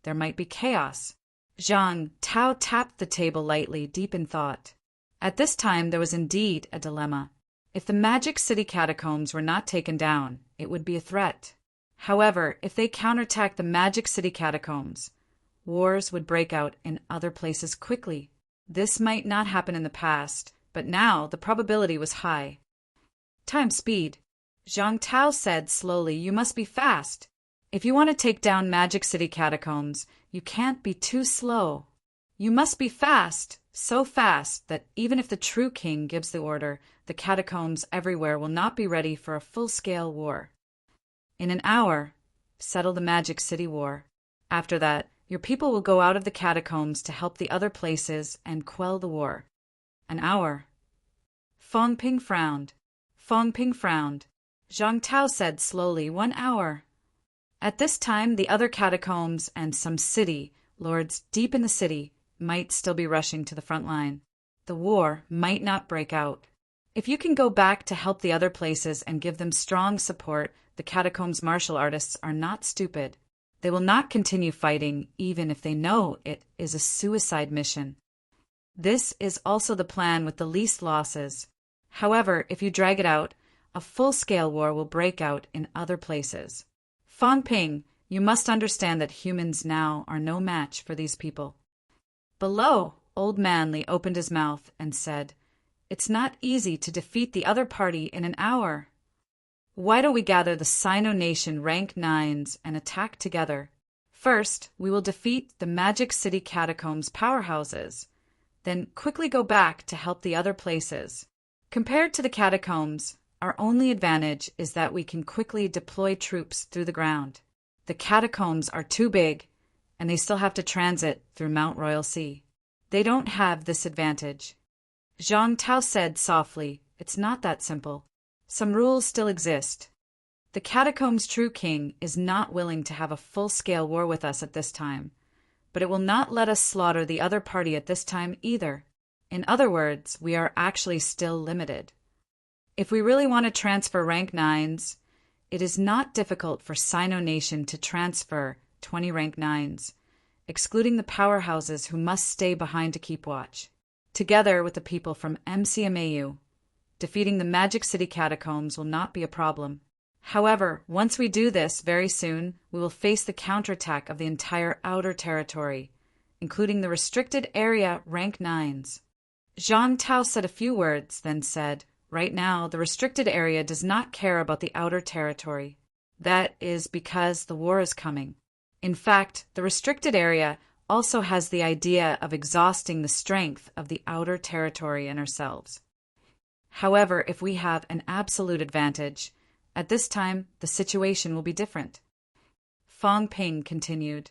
there might be chaos. Zhang Tao tapped the table lightly, deep in thought. At this time there was indeed a dilemma. If the Magic City catacombs were not taken down, it would be a threat. However, if they counterattacked the Magic City catacombs, wars would break out in other places quickly. This might not happen in the past, but now the probability was high. Time speed. Zhang Tao said slowly, You must be fast. If you want to take down Magic City catacombs, you can't be too slow. You must be fast, so fast that even if the true king gives the order, the catacombs everywhere will not be ready for a full-scale war. In an hour, settle the Magic City war. After that, your people will go out of the catacombs to help the other places and quell the war. An hour. Fang Ping frowned. Fang Ping frowned. Zhang Tao said slowly, 1 hour. At this time, the other catacombs and some city lords deep in the city might still be rushing to the front line. The war might not break out. If you can go back to help the other places and give them strong support, the catacombs martial artists are not stupid. They will not continue fighting even if they know it is a suicide mission. This is also the plan with the least losses. However, if you drag it out, a full-scale war will break out in other places. Fang Ping, you must understand that humans now are no match for these people. Below, Old Manly opened his mouth and said, It's not easy to defeat the other party in an hour. Why don't we gather the Sino Nation rank 9s and attack together? First, we will defeat the Magic City catacombs powerhouses, then quickly go back to help the other places. Compared to the catacombs, Our only advantage is that we can quickly deploy troops through the ground. The catacombs are too big, and they still have to transit through Mount Royal Sea. They don't have this advantage. Zhang Tao said softly, "It's not that simple. Some rules still exist. The catacombs' true king is not willing to have a full-scale war with us at this time, but it will not let us slaughter the other party at this time either. In other words, we are actually still limited. If we really want to transfer rank 9s, it is not difficult for Sino Nation to transfer 20 rank 9s, excluding the powerhouses who must stay behind to keep watch. Together with the people from MCMAU, defeating the Magic City catacombs will not be a problem. However, once we do this very soon, we will face the counterattack of the entire outer territory, including the restricted area rank 9s. Zhang Tao said a few words, then said, "Right now, the restricted area does not care about the outer territory. That is because the war is coming. In fact, the restricted area also has the idea of exhausting the strength of the outer territory and ourselves. However, if we have an absolute advantage, at this time, the situation will be different." Fang Ping continued,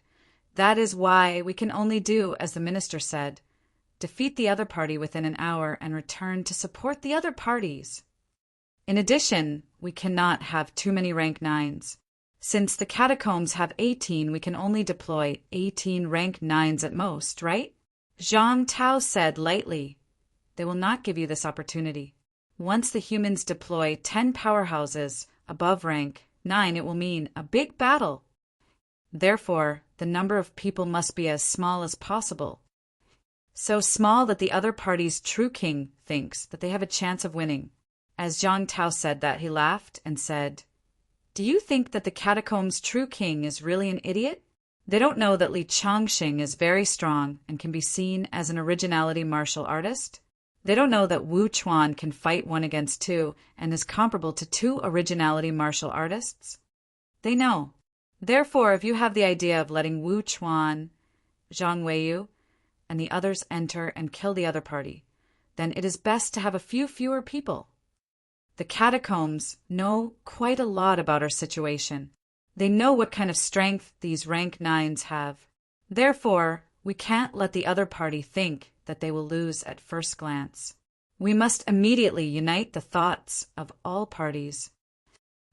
"That is why we can only do as the minister said. Defeat the other party within an hour and return to support the other parties. In addition, we cannot have too many rank 9s. Since the catacombs have 18, we can only deploy 18 rank 9s at most, right?" Zhang Tao said lightly, "They will not give you this opportunity. Once the humans deploy 10 powerhouses above rank 9, it will mean a big battle. Therefore, the number of people must be as small as possible. So small that the other party's true king thinks that they have a chance of winning." As Zhang Tao said that, he laughed and said, "Do you think that the catacombs' true king is really an idiot? They don't know that Li Changxing is very strong and can be seen as an originality martial artist? They don't know that Wu Chuan can fight 1 against 2 and is comparable to 2 originality martial artists? They know. Therefore, if you have the idea of letting Wu Chuan, Zhang Weiyu, and the others enter and kill the other party, then it is best to have a few fewer people. The catacombs know quite a lot about our situation. They know what kind of strength these rank 9s have. Therefore, we can't let the other party think that they will lose at first glance. We must immediately unite the thoughts of all parties.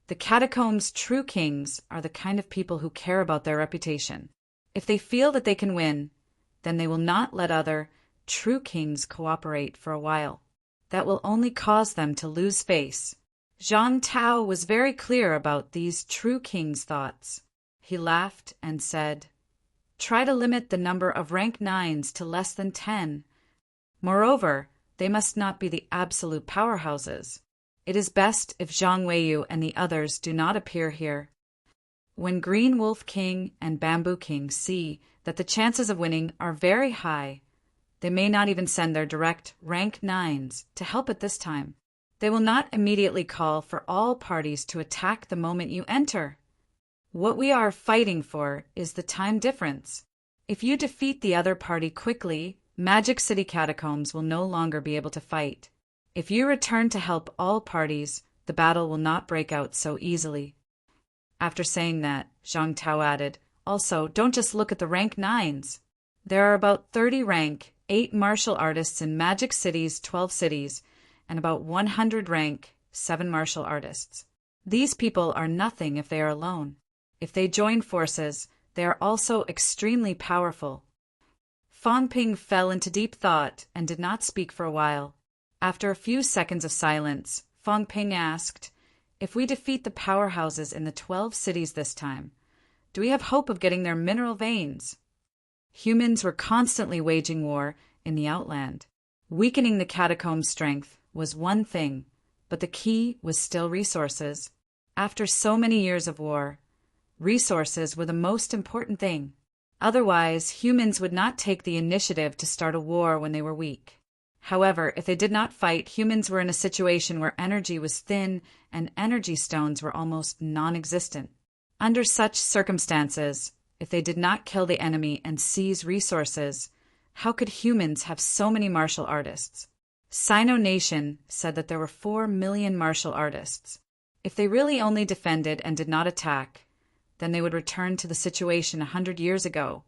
The catacombs' true kings are the kind of people who care about their reputation. If they feel that they can win, then they will not let other true kings cooperate for a while. That will only cause them to lose face." Zhang Tao was very clear about these true kings' thoughts. He laughed and said, "Try to limit the number of rank 9s to less than 10. Moreover, they must not be the absolute powerhouses. It is best if Zhang Weiyu and the others do not appear here. When Green Wolf King and Bamboo King see that the chances of winning are very high, they may not even send their direct rank 9s to help at this time. They will not immediately call for all parties to attack the moment you enter. What we are fighting for is the time difference. If you defeat the other party quickly, Magic City catacombs will no longer be able to fight. If you return to help all parties, the battle will not break out so easily." After saying that, Zhang Tao added, "Also, don't just look at the rank 9s. There are about 30 rank 8 martial artists in Magic City's 12 cities, and about 100 rank 7 martial artists. These people are nothing if they are alone. If they join forces, they are also extremely powerful." Fang Ping fell into deep thought and did not speak for a while. After a few seconds of silence, Fang Ping asked, "If we defeat the powerhouses in the 12 cities this time, do we have hope of getting their mineral veins?" Humans were constantly waging war in the Outland. Weakening the catacomb's strength was one thing, but the key was still resources. After so many years of war, resources were the most important thing. Otherwise, humans would not take the initiative to start a war when they were weak. However, if they did not fight, humans were in a situation where energy was thin and energy stones were almost non-existent. Under such circumstances, if they did not kill the enemy and seize resources, how could humans have so many martial artists? Sino Nation said that there were 4 million martial artists. If they really only defended and did not attack, then they would return to the situation 100 years ago,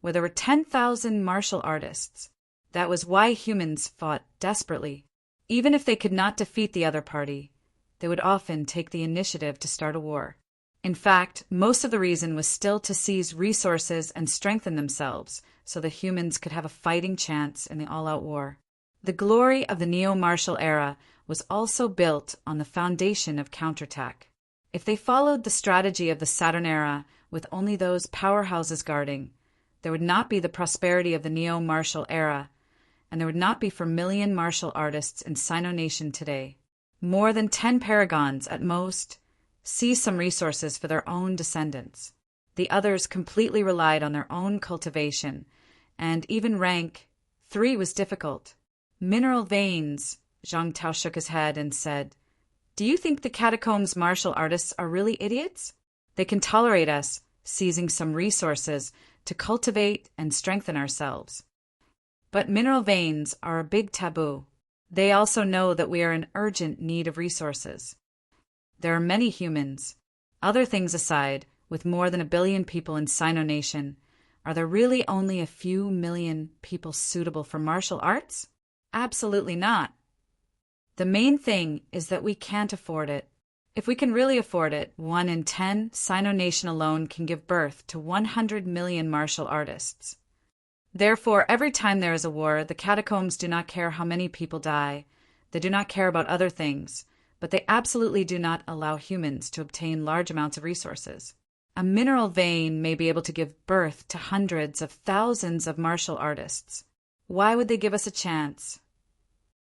where there were 10,000 martial artists. That was why humans fought desperately. Even if they could not defeat the other party, they would often take the initiative to start a war. In fact, most of the reason was still to seize resources and strengthen themselves so that humans could have a fighting chance in the all-out war. The glory of the neo-martial era was also built on the foundation of counterattack. If they followed the strategy of the Saturn era with only those powerhouses guarding, there would not be the prosperity of the neo-martial era, and there would not be 4 million martial artists in Sino Nation today. More than 10 paragons, at most, seized some resources for their own descendants. The others completely relied on their own cultivation, and even rank 3 was difficult. Mineral veins, Zhang Tao shook his head and said, "Do you think the catacombs martial artists are really idiots? They can tolerate us seizing some resources to cultivate and strengthen ourselves. But mineral veins are a big taboo. They also know that we are in urgent need of resources. There are many humans. Other things aside, with more than 1 billion people in Sino Nation, are there really only a few million people suitable for martial arts? Absolutely not. The main thing is that we can't afford it. If we can really afford it, 1 in 10 Sino Nation alone can give birth to 100 million martial artists. Therefore, every time there is a war, the catacombs do not care how many people die. They do not care about other things, but they absolutely do not allow humans to obtain large amounts of resources. A mineral vein may be able to give birth to hundreds of thousands of martial artists. Why would they give us a chance?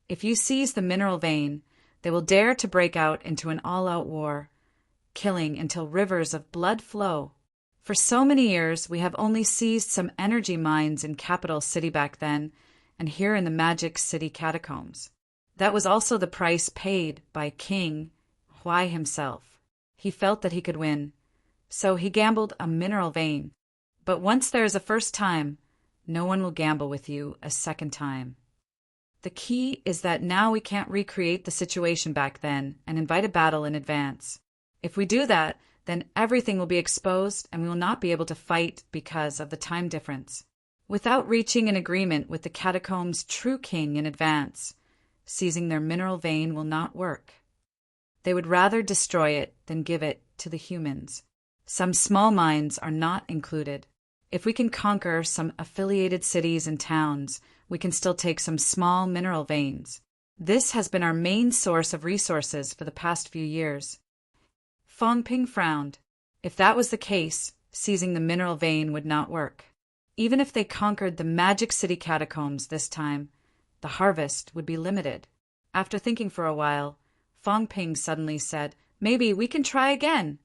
If you seize the mineral vein, they will dare to break out into an all-out war, killing until rivers of blood flow. For so many years, we have only seized some energy mines in Capital City back then, and here in the Magic City catacombs. That was also the price paid by King Huai himself. He felt that he could win, so he gambled a mineral vein. But once there is a first time, no one will gamble with you a second time. The key is that now we can't recreate the situation back then and invite a battle in advance. If we do that, then everything will be exposed and we will not be able to fight because of the time difference. Without reaching an agreement with the catacombs' true king in advance, seizing their mineral vein will not work. They would rather destroy it than give it to the humans. Some small mines are not included. If we can conquer some affiliated cities and towns, we can still take some small mineral veins. This has been our main source of resources for the past few years. Fong Ping frowned. If that was the case, seizing the mineral vein would not work. Even if they conquered the Magic City catacombs this time, the harvest would be limited. After thinking for a while, Fong Ping suddenly said, "Maybe we can try again."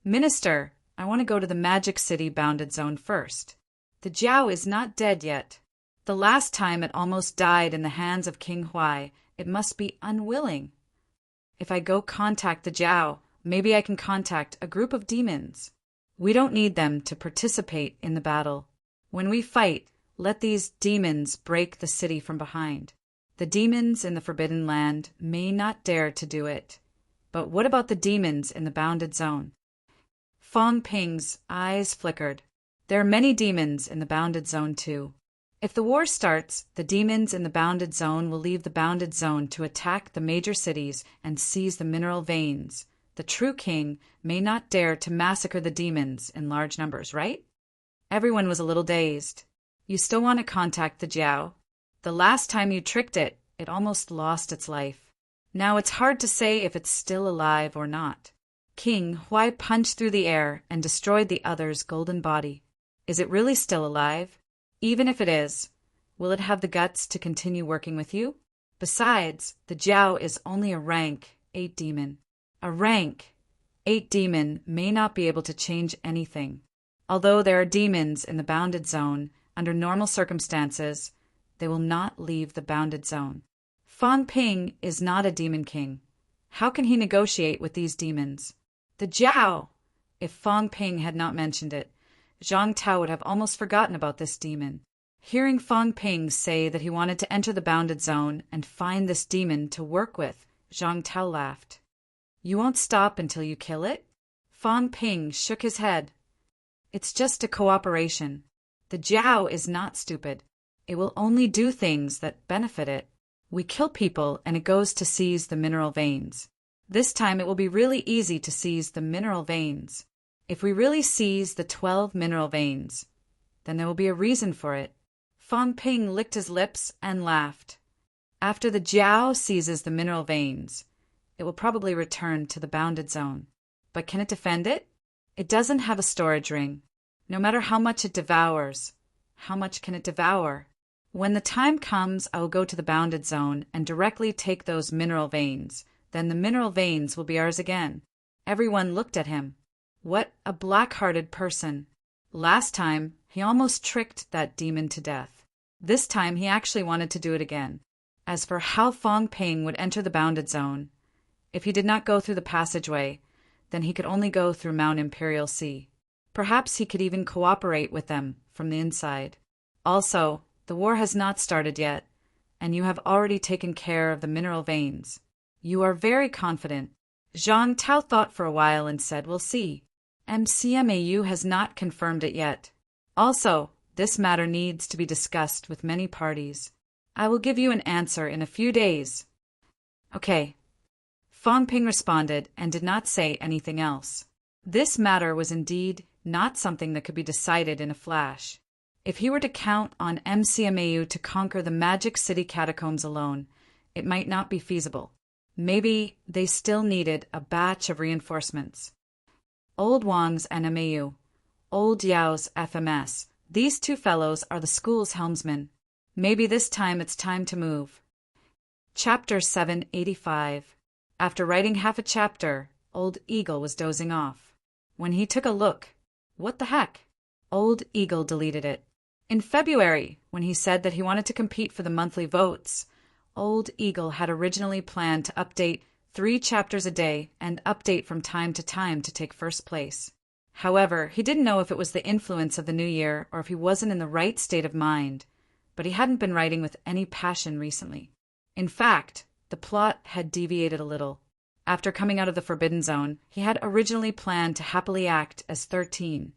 "Minister, I want to go to the Magic City bounded zone first. The Jiao is not dead yet. The last time it almost died in the hands of King Huai, it must be unwilling. If I go contact the Jiao, maybe I can contact a group of demons. We don't need them to participate in the battle. When we fight, let these demons break the city from behind. The demons in the Forbidden Land may not dare to do it. But what about the demons in the bounded zone?" Fong Ping's eyes flickered. There are many demons in the bounded zone too. If the war starts, the demons in the bounded zone will leave the bounded zone to attack the major cities and seize the mineral veins. The true king may not dare to massacre the demons in large numbers, right? Everyone was a little dazed. You still want to contact the Jiao? The last time you tricked it, it almost lost its life. Now it's hard to say if it's still alive or not. King Huai punched through the air and destroyed the other's golden body. Is it really still alive? Even if it is, will it have the guts to continue working with you? Besides, the Jiao is only a rank 8 demon. A rank 8 demon may not be able to change anything. Although there are demons in the bounded zone, under normal circumstances, they will not leave the bounded zone. Fong Ping is not a demon king. How can he negotiate with these demons? The Jiao! If Fong Ping had not mentioned it, Zhang Tao would have almost forgotten about this demon. Hearing Fong Ping say that he wanted to enter the bounded zone and find this demon to work with, Zhang Tao laughed. You won't stop until you kill it? Fong Ping shook his head. It's just a cooperation. The Jiao is not stupid. It will only do things that benefit it. We kill people and it goes to seize the mineral veins. This time it will be really easy to seize the mineral veins. If we really seize the 12 mineral veins, then there will be a reason for it. Fong Ping licked his lips and laughed. After the Jiao seizes the mineral veins, it will probably return to the bounded zone. But can it defend it? It doesn't have a storage ring. No matter how much it devours, how much can it devour? When the time comes, I will go to the bounded zone and directly take those mineral veins. Then the mineral veins will be ours again. Everyone looked at him. What a black-hearted person. Last time, he almost tricked that demon to death. This time, he actually wanted to do it again. As for how Fong Ping would enter the bounded zone, if he did not go through the passageway, then he could only go through Mount Imperial Sea. Perhaps he could even cooperate with them from the inside. Also, the war has not started yet, and you have already taken care of the mineral veins. You are very confident. Zhang Tao thought for a while and said, We'll see. MCMAU has not confirmed it yet. Also, this matter needs to be discussed with many parties. I will give you an answer in a few days. Okay. Fong Ping responded and did not say anything else. This matter was indeed not something that could be decided in a flash. If he were to count on MCMAU to conquer the Magic City catacombs alone, it might not be feasible. Maybe they still needed a batch of reinforcements. Old Wang's NMAU, Old Yao's FMS. These two fellows are the school's helmsmen. Maybe this time it's time to move. Chapter 785. After writing half a chapter, Old Eagle was dozing off. When he took a look, what the heck? Old Eagle deleted it. In February, when he said that he wanted to compete for the monthly votes, Old Eagle had originally planned to update 3 chapters a day and update from time to time to take first place. However, he didn't know if it was the influence of the new year or if he wasn't in the right state of mind, but he hadn't been writing with any passion recently. In fact, the plot had deviated a little. After coming out of the Forbidden Zone, he had originally planned to happily act as 13,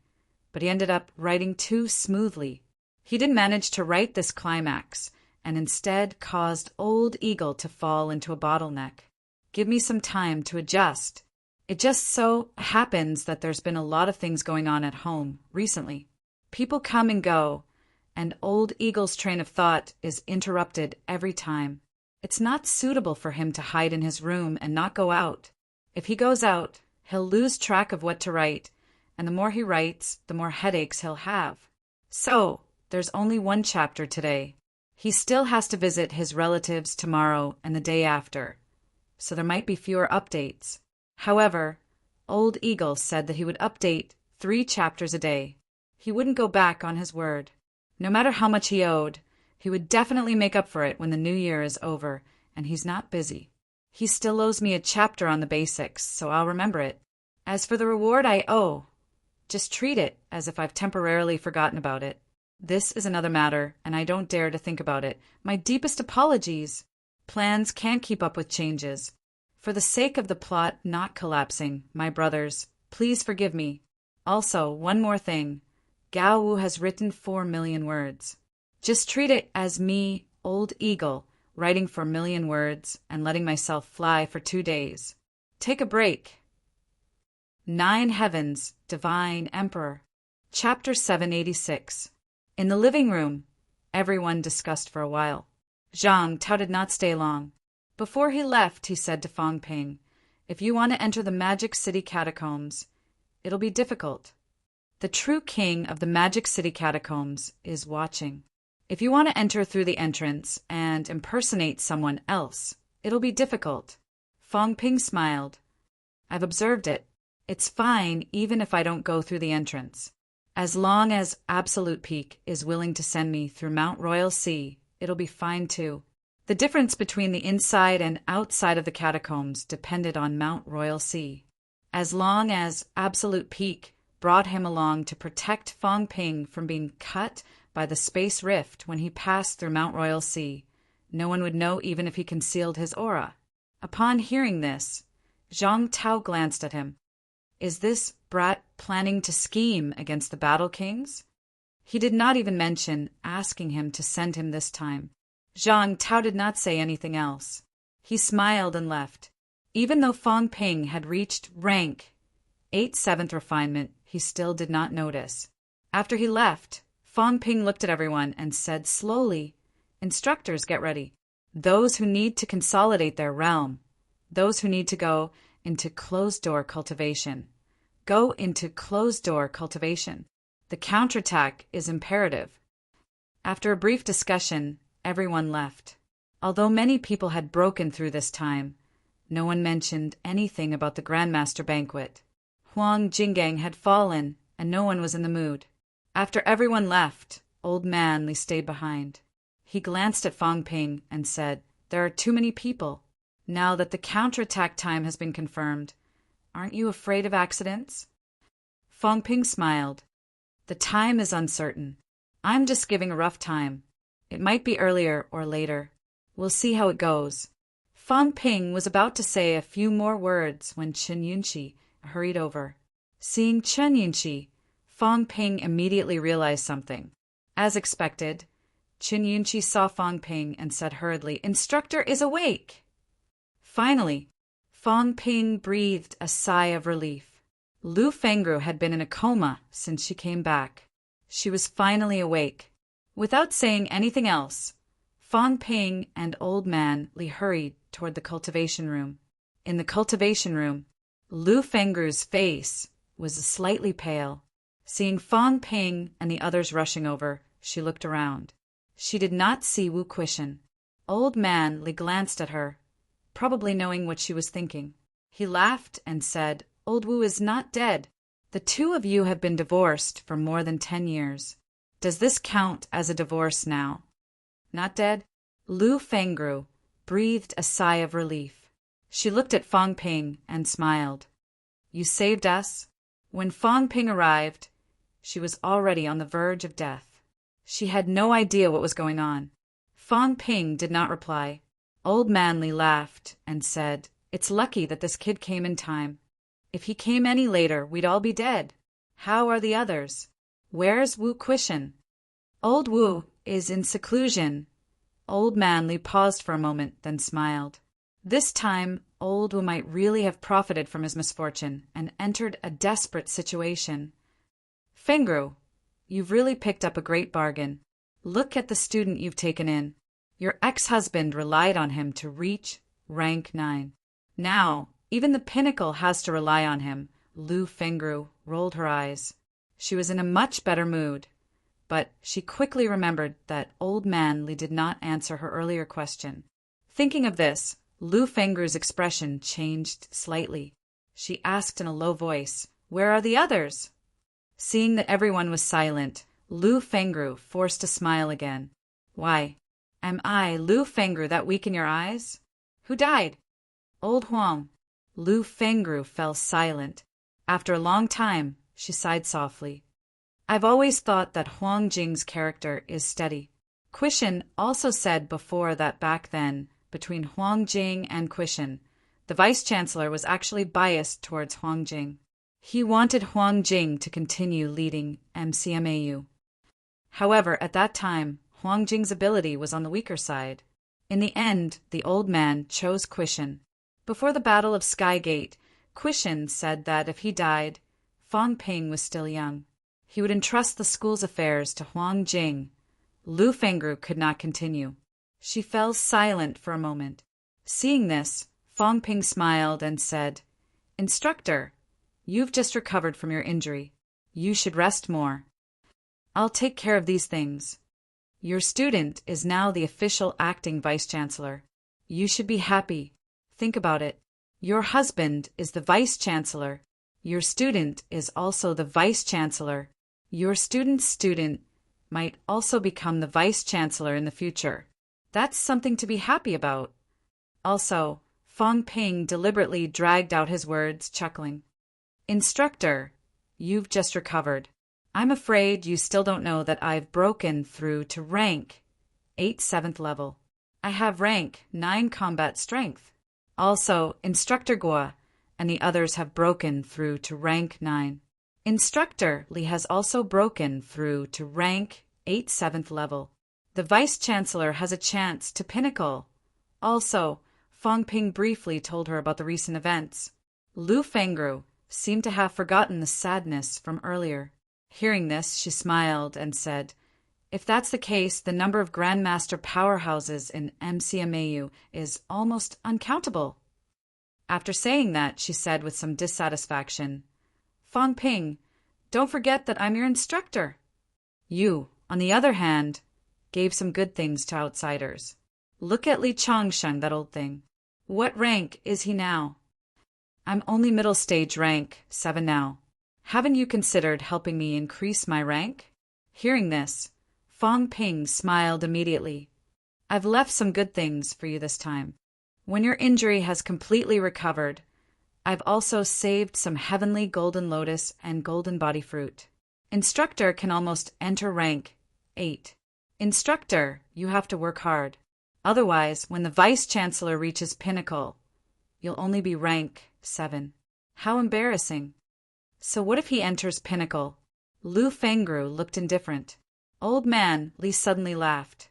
but he ended up writing too smoothly. He didn't manage to write this climax, and instead caused Old Eagle to fall into a bottleneck. Give me some time to adjust. It just so happens that there's been a lot of things going on at home recently. People come and go, and Old Eagle's train of thought is interrupted every time. It's not suitable for him to hide in his room and not go out. If he goes out, he'll lose track of what to write, and the more he writes, the more headaches he'll have. So, there's only 1 chapter today. He still has to visit his relatives tomorrow and the day after, so there might be fewer updates. However, Old Eagle said that he would update 3 chapters a day. He wouldn't go back on his word. No matter how much he owed, he would definitely make up for it when the new year is over, and he's not busy. He still owes me a chapter on the basics, so I'll remember it. As for the reward I owe, just treat it as if I've temporarily forgotten about it. This is another matter, and I don't dare to think about it. My deepest apologies. Plans can't keep up with changes. For the sake of the plot not collapsing, my brothers, please forgive me. Also, one more thing. Gao Wu has written 4 million words. Just treat it as me, Old Eagle, writing 4 million words and letting myself fly for 2 days. Take a break. 9 Heavens, Divine Emperor. Chapter 786. In the living room, everyone discussed for a while. Zhang Tao did not stay long. Before he left, he said to Fong Ping, If you want to enter the Magic City catacombs, it'll be difficult. The true king of the Magic City catacombs is watching. If you want to enter through the entrance and impersonate someone else, it'll be difficult. Fong Ping smiled. I've observed it. It's fine even if I don't go through the entrance. As long as Absolute Peak is willing to send me through Mount Royal Sea, it'll be fine too. The difference between the inside and outside of the catacombs depended on Mount Royal Sea. As long as Absolute Peak brought him along to protect Fong Ping from being cut by the space rift when he passed through Mount Royal Sea. No one would know even if he concealed his aura. Upon hearing this, Zhang Tao glanced at him. Is this brat planning to scheme against the Battle Kings? He did not even mention asking him to send him this time. Zhang Tao did not say anything else. He smiled and left. Even though Fang Ping had reached rank 8 7th refinement, he still did not notice. After he left, Fang Ping looked at everyone and said slowly, "Instructors, get ready. Those who need to consolidate their realm, those who need to go into closed-door cultivation, go into closed-door cultivation. The counterattack is imperative." After a brief discussion, everyone left. Although many people had broken through this time, no one mentioned anything about the Grandmaster banquet. Huang Jinggang had fallen, and no one was in the mood. After everyone left, Old Man Li stayed behind. He glanced at Fang Ping and said, "There are too many people. Now that the counterattack time has been confirmed, aren't you afraid of accidents?" Fang Ping smiled. "The time is uncertain. I'm just giving a rough time. It might be earlier or later. We'll see how it goes." Fang Ping was about to say a few more words when Chen Yunqi hurried over. Seeing Chen Yunqi, Fang Ping immediately realized something. As expected, Chen Yunqi saw Fang Ping and said hurriedly, "Instructor is awake!" Finally, Fang Ping breathed a sigh of relief. Lu Fengru had been in a coma since she came back. She was finally awake. Without saying anything else, Fang Ping and Old Man Li hurried toward the cultivation room. In the cultivation room, Lu Fengru's face was slightly pale. Seeing Fang Ping and the others rushing over, she looked around. She did not see Wu Quishan. Old Man Li glanced at her, probably knowing what she was thinking. He laughed and said, "Old Wu is not dead. The two of you have been divorced for more than 10 years. Does this count as a divorce now?" "Not dead?" Lu Fengru breathed a sigh of relief. She looked at Fang Ping and smiled. "You saved us." When Fang Ping arrived, she was already on the verge of death. She had no idea what was going on. Fang Ping did not reply. Old Man Li laughed and said, "It's lucky that this kid came in time. If he came any later, we'd all be dead. How are the others? Where's Wu Quishan?" "Old Wu is in seclusion." Old Man Li paused for a moment, then smiled. This time, Old Wu might really have profited from his misfortune and entered a desperate situation. "Fengru, you've really picked up a great bargain. Look at the student you've taken in. Your ex-husband relied on him to reach rank 9. Now, even the pinnacle has to rely on him." Lu Fengru rolled her eyes. She was in a much better mood, but she quickly remembered that Old Man Li did not answer her earlier question. Thinking of this, Lu Fengru's expression changed slightly. She asked in a low voice, "Where are the others?" Seeing that everyone was silent, Lu Fengru forced a smile again. "Why, am I, Lu Fengru, that weak in your eyes? Who died?" "Old Huang." Lu Fengru fell silent. After a long time, she sighed softly. "I've always thought that Huang Jing's character is steady." Quishan also said before that back then, between Huang Jing and Quishan, the vice-chancellor was actually biased towards Huang Jing. He wanted Huang Jing to continue leading MCMAU. However, at that time, Huang Jing's ability was on the weaker side. In the end, the old man chose Quishan. Before the Battle of Skygate, Quishan said that if he died, Fang Ping was still young. He would entrust the school's affairs to Huang Jing. Lu Fengru could not continue. She fell silent for a moment. Seeing this, Fang Ping smiled and said, "Instructor, you've just recovered from your injury. You should rest more. I'll take care of these things. Your student is now the official acting vice-chancellor. You should be happy. Think about it. Your husband is the vice-chancellor. Your student is also the vice-chancellor. Your student's student might also become the vice-chancellor in the future. That's something to be happy about." Also, Fang Ping deliberately dragged out his words, chuckling. "Instructor, you've just recovered. I'm afraid you still don't know that I've broken through to rank 8 7th level. I have rank 9 combat strength. Also, Instructor Gua and the others have broken through to rank 9. Instructor Li has also broken through to rank 8 7th level. The Vice-Chancellor has a chance to pinnacle. Also, Fong Ping briefly told her about the recent events. Lu Fengru seemed to have forgotten the sadness from earlier. Hearing this, she smiled and said, "If that's the case, the number of Grandmaster powerhouses in MCMAU is almost uncountable." After saying that, she said with some dissatisfaction, "Fong Ping, don't forget that I'm your instructor." You, on the other hand, gave some good things to outsiders. Look at Li Changsheng, that old thing. What rank is he now? I'm only middle stage rank 7 now. Haven't you considered helping me increase my rank? Hearing this, Fong Ping smiled immediately. I've left some good things for you this time. When your injury has completely recovered, I've also saved some heavenly golden lotus and golden body fruit. Instructor can almost enter rank 8. Instructor, you have to work hard. Otherwise, when the Vice-Chancellor reaches pinnacle, you'll only be rank 7. How embarrassing. So what if he enters pinnacle? Lu Fengru looked indifferent. Old man, Li suddenly laughed.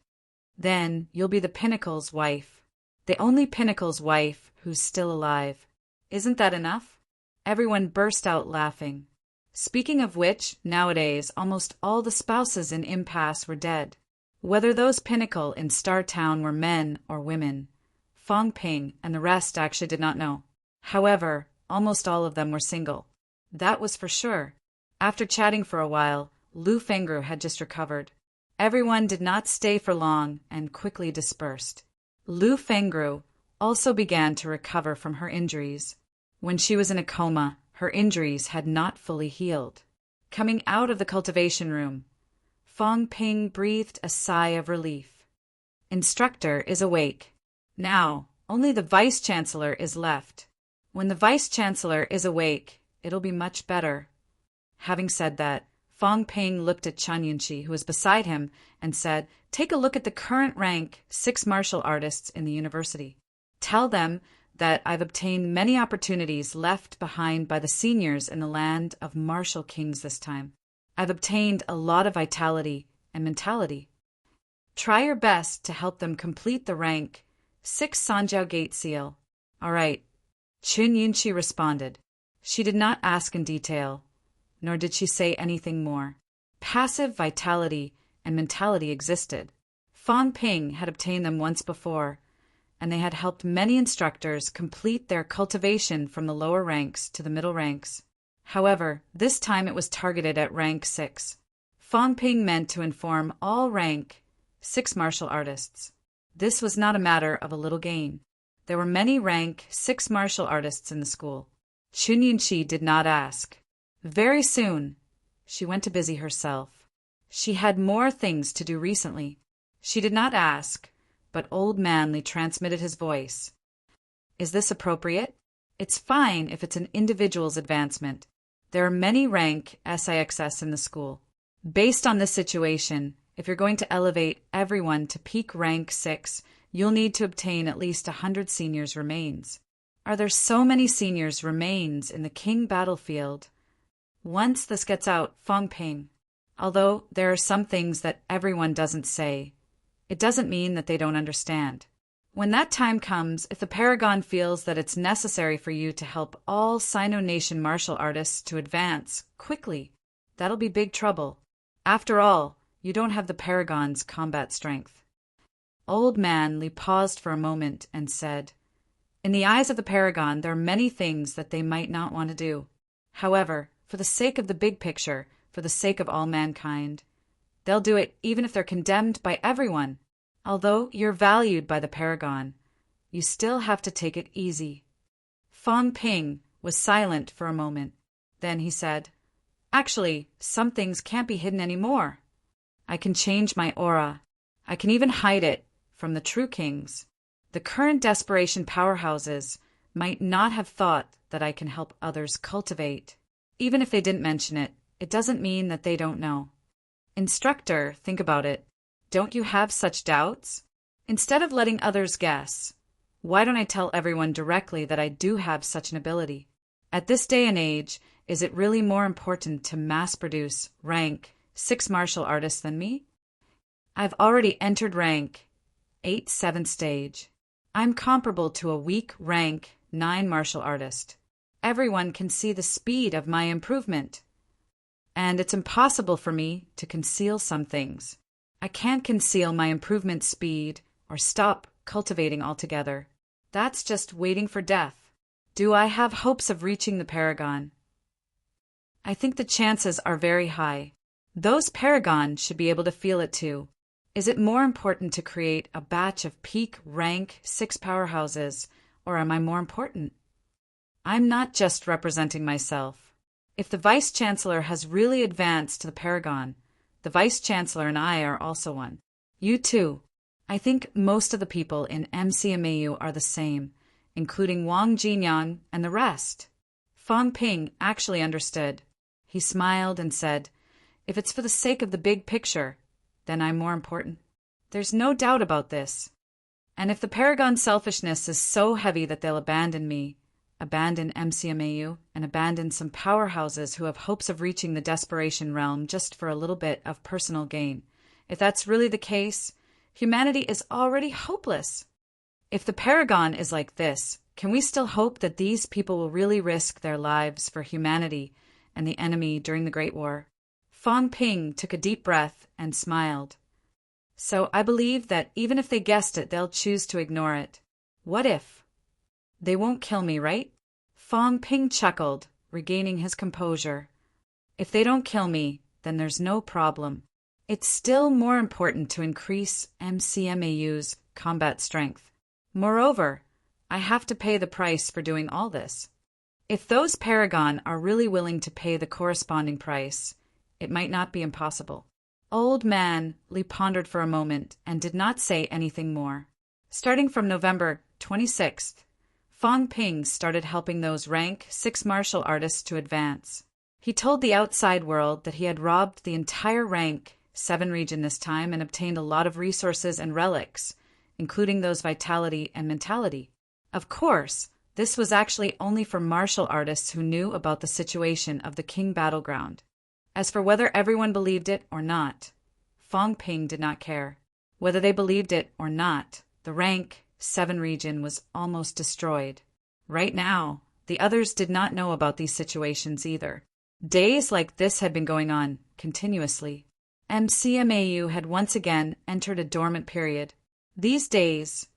Then you'll be the pinnacle's wife. The only pinnacle's wife who's still alive. Isn't that enough? Everyone burst out laughing. Speaking of which, nowadays almost all the spouses in Impasse were dead. Whether those pinnacle in Star Town were men or women, Fong Ping and the rest actually did not know. However, almost all of them were single. That was for sure. After chatting for a while, Lu Fengru had just recovered. Everyone did not stay for long and quickly dispersed. Lu Fengru also began to recover from her injuries. When she was in a coma, her injuries had not fully healed. Coming out of the cultivation room, Fong Ping breathed a sigh of relief. Instructor is awake. Now, only the Vice-Chancellor is left. When the Vice-Chancellor is awake, it'll be much better. Having said that, Fong Ping looked at Chen Yunqi, who was beside him, and said, "Take a look at the current rank 6 martial artists in the university. Tell them that I've obtained many opportunities left behind by the seniors in the land of martial kings this time. I've obtained a lot of vitality and mentality. Try your best to help them complete the rank 6 Sanjiao Gate Seal." "All right," Chen Yunqi responded. She did not ask in detail, nor did she say anything more. Passive vitality and mentality existed. Fong Ping had obtained them once before, and they had helped many instructors complete their cultivation from the lower ranks to the middle ranks. However, this time it was targeted at rank 6. Fong Ping meant to inform all rank 6 martial artists. This was not a matter of a little gain. There were many rank 6 martial artists in the school. Chen Yunqi did not ask. Very soon, she went to busy herself. She had more things to do recently. She did not ask, but Old Man Li transmitted his voice. "Is this appropriate? It's fine if it's an individual's advancement. There are many rank SIXS in the school. Based on this situation, if you're going to elevate everyone to peak rank 6, you'll need to obtain at least 100 seniors remains. Are there so many seniors remains in the king battlefield?" Once this gets out, Fong Ping, although there are some things that everyone doesn't say, it doesn't mean that they don't understand. When that time comes, if the Paragon feels that it's necessary for you to help all Sino Nation martial artists to advance quickly, that'll be big trouble. After all, you don't have the Paragon's combat strength. Old Man Li paused for a moment and said, "In the eyes of the Paragon, there are many things that they might not want to do. However, for the sake of the big picture, for the sake of all mankind, they'll do it even if they're condemned by everyone. Although you're valued by the Paragon, you still have to take it easy." Fong Ping was silent for a moment. Then he said, "Actually, some things can't be hidden anymore. I can change my aura. I can even hide it from the true kings. The current desperation powerhouses might not have thought that I can help others cultivate. Even if they didn't mention it, it doesn't mean that they don't know. Instructor, think about it. Don't you have such doubts? Instead of letting others guess, why don't I tell everyone directly that I do have such an ability? At this day and age, is it really more important to mass-produce rank 6 martial artists than me? I've already entered rank 8 7th stage. I'm comparable to a weak rank 9 martial artist. Everyone can see the speed of my improvement. And it's impossible for me to conceal some things. I can't conceal my improvement speed or stop cultivating altogether. That's just waiting for death. Do I have hopes of reaching the Paragon? I think the chances are very high. Those Paragon should be able to feel it too. Is it more important to create a batch of peak rank 6 powerhouses, or am I more important? I'm not just representing myself. If the Vice-Chancellor has really advanced to the Paragon, the Vice-Chancellor and I are also one. You too. I think most of the people in MCMAU are the same, including Wang Jinyang and the rest. Fang Ping actually understood. He smiled and said, "If it's for the sake of the big picture, then I'm more important. There's no doubt about this. And if the Paragon selfishness is so heavy that they'll abandon me, abandon MCMAU, and abandon some powerhouses who have hopes of reaching the desperation realm just for a little bit of personal gain, if that's really the case, humanity is already hopeless. If the Paragon is like this, can we still hope that these people will really risk their lives for humanity and the enemy during the Great War?" Fang Ping took a deep breath and smiled. "So I believe that even if they guessed it, they'll choose to ignore it. What if? They won't kill me, right?" Fang Ping chuckled, regaining his composure. "If they don't kill me, then there's no problem. It's still more important to increase MCMAU's combat strength. Moreover, I have to pay the price for doing all this. If those Paragon are really willing to pay the corresponding price, it might not be impossible." Old Man Li pondered for a moment and did not say anything more. Starting from November 26th, Fang Ping started helping those rank 6 martial artists to advance. He told the outside world that he had robbed the entire rank 7 region this time and obtained a lot of resources and relics, including those vitality and mentality. Of course, this was actually only for martial artists who knew about the situation of the King battleground. As for whether everyone believed it or not, Fang Ping did not care. Whether they believed it or not, the rank 7 region was almost destroyed. Right now, the others did not know about these situations either. Days like this had been going on continuously. MCMAU had once again entered a dormant period. These days,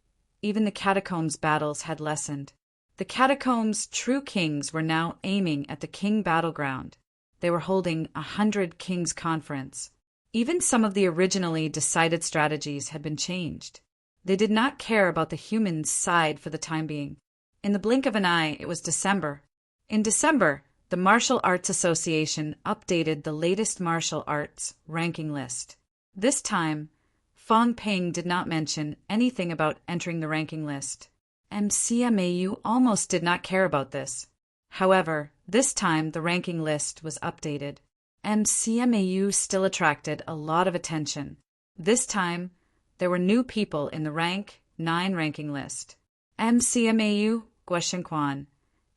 even the catacombs battles had lessened. The catacombs' true kings were now aiming at the King battleground. They were holding 100 Kings Conference. Even some of the originally decided strategies had been changed. They did not care about the human side for the time being. In the blink of an eye, it was December. In December, the Martial Arts Association updated the latest martial arts ranking list. This time, Fang Ping did not mention anything about entering the ranking list. MCMAU almost did not care about this. However, this time the ranking list was updated. MCMAU still attracted a lot of attention. This time, there were new people in the rank 9 ranking list. MCMAU, Guoshengquan,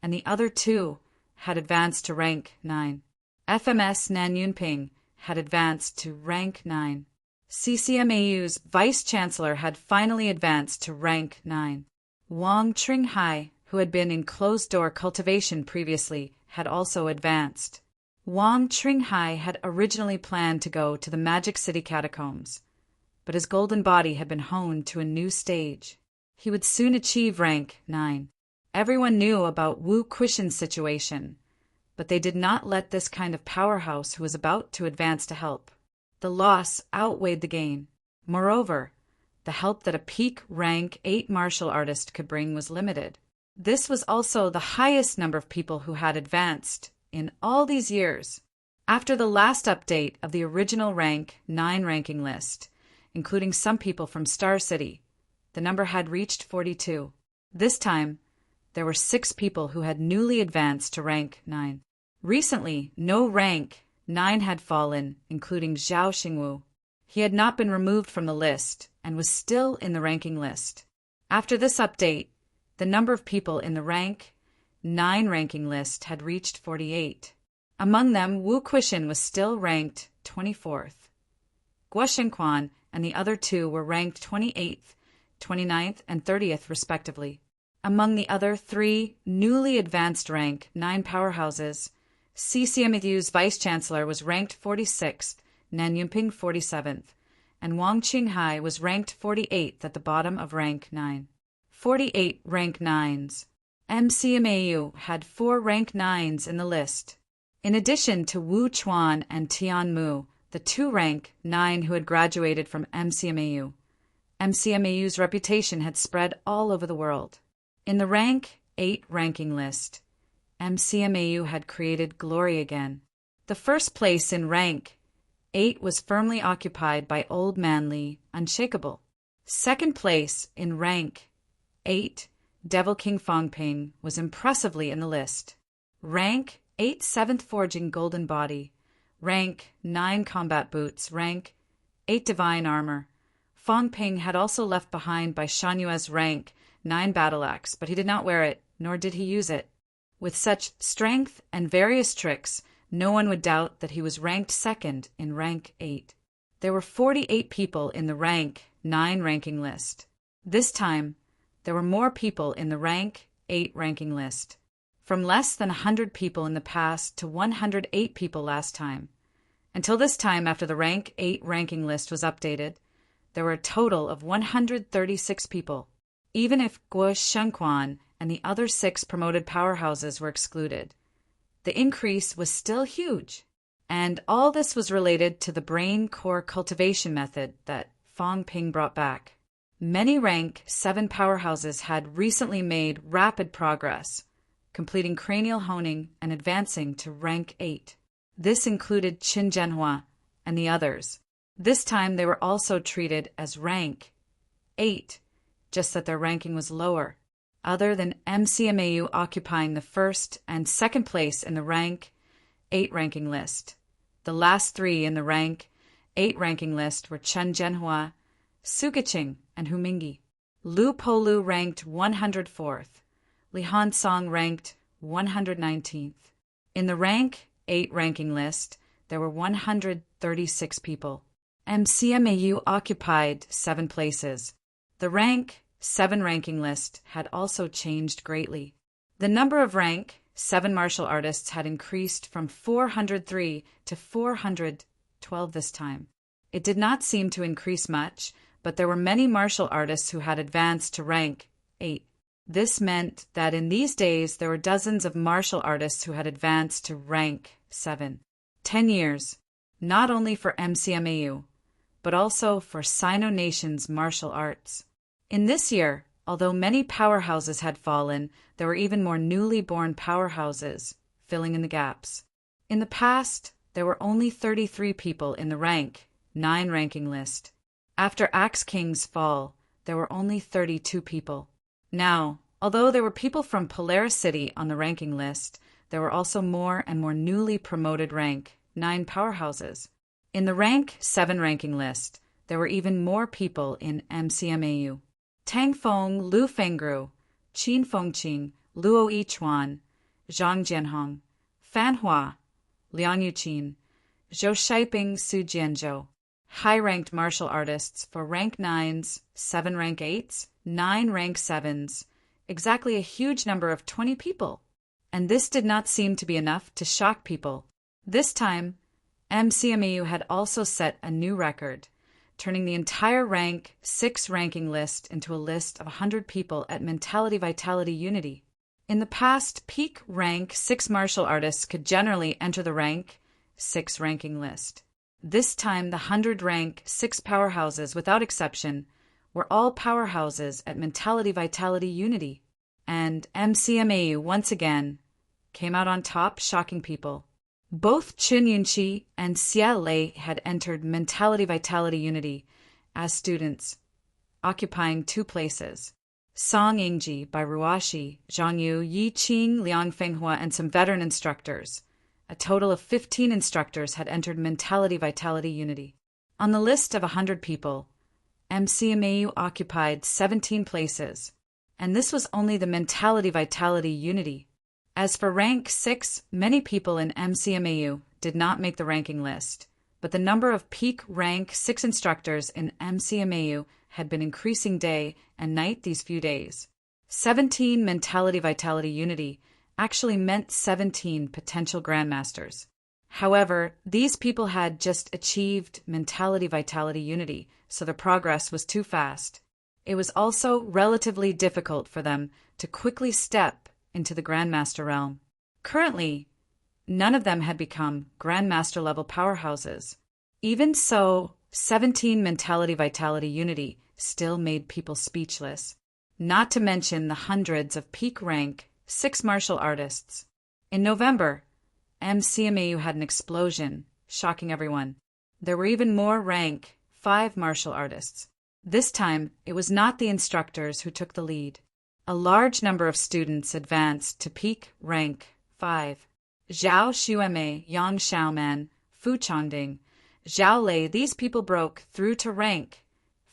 and the other 2 had advanced to rank 9. FMS Nan Yunping had advanced to rank 9. CCMAU's Vice-Chancellor had finally advanced to rank 9. Wang Tringhai, who had been in closed-door cultivation previously, had also advanced. Wang Tringhai had originally planned to go to the Magic City catacombs, but his golden body had been honed to a new stage. He would soon achieve rank 9. Everyone knew about Wu Quishen's situation, but they did not let this kind of powerhouse who was about to advance to help. The loss outweighed the gain. Moreover, the help that a peak rank 8 martial artist could bring was limited. This was also the highest number of people who had advanced in all these years. After the last update of the original rank 9 ranking list, including some people from Star City, the number had reached 42. This time, there were 6 people who had newly advanced to rank 9. Recently, no rank 9 had fallen, including Zhao Xingwu. He had not been removed from the list and was still in the ranking list. After this update, the number of people in the rank 9 ranking list had reached 48. Among them, Wu Quixin was still ranked 24th. Guo Shengquan and the other two were ranked 28th, 29th, and 30th respectively. Among the other 3 newly advanced rank 9 powerhouses, CCMU's vice-chancellor was ranked 46th, Nan Yunping 47th, and Wang Qinghai was ranked 48th at the bottom of rank 9. 48 rank 9s. MCMAU had 4 rank 9s in the list. In addition to Wu Chuan and Tian Mu, the 2 rank 9 who had graduated from MCMAU, MCMAU's reputation had spread all over the world. In the rank 8 ranking list, MCMAU had created glory again. The first place in rank 8 was firmly occupied by Old Man Li, Unshakable. Second place in rank 8, Devil King Fangping, was impressively in the list. Rank 8 7th Forging Golden Body, rank 9 Combat Boots, rank 8 Divine Armor. Fangping had also left behind by Shan Yue's rank 9 Battle Axe, but he did not wear it, nor did he use it. With such strength and various tricks, no one would doubt that he was ranked second in rank 8. There were 48 people in the rank 9 ranking list. This time, there were more people in the rank 8 ranking list. From less than 100 people in the past to 108 people last time. Until this time, after the rank 8 ranking list was updated, there were a total of 136 people, even if Guo Shengquan and the other 6 promoted powerhouses were excluded. The increase was still huge, and all this was related to the brain core cultivation method that Fangping brought back. Many rank 7 powerhouses had recently made rapid progress, completing cranial honing and advancing to rank 8. This included Qin Zhenhua and the others. This time they were also treated as rank 8, just that their ranking was lower, other than MCMAU occupying the first and second place in the rank 8 ranking list. The last 3 in the rank 8 ranking list were Chen Zhenhua, Su Keqing, and Hu Mingyi. Lu Polu ranked 104th. Li Hansong ranked 119th. In the rank 8 ranking list, there were 136 people. MCMAU occupied 7 places. The rank 7 ranking list had also changed greatly. The number of rank 7 martial artists had increased from 403 to 412 this time. It did not seem to increase much, but there were many martial artists who had advanced to rank 8. This meant that in these days there were dozens of martial artists who had advanced to rank 7. 10 years, not only for MCMAU, but also for Sino-Nation's martial arts. In this year, although many powerhouses had fallen, there were even more newly born powerhouses, filling in the gaps. In the past, there were only 33 people in the rank 9 ranking list. After Axe King's fall, there were only 32 people. Now, although there were people from Polaris City on the ranking list, there were also more and more newly promoted rank 9 powerhouses. In the rank 7 ranking list, there were even more people in MCMAU. Tang Feng, Lu Fengru, Qin Fengqing, Luo Yichuan, Zhang Jianhong, Fan Hua, Liang Yuqin, Zhou Shaiping, Su Jianzhou. High-ranked martial artists for rank 9s, 7 rank 8s, 9 rank 7s, exactly a huge number of 20 people. And this did not seem to be enough to shock people. This time, MCMAU had also set a new record, turning the entire rank 6 ranking list into a list of 100 people at Mentality Vitality Unity. In the past, peak rank 6 martial artists could generally enter the rank 6 ranking list. This time, the 100 rank 6 powerhouses, without exception, were all powerhouses at Mentality Vitality Unity. And MCMAU, once again, came out on top, shocking people. Both Chun Yunqi and Xie Lei had entered Mentality Vitality Unity as students, occupying 2 places. Song Yingji by Ruashi, Zhang Yu, Yi Qing, Liang Fenghua, and some veteran instructors, a total of 15 instructors had entered Mentality Vitality Unity. On the list of 100 people, MCMAU occupied 17 places, and this was only the Mentality Vitality Unity. As for rank 6, many people in MCMAU did not make the ranking list, but the number of peak rank 6 instructors in MCMAU had been increasing day and night these few days. 17 Mentality Vitality Unity actually meant 17 potential grandmasters. However, these people had just achieved Mentality Vitality Unity, so their progress was too fast. It was also relatively difficult for them to quickly step into the grandmaster realm. Currently, none of them had become grandmaster level powerhouses. Even so, 17 Mentality Vitality Unity still made people speechless, not to mention the hundreds of peak rank 6 martial artists. In November, MCMAU had an explosion, shocking everyone. There were even more rank 5 martial artists. This time, it was not the instructors who took the lead. A large number of students advanced to peak rank 5. Zhao Xuemei, Yang Xiaoman, Fu Changding, Zhao Lei, these people broke through to rank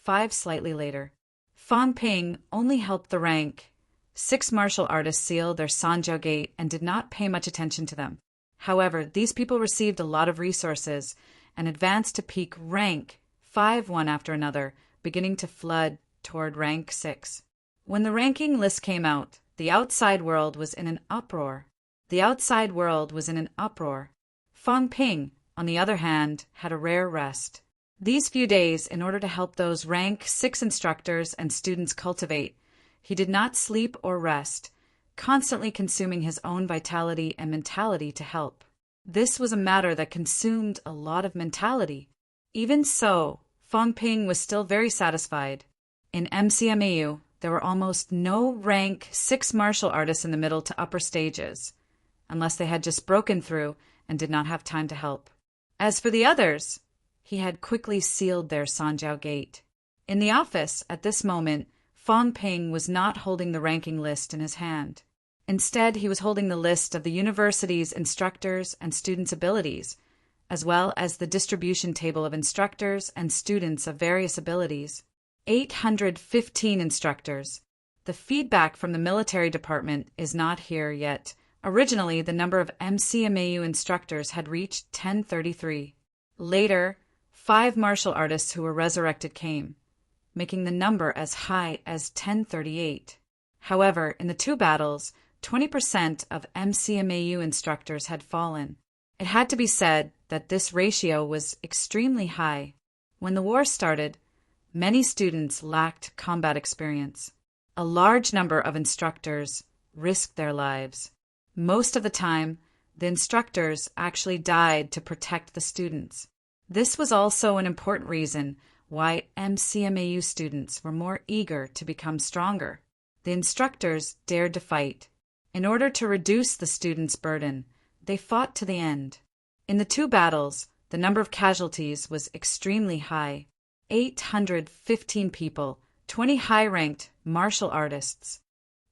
5 slightly later. Fang Ping only helped the rank 6 martial artists seal their Sanjiao Gate and did not pay much attention to them. However, these people received a lot of resources and advanced to peak rank 5 one after another, beginning to flood toward rank 6. When the ranking list came out, the outside world was in an uproar. Fang Ping, on the other hand, had a rare rest. These few days, in order to help those rank 6 instructors and students cultivate, he did not sleep or rest, constantly consuming his own vitality and mentality to help. This was a matter that consumed a lot of mentality. Even so, Fang Ping was still very satisfied. In MCMAU, there were almost no rank 6 martial artists in the middle to upper stages, unless they had just broken through and did not have time to help. As for the others, he had quickly sealed their Sanjiao Gate. In the office, at this moment, Fang Ping was not holding the ranking list in his hand. Instead, he was holding the list of the university's instructors and students' abilities, as well as the distribution table of instructors and students of various abilities. 815 instructors. The feedback from the military department is not here yet. Originally, the number of MCMAU instructors had reached 1033. Later, 5 martial artists who were resurrected came, making the number as high as 1038. However, in the 2 battles, 20% of MCMAU instructors had fallen. It had to be said that this ratio was extremely high. When the war started, many students lacked combat experience. A large number of instructors risked their lives. Most of the time, the instructors actually died to protect the students. This was also an important reason why MCMAU students were more eager to become stronger. The instructors dared to fight. In order to reduce the students' burden, they fought to the end. In the 2 battles, the number of casualties was extremely high. 815 people, 20 high-ranked martial artists,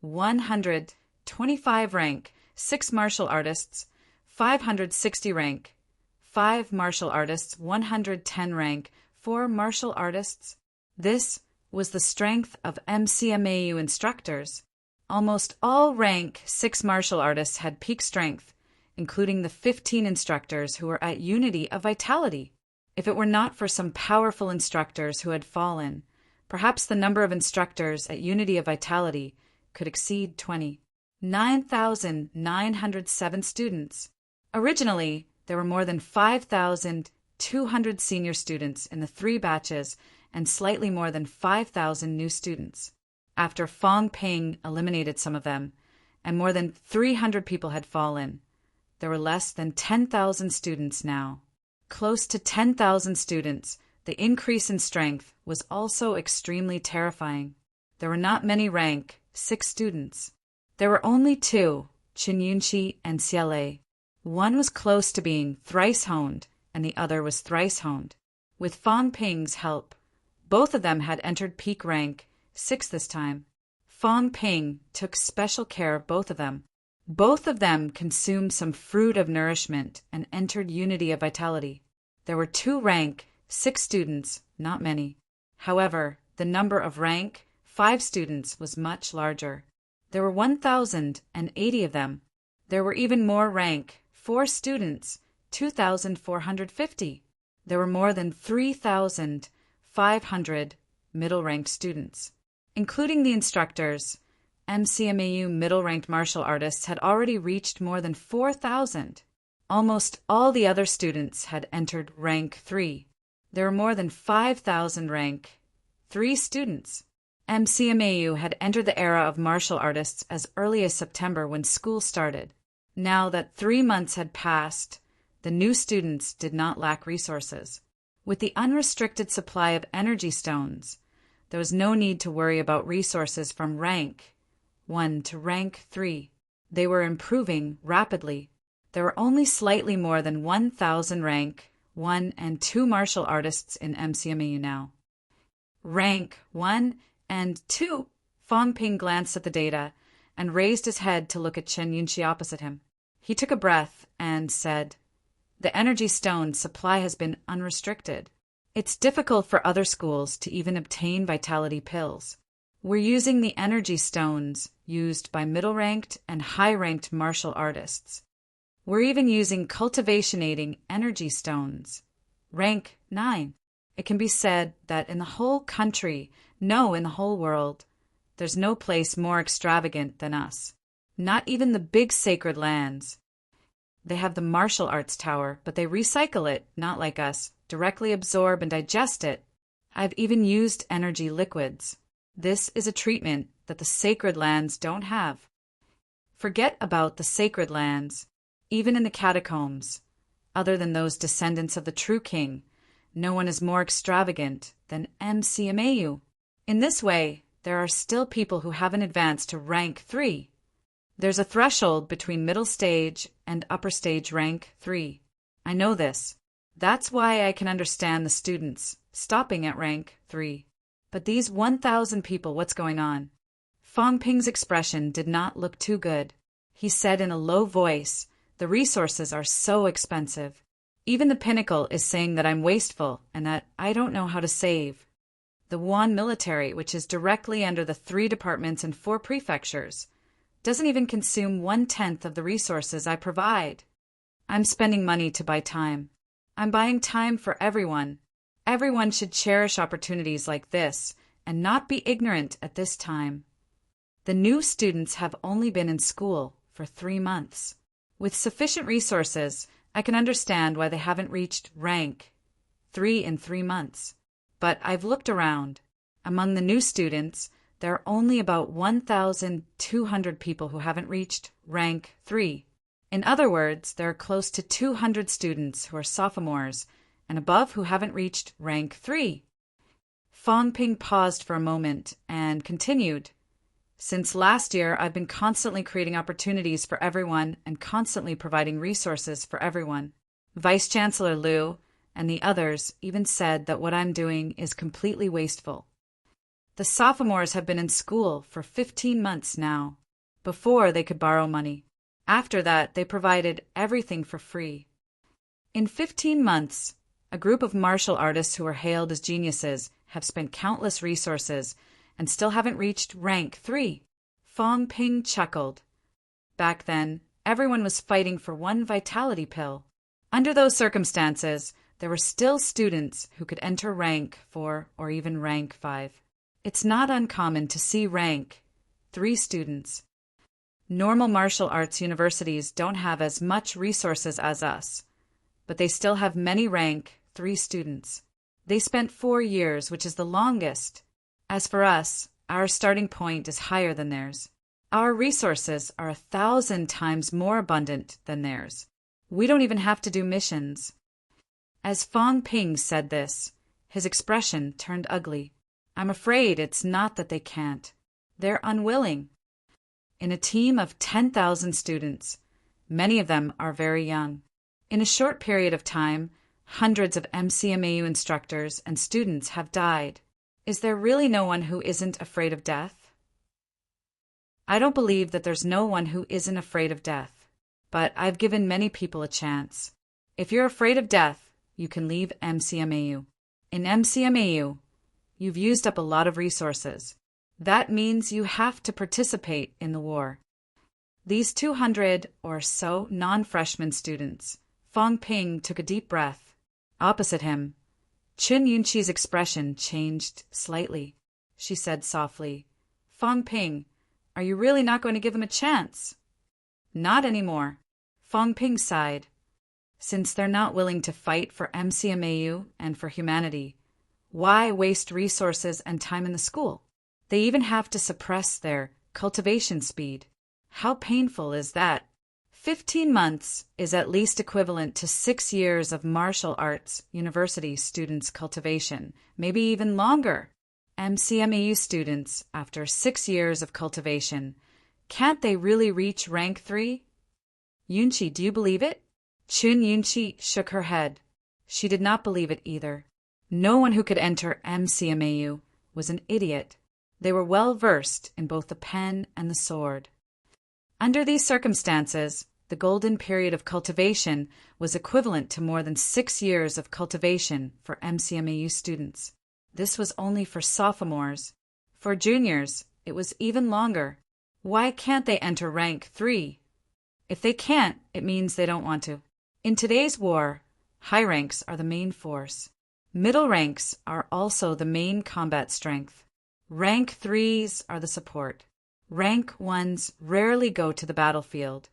125 rank 6 martial artists, 560 rank 5 martial artists, 110 rank 4 martial artists. This was the strength of MCMAU instructors. Almost all rank 6 martial artists had peak strength, including the 15 instructors who were at Unity of Vitality. If it were not for some powerful instructors who had fallen, perhaps the number of instructors at Unity of Vitality could exceed 20. 9,907 students. Originally, there were more than 5,200 senior students in the 3 batches and slightly more than 5,000 new students. After Fang Ping eliminated some of them, and more than 300 people had fallen, there were less than 10,000 students now. Close to 10,000 students, the increase in strength was also extremely terrifying. There were not many rank 6 students. There were only 2, Qin Yunqi and Xiaolei. One was close to being thrice honed, and the other was thrice honed. With Fang Ping's help, both of them had entered peak rank 6 this time. Fang Ping took special care of both of them. Both of them consumed some fruit of nourishment and entered unity of vitality. There were 6 students, not many. However, the number of rank 5 students was much larger. There were 1,080 of them. There were even more rank 4 students, 2,450. There were more than 3,500 middle-ranked students. Including the instructors, MCMAU middle-ranked martial artists had already reached more than 4,000. Almost all the other students had entered rank 3. There were more than 5,000 rank 3 students. MCMAU had entered the era of martial artists as early as September when school started. Now that 3 months had passed, the new students did not lack resources. With the unrestricted supply of energy stones, there was no need to worry about resources from rank 1 to rank 3. They were improving rapidly. There were only slightly more than 1,000 rank 1 and 2 martial artists in MCMAU now. Rank 1 and 2. Fong Ping glanced at the data and raised his head to look at Chen Yunxi opposite him. He took a breath and said, "The energy stone supply has been unrestricted. It's difficult for other schools to even obtain vitality pills. We're using the energy stones used by middle-ranked and high-ranked martial artists. We're even using cultivation-aiding energy stones. Rank 9. It can be said that in the whole country, no, in the whole world, there's no place more extravagant than us. Not even the big sacred lands. They have the martial arts tower, but they recycle it, not like us, directly absorb and digest it. I've even used energy liquids. This is a treatment that the sacred lands don't have. Forget about the sacred lands. Even in the catacombs, other than those descendants of the true king, no one is more extravagant than MCMAU. In this way, there are still people who haven't advanced to rank 3. There's a threshold between middle stage and upper stage rank 3. I know this. That's why I can understand the students stopping at rank 3. But these 1,000 people, what's going on?" Fong Ping's expression did not look too good. He said in a low voice, "The resources are so expensive. Even the Pinnacle is saying that I'm wasteful and that I don't know how to save. The Wuhan military, which is directly under the 3 departments and 4 prefectures, doesn't even consume 1/10 of the resources I provide. I'm spending money to buy time. I'm buying time for everyone. Everyone should cherish opportunities like this and not be ignorant at this time. The new students have only been in school for 3 months. With sufficient resources, I can understand why they haven't reached rank 3 in 3 months. But I've looked around. Among the new students, there are only about 1,200 people who haven't reached rank 3. In other words, there are close to 200 students who are sophomores and above who haven't reached rank 3. Fong Ping paused for a moment and continued. Since last year, I've been constantly creating opportunities for everyone and constantly providing resources for everyone. Vice Chancellor Liu and the others even said that what I'm doing is completely wasteful. The sophomores have been in school for 15 months now. Before, they could borrow money. After that, they provided everything for free. In 15 months, a group of martial artists who are hailed as geniuses have spent countless resources and still haven't reached rank 3. Fong Ping chuckled. Back then, everyone was fighting for one vitality pill. Under those circumstances, there were still students who could enter rank 4 or even rank 5. It's not uncommon to see rank 3 students. Normal martial arts universities don't have as much resources as us, but they still have many rank 3 students. They spent 4 years, which is the longest. As for us, our starting point is higher than theirs. Our resources are 1,000 times more abundant than theirs. We don't even have to do missions. As Fong Ping said this, his expression turned ugly. I'm afraid it's not that they can't. They're unwilling. In a team of 10,000 students, many of them are very young. In a short period of time, hundreds of MCMAU instructors and students have died. Is there really no one who isn't afraid of death? I don't believe that there's no one who isn't afraid of death. But I've given many people a chance. If you're afraid of death, you can leave MCMAU. In MCMAU, you've used up a lot of resources. That means you have to participate in the war. These 200 or so non-freshman students, Fong Ping took a deep breath. Opposite him, Chun Yunqi's expression changed slightly. She said softly, Fong Ping, are you really not going to give them a chance? Not anymore. Fong Ping sighed. Since they're not willing to fight for MCMAU and for humanity, why waste resources and time in the school? They even have to suppress their cultivation speed. How painful is that? 15 months is at least equivalent to 6 years of martial arts university students' cultivation, maybe even longer. MCMAU students, after 6 years of cultivation, can't they really reach rank 3? Yunqi, do you believe it? Chun Yunqi shook her head. She did not believe it either. No one who could enter MCMAU was an idiot. They were well versed in both the pen and the sword. Under these circumstances, the golden period of cultivation was equivalent to more than 6 years of cultivation for MCMAU students. This was only for sophomores. For juniors, it was even longer. Why can't they enter rank 3? If they can't, it means they don't want to. In today's war, high ranks are the main force. Middle ranks are also the main combat strength. Rank 3s are the support. Rank 1s rarely go to the battlefield.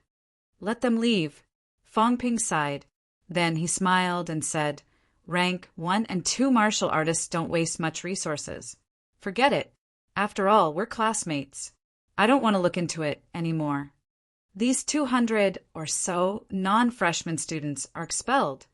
Let them leave. Fong Ping sighed. Then he smiled and said, Rank 1 and 2 martial artists don't waste much resources. Forget it. After all, we're classmates. I don't want to look into it anymore. These 200 or so non-freshman students are expelled.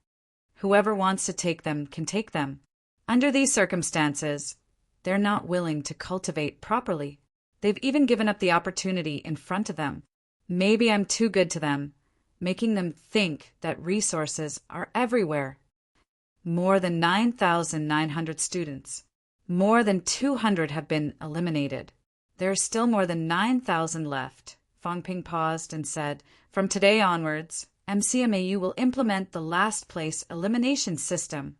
Whoever wants to take them can take them. Under these circumstances, they're not willing to cultivate properly. They've even given up the opportunity in front of them. Maybe I'm too good to them, making them think that resources are everywhere. More than 9,900 students. More than 200 have been eliminated. There are still more than 9,000 left. Fong Ping paused and said, From today onwards, MCMAU will implement the last place elimination system.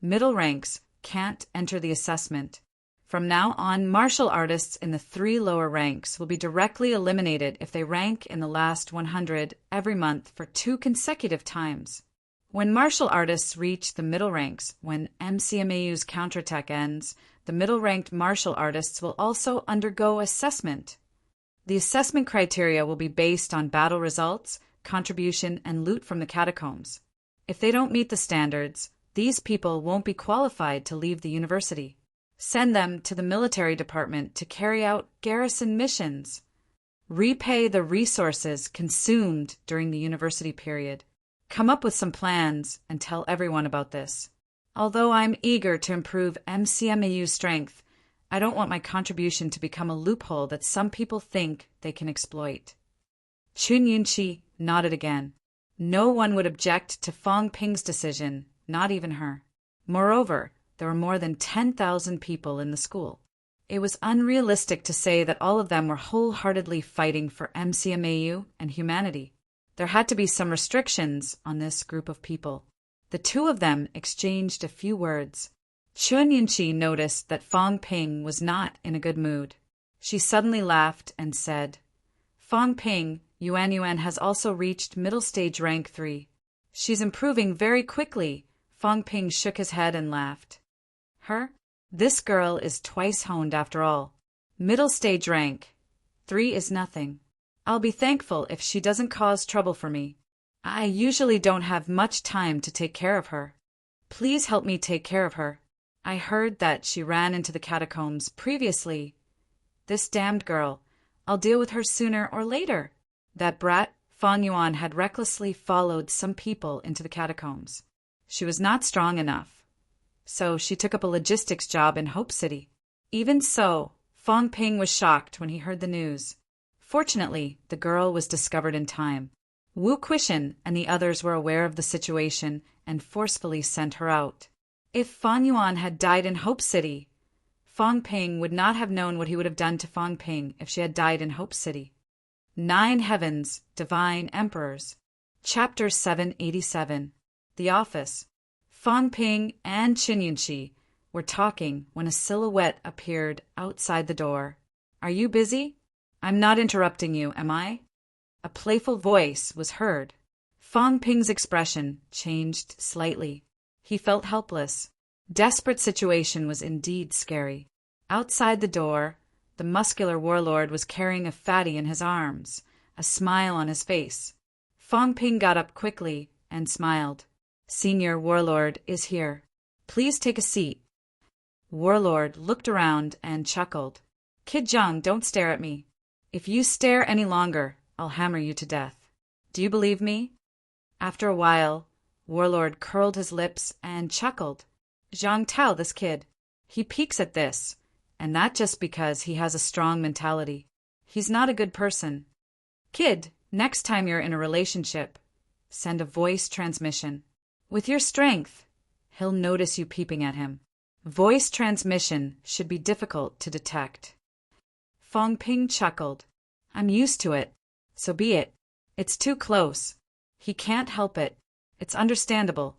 Middle ranks can't enter the assessment. From now on, martial artists in the 3 lower ranks will be directly eliminated if they rank in the last 100 every month for 2 consecutive times. When martial artists reach the middle ranks, when MCMAU's counterattack ends, the middle-ranked martial artists will also undergo assessment. The assessment criteria will be based on battle results, contribution, and loot from the catacombs. If they don't meet the standards, these people won't be qualified to leave the university. Send them to the military department to carry out garrison missions. Repay the resources consumed during the university period. Come up with some plans and tell everyone about this. Although I'm eager to improve MCMAU's strength, I don't want my contribution to become a loophole that some people think they can exploit. Chun Yunqi nodded again. No one would object to Fong Ping's decision, not even her. Moreover, there were more than 10,000 people in the school. It was unrealistic to say that all of them were wholeheartedly fighting for MCMAU and humanity. There had to be some restrictions on this group of people. The two of them exchanged a few words. Chun Yunqi noticed that Fong Ping was not in a good mood. She suddenly laughed and said, Fong Ping, Yuan has also reached middle stage rank 3. She's improving very quickly. Fong Ping shook his head and laughed. Her? This girl is twice honed after all. Middle stage rank 3 is nothing. I'll be thankful if she doesn't cause trouble for me. I usually don't have much time to take care of her. Please help me take care of her. I heard that she ran into the catacombs previously. This damned girl. I'll deal with her sooner or later. That brat, Fong Yuan, had recklessly followed some people into the catacombs. She was not strong enough. So she took up a logistics job in Hope City. Even so, Fong Ping was shocked when he heard the news. Fortunately, the girl was discovered in time. Wu Quishan and the others were aware of the situation and forcefully sent her out. If Fong Yuan had died in Hope City, Fong Ping would not have known what he would have done to Fong Ping if she had died in Hope City. 9 Heavens, Divine Emperors. Chapter 787. The Office. Fong Ping and Qin Yunxi were talking when a silhouette appeared outside the door. "Are you busy? I'm not interrupting you, am I?" A playful voice was heard. Fong Ping's expression changed slightly. He felt helpless. Desperate situation was indeed scary. Outside the door, the muscular warlord was carrying a fatty in his arms, a smile on his face. Fong Ping got up quickly and smiled. "Senior Warlord is here. Please take a seat." Warlord looked around and chuckled. "Kid Zhang, don't stare at me. If you stare any longer, I'll hammer you to death. Do you believe me?" After a while, Warlord curled his lips and chuckled. "Zhang Tao, this kid. He peeks at this, and that just because he has a strong mentality. He's not a good person. Kid, next time you're in a relationship, send a voice transmission. With your strength, he'll notice you peeping at him. Voice transmission should be difficult to detect." Fong Ping chuckled. "I'm used to it, so be it. It's too close. He can't help it. It's understandable."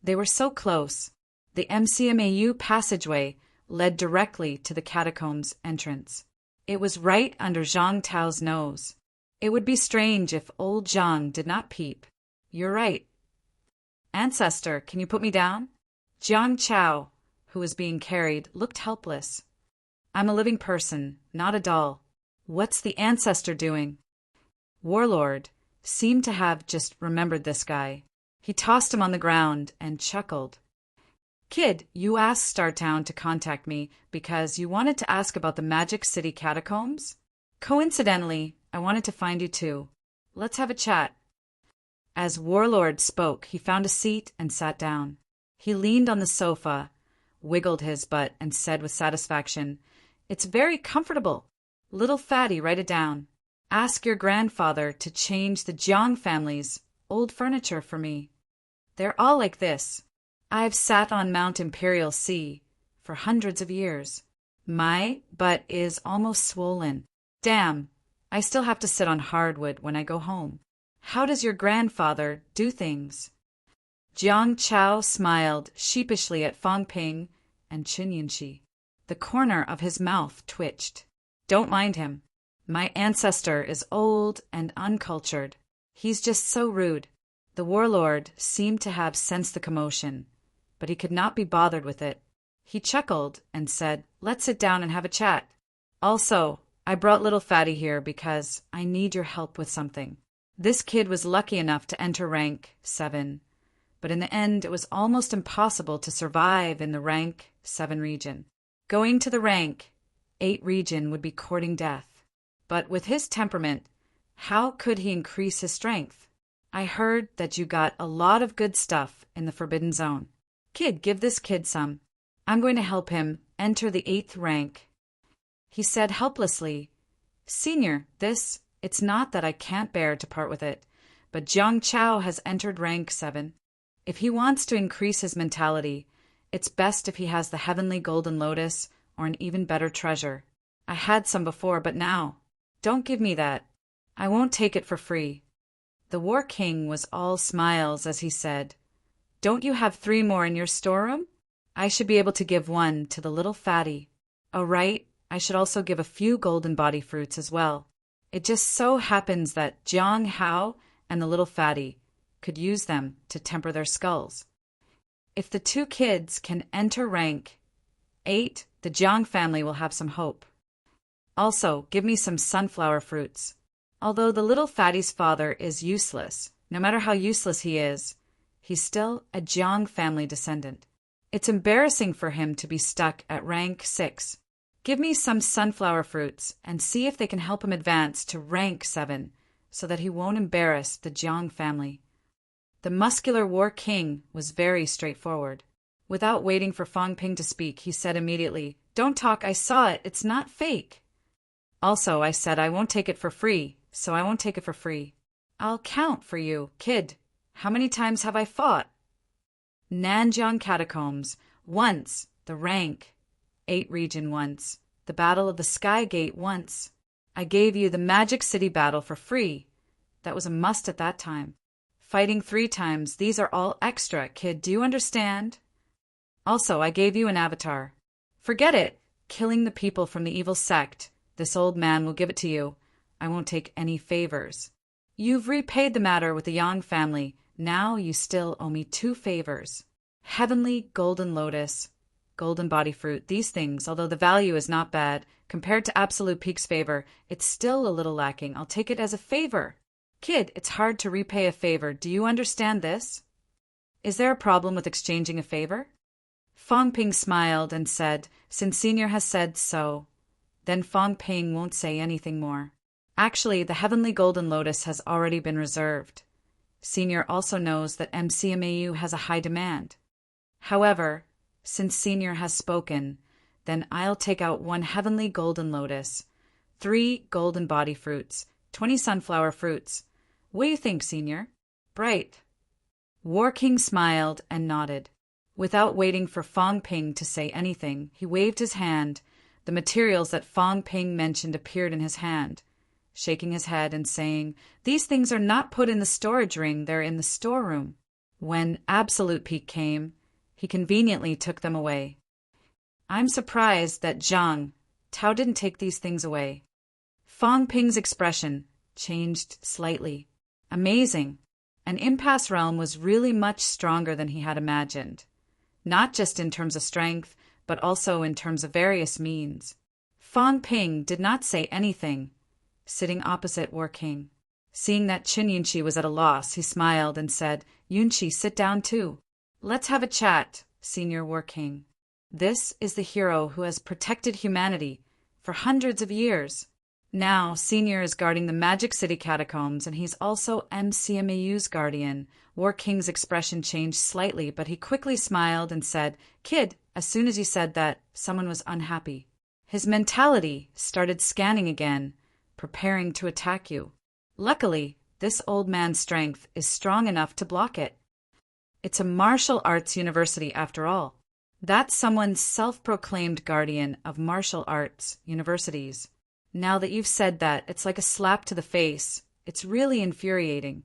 They were so close. The MCMAU passageway led directly to the catacombs entrance. It was right under Zhang Tao's nose. It would be strange if old Zhang did not peep. "You're right. Ancestor, can you put me down?" Jiang Chao, who was being carried, looked helpless. "I'm a living person, not a doll. What's the ancestor doing?" Warlord seemed to have just remembered this guy. He tossed him on the ground and chuckled. "Kid, you asked Startown to contact me because you wanted to ask about the Magic City catacombs? Coincidentally, I wanted to find you too. Let's have a chat." As Warlord spoke, he found a seat and sat down. He leaned on the sofa, wiggled his butt, and said with satisfaction, "It's very comfortable. Little fatty, write it down. Ask your grandfather to change the Jiang family's old furniture for me. They're all like this. I've sat on Mount Imperial Sea for hundreds of years. My butt is almost swollen. Damn, I still have to sit on hardwood when I go home. How does your grandfather do things?" Jiang Chao smiled sheepishly at Fong Ping and Qin Yunxi. The corner of his mouth twitched. "Don't mind him. My ancestor is old and uncultured. He's just so rude." The warlord seemed to have sensed the commotion, but he could not be bothered with it. He chuckled and said, "Let's sit down and have a chat. Also, I brought little fatty here because I need your help with something." This kid was lucky enough to enter rank 7, but in the end it was almost impossible to survive in the rank 7 region. Going to the rank 8 region would be courting death. But with his temperament, how could he increase his strength? "I heard that you got a lot of good stuff in the Forbidden Zone. Kid, give this kid some. I'm going to help him enter the 8th rank." He said helplessly, "Senior, it's not that I can't bear to part with it, but Jiang Chao has entered rank 7. If he wants to increase his mentality, it's best if he has the heavenly golden lotus or an even better treasure. I had some before, but now, don't give me that. I won't take it for free." The War King was all smiles as he said, "Don't you have 3 more in your storeroom? I should be able to give 1 to the little fatty. Oh, right, I should also give a few golden body fruits as well. It just so happens that Jiang Hao and the little fatty could use them to temper their skulls. If the 2 kids can enter rank 8, the Jiang family will have some hope. Also, give me some sunflower fruits. Although the little fatty's father is useless, no matter how useless he is, he's still a Jiang family descendant. It's embarrassing for him to be stuck at rank 6. Give me some sunflower fruits and see if they can help him advance to rank 7 so that he won't embarrass the Jiang family." The muscular War King was very straightforward. Without waiting for Fong Ping to speak, he said immediately, "Don't talk, I saw it, it's not fake. Also, I said I won't take it for free, so I won't take it for free. I'll count for you, kid. How many times have I fought? Nanjiang Catacombs, once the rank 8 region once, the Battle of the Sky Gate once. I gave you the Magic City battle for free. That was a must at that time. Fighting 3 times, these are all extra, kid, do you understand? Also, I gave you an avatar. Forget it, killing the people from the evil sect. This old man will give it to you. I won't take any favors. You've repaid the matter with the Yang family. Now you still owe me 2 favors. Heavenly golden lotus, golden body fruit, these things, although the value is not bad, compared to Absolute Peak's favor, it's still a little lacking. I'll take it as a favor. Kid, it's hard to repay a favor. Do you understand this? Is there a problem with exchanging a favor? Fong Ping smiled and said, since Senior has said so, then Fong Ping won't say anything more. Actually, the Heavenly Golden Lotus has already been reserved. Senior also knows that MCMAU has a high demand. However, since Senior has spoken, then I'll take out 1 Heavenly Golden Lotus, 3 golden body fruits, 20 sunflower fruits. What do you think, Senior? Bright. War King smiled and nodded. Without waiting for Fong Ping to say anything, he waved his hand. The materials that Fong Ping mentioned appeared in his hand, shaking his head and saying, these things are not put in the storage ring, they're in the storeroom. When Absolute Peak came, he conveniently took them away. I'm surprised that Zhang Tao didn't take these things away. Fong Ping's expression changed slightly. Amazing. An impasse realm was really much stronger than he had imagined. Not just in terms of strength, but also in terms of various means. Fong Ping did not say anything, sitting opposite War King. Seeing that Qin Yunqi was at a loss, he smiled and said, Yunqi, sit down too. Let's have a chat, Senior War King. This is the hero who has protected humanity for hundreds of years. Now, Senior is guarding the Magic City catacombs, and he's also MCMAU's guardian. War King's expression changed slightly, but he quickly smiled and said, Kid, as soon as you said that, someone was unhappy. His mentality started scanning again, preparing to attack you. Luckily, this old man's strength is strong enough to block it. It's a martial arts university after all. That's someone's self-proclaimed guardian of martial arts universities. Now that you've said that, it's like a slap to the face. It's really infuriating.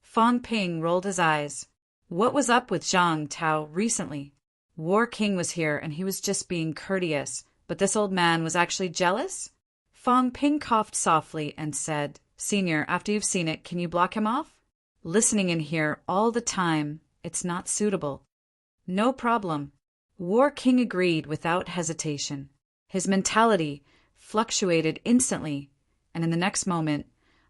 Fong Ping rolled his eyes. What was up with Zhang Tao recently? War King was here and he was just being courteous, but this old man was actually jealous? Fong Ping coughed softly and said, Senior, after you've seen it, can you block him off? Listening in here all the time, it's not suitable. No problem. War King agreed without hesitation. His mentality fluctuated instantly, and in the next moment,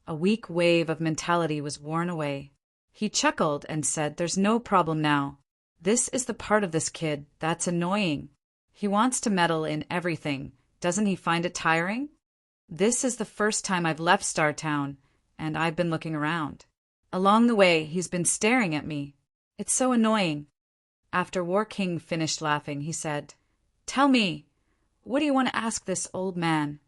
a weak wave of mentality was worn away. He chuckled and said, There's no problem now. This is the part of this kid that's annoying. He wants to meddle in everything. Doesn't he find it tiring? This is the first time I've left Star Town, and I've been looking around. Along the way, he's been staring at me. It's so annoying. After War King finished laughing, he said, Tell me, what do you want to ask this old man?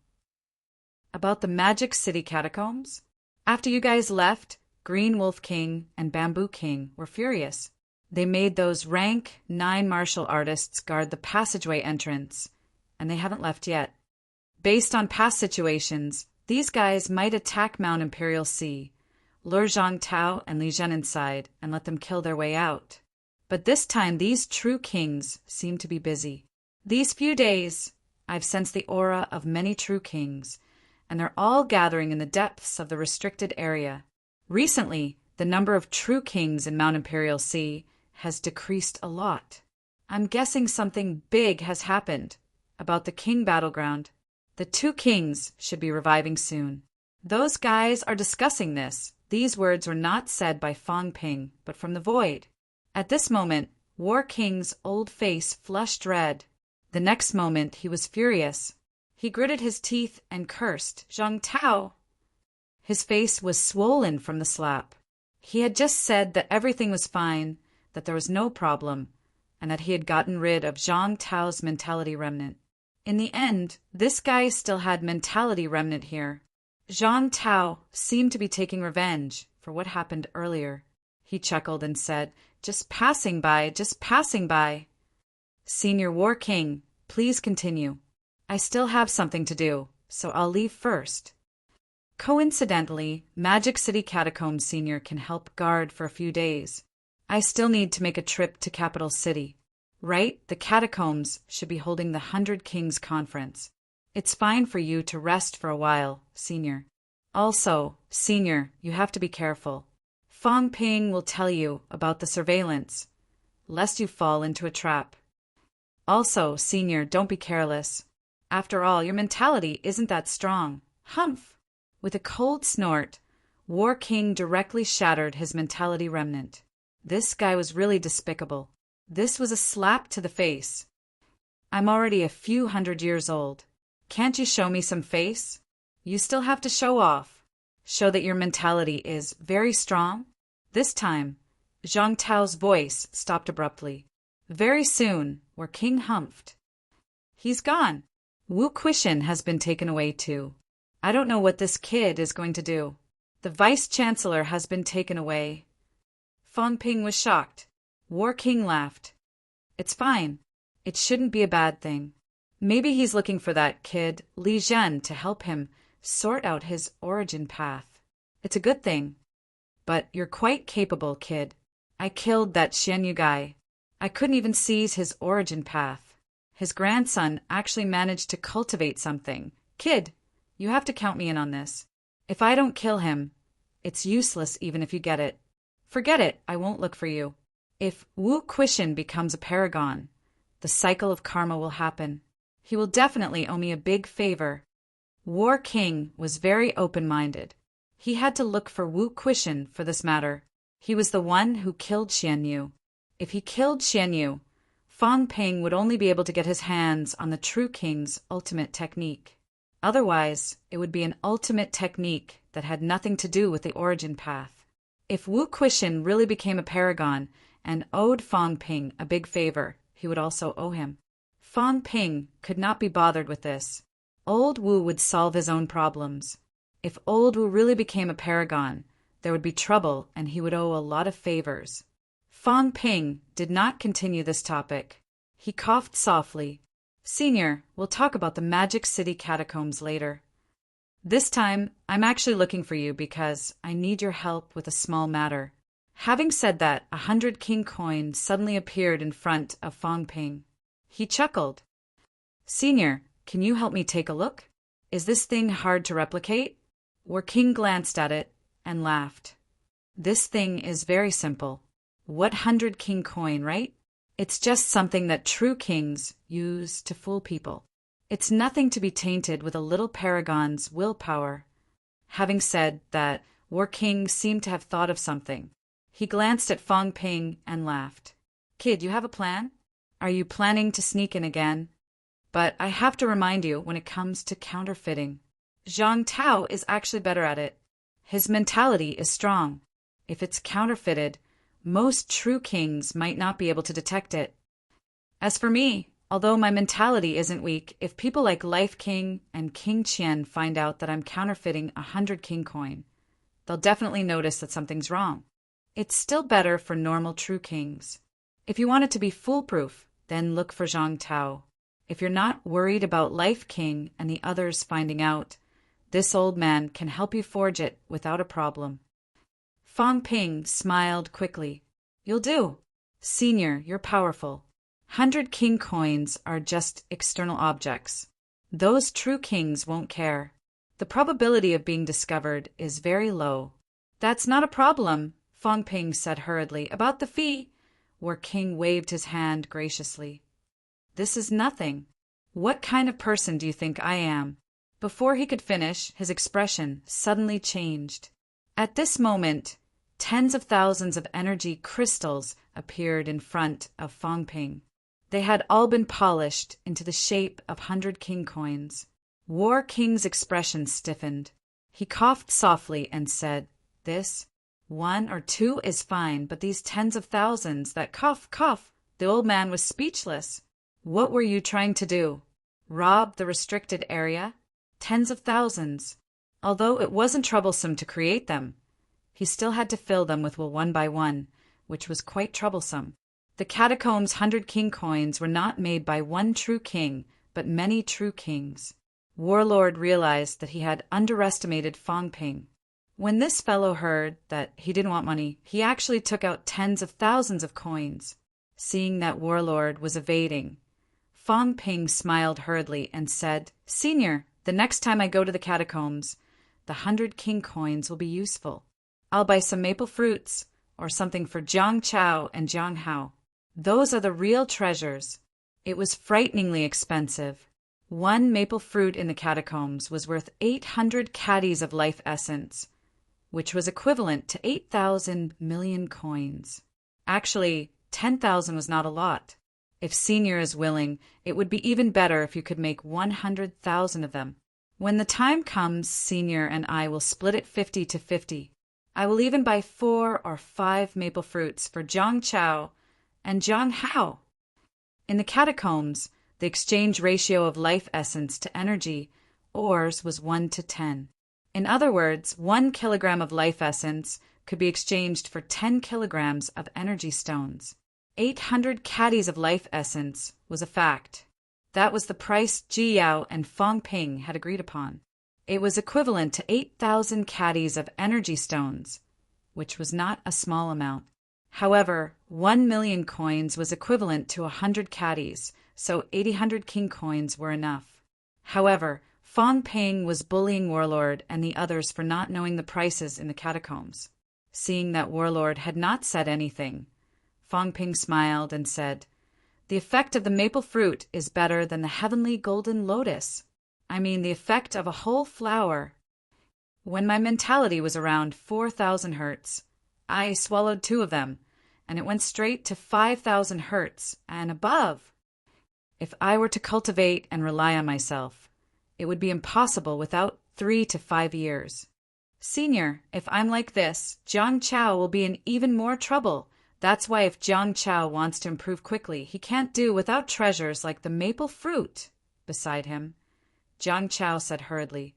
About the Magic City catacombs? After you guys left, Green Wolf King and Bamboo King were furious. They made those rank 9 martial artists guard the passageway entrance, and they haven't left yet. Based on past situations, these guys might attack Mount Imperial Sea, lure Zhang Tao and Li Zhen inside, and let them kill their way out. But this time these true kings seem to be busy. These few days, I've sensed the aura of many true kings, and they're all gathering in the depths of the restricted area. Recently, the number of true kings in Mount Imperial Sea has decreased a lot. I'm guessing something big has happened about the king battleground. The 2 kings should be reviving soon. Those guys are discussing this. These words were not said by Fong Ping, but from the void. At this moment, War King's old face flushed red. The next moment, he was furious. He gritted his teeth and cursed, Zhang Tao. His face was swollen from the slap. He had just said that everything was fine, that there was no problem, and that he had gotten rid of Zhang Tao's mentality remnant. In the end, this guy still had mentality remnant here. Zhang Tao seemed to be taking revenge for what happened earlier. He chuckled and said, just passing by, just passing by. Senior War King, Please continue. I still have something to do, so I'll leave first. Coincidentally, Magic City Catacombs Senior can help guard for a few days. I still need to make a trip to Capital City. Right? The Catacombs should be holding the 100 Kings Conference. It's fine for you to rest for a while, Senior. Also, Senior, you have to be careful. Fong Ping will tell you about the surveillance, lest you fall into a trap. Also, Senior, don't be careless. After all, your mentality isn't that strong. Humph! With a cold snort, War King directly shattered his mentality remnant. This guy was really despicable. This was a slap to the face. I'm already a few hundred years old. Can't you show me some face? You still have to show off. Show that your mentality is very strong. This time, Zhang Tao's voice stopped abruptly. Very soon, War King humphed. He's gone. Wu Quishan has been taken away too. I don't know what this kid is going to do. The Vice-Chancellor has been taken away. Fong Ping was shocked. War King laughed. It's fine. It shouldn't be a bad thing. Maybe he's looking for that kid, Li Zhen, to help him sort out his origin path. It's a good thing. But you're quite capable, kid. I killed that Xianyu guy. I couldn't even seize his origin path. His grandson actually managed to cultivate something. Kid, you have to count me in on this. If I don't kill him, it's useless even if you get it. Forget it, I won't look for you. If Wu Quishan becomes a paragon, the cycle of karma will happen. He will definitely owe me a big favor. War King was very open-minded. He had to look for Wu Quishan for this matter. He was the one who killed Xianyu. If he killed Xianyu, Fong Ping would only be able to get his hands on the true king's ultimate technique. Otherwise, it would be an ultimate technique that had nothing to do with the origin path. If Wu Quishan really became a paragon and owed Fong Ping a big favor, he would also owe him. Fong Ping could not be bothered with this. Old Wu would solve his own problems. If Old Wu really became a paragon, there would be trouble and he would owe a lot of favors. Fong Ping did not continue this topic. He coughed softly. Senior, we'll talk about the Magic City Catacombs later. This time, I'm actually looking for you because I need your help with a small matter. Having said that, 100 king coins suddenly appeared in front of Fong Ping. He chuckled. Senior, can you help me take a look? Is this thing hard to replicate? War King glanced at it and laughed. This thing is very simple. What 100 king coin, right? It's just something that true kings use to fool people. It's nothing to be tainted with a little paragon's willpower. Having said that, War King seemed to have thought of something. He glanced at Fong Ping and laughed. Kid, you have a plan? Are you planning to sneak in again? But I have to remind you, when it comes to counterfeiting, Zhang Tao is actually better at it. His mentality is strong. If it's counterfeited, most true kings might not be able to detect it. As for me, although my mentality isn't weak, if people like Life King and King Qian find out that I'm counterfeiting 100 king coin, they'll definitely notice that something's wrong. It's still better for normal true kings. If you want it to be foolproof, then look for Zhang Tao. If you're not worried about Life King and the others finding out, this old man can help you forge it without a problem. Fong Ping smiled quickly. You'll do. Senior, you're powerful. 100 king coins are just external objects. Those true kings won't care. The probability of being discovered is very low. That's not a problem, Fong Ping said hurriedly. About the fee, War King waved his hand graciously. This is nothing. What kind of person do you think I am? Before he could finish, his expression suddenly changed. At this moment, tens of thousands of energy crystals appeared in front of Fong Ping. They had all been polished into the shape of 100 king coins. War King's expression stiffened. He coughed softly and said, This, 1 or 2 is fine, but these tens of thousands that cough. The old man was speechless. What were you trying to do? Rob the restricted area? Tens of thousands. Although it wasn't troublesome to create them, he still had to fill them with one by one, which was quite troublesome. The catacombs' 100 king coins were not made by one true king, but many true kings. Warlord realized that he had underestimated Fong Ping. When this fellow heard that he didn't want money, he actually took out tens of thousands of coins. Seeing that Warlord was evading, Fong Ping smiled hurriedly and said, "Senior, the next time I go to the catacombs, the 100 king coins will be useful. I'll buy some maple fruits or something for Jiang Chao and Jiang Hao. Those are the real treasures." It was frighteningly expensive. One maple fruit in the catacombs was worth 800 caddies of life essence, which was equivalent to 8,000 million coins. Actually, 10,000 was not a lot. If Senior is willing, it would be even better if you could make 100,000 of them. When the time comes, Senior and I will split it 50 to 50. I will even buy 4 or 5 maple fruits for Jiang Chao and Jiang Hao. In the catacombs, the exchange ratio of life essence to energy, ores, was 1 to 10. In other words, 1 kilogram of life essence could be exchanged for 10 kilograms of energy stones. 800 caddies of life essence was a fact. That was the price Ji Yao and Fong Ping had agreed upon. It was equivalent to 8,000 caddies of energy stones, which was not a small amount. However, 1 million coins was equivalent to 100 caddies, so 800 king coins were enough. However, Fong Ping was bullying Warlord and the others for not knowing the prices in the catacombs. Seeing that Warlord had not said anything, Fong Ping smiled and said, "The effect of the maple fruit is better than the heavenly golden lotus. I mean the effect of a whole flower. When my mentality was around 4,000 hertz, I swallowed 2 of them, and it went straight to 5,000 hertz and above. If I were to cultivate and rely on myself, it would be impossible without 3 to 5 years. Senior, if I'm like this, Jiang Chao will be in even more trouble. That's why if Jiang Chao wants to improve quickly, he can't do without treasures like the maple fruit." Beside him, Jiang Chao said hurriedly,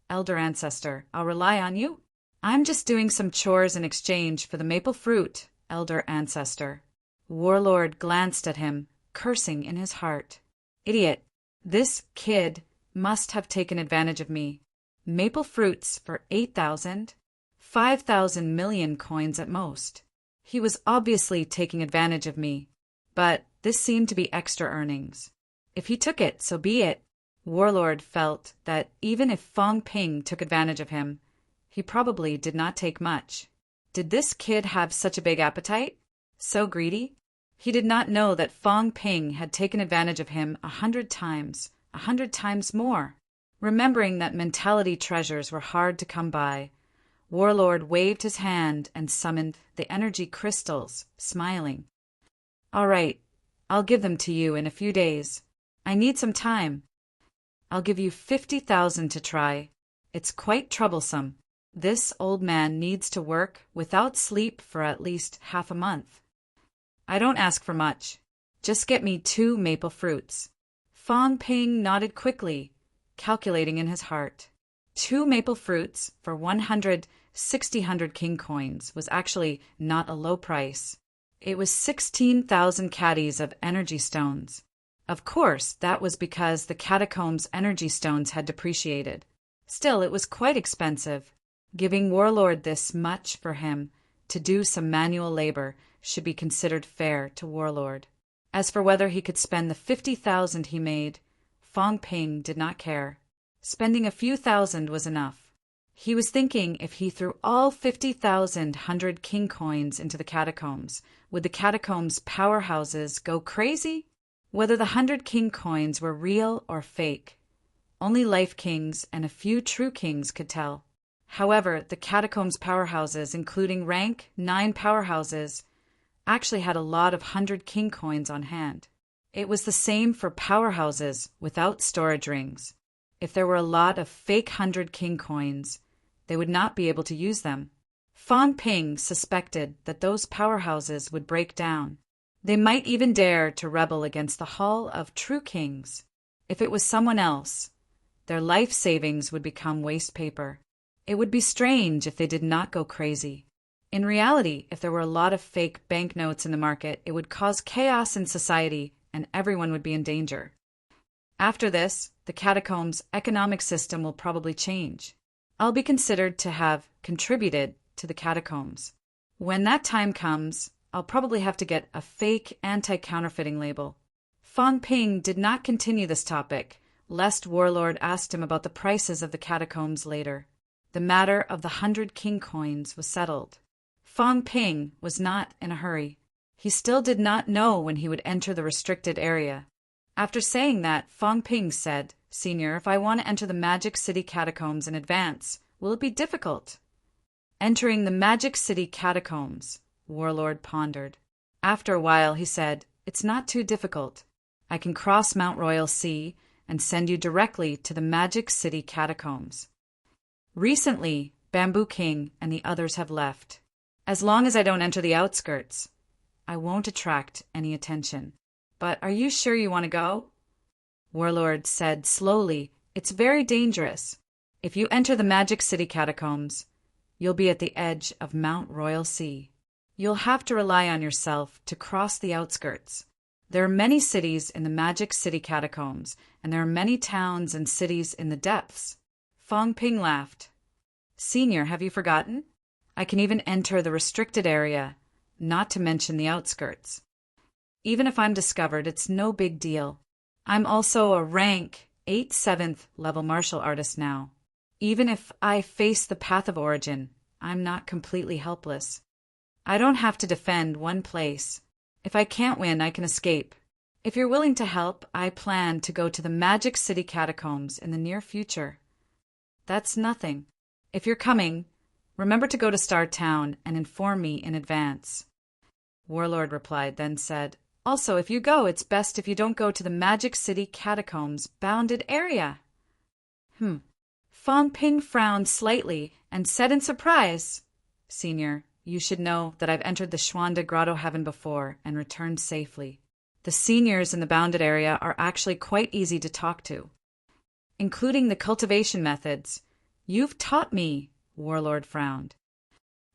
"Elder Ancestor, I'll rely on you. I'm just doing some chores in exchange for the maple fruit, Elder Ancestor." Warlord glanced at him, cursing in his heart. "Idiot! This kid must have taken advantage of me. Maple fruits for 8,000? 5,000 million coins at most. He was obviously taking advantage of me, but this seemed to be extra earnings. If he took it, so be it." Warlord felt that even if Fong Ping took advantage of him, he probably did not take much. Did this kid have such a big appetite? So greedy? He did not know that Fong Ping had taken advantage of him 100 times, 100 times more. Remembering that mentality treasures were hard to come by, Warlord waved his hand and summoned the energy crystals, smiling. "All right, I'll give them to you in a few days. I need some time. I'll give you 50,000 to try. It's quite troublesome. This old man needs to work without sleep for at least half a month. I don't ask for much. Just get me 2 maple fruits." Fong Ping nodded quickly, calculating in his heart. 2 maple fruits for 100 king coins was actually not a low price. It was 16,000 caddies of energy stones. Of course, that was because the catacombs' energy stones had depreciated. Still, it was quite expensive. Giving Warlord this much for him to do some manual labor should be considered fair to Warlord. As for whether he could spend the 50,000 he made, Fong Ping did not care. Spending a few thousand was enough. He was thinking if he threw all 50,000 100 king coins into the catacombs, would the catacombs' powerhouses go crazy? Whether the 100 king coins were real or fake, only life kings and a few true kings could tell. However, the catacombs' powerhouses, including rank 9 powerhouses, actually had a lot of 100 king coins on hand. It was the same for powerhouses without storage rings. If there were a lot of fake 100 king coins, they would not be able to use them. Fong Ping suspected that those powerhouses would break down. They might even dare to rebel against the Hall of True Kings. If it was someone else, their life savings would become waste paper. It would be strange if they did not go crazy. In reality, if there were a lot of fake banknotes in the market, it would cause chaos in society and everyone would be in danger. After this, the catacombs' economic system will probably change. I'll be considered to have contributed to the catacombs. When that time comes, I'll probably have to get a fake anti-counterfeiting label. Fang Ping did not continue this topic, lest Warlord asked him about the prices of the catacombs later. The matter of the 100 king coins was settled. Fang Ping was not in a hurry. He still did not know when he would enter the restricted area. After saying that, Fang Ping said, "Senior, if I want to enter the Magic City catacombs in advance, will it be difficult?" Entering the Magic City catacombs, Warlord pondered. After a while, he said, "It's not too difficult. I can cross Mount Royal Sea and send you directly to the Magic City catacombs." Recently, Bamboo King and the others have left. As long as I don't enter the outskirts, I won't attract any attention. But are you sure you want to go? Warlord said slowly, "It's very dangerous. If you enter the Magic City catacombs, you'll be at the edge of Mount Royal Sea. You'll have to rely on yourself to cross the outskirts. There are many cities in the Magic City catacombs, and there are many towns and cities in the depths." Fang Ping laughed. "Senior, have you forgotten? I can even enter the restricted area, not to mention the outskirts. Even if I'm discovered, it's no big deal. I'm also a rank 8 7th level martial artist now. Even if I face the path of origin, I'm not completely helpless. I don't have to defend one place. If I can't win, I can escape. If you're willing to help, I plan to go to the Magic City catacombs in the near future." "That's nothing. If you're coming, remember to go to Star Town and inform me in advance." Warlord replied, then said, "Also, if you go, it's best if you don't go to the Magic City catacombs bounded area." Fang Ping frowned slightly and said in surprise, "Senior, you should know that I've entered the Xuanda Grotto Heaven before and returned safely. The seniors in the bounded area are actually quite easy to talk to, including the cultivation methods. You've taught me." Warlord frowned.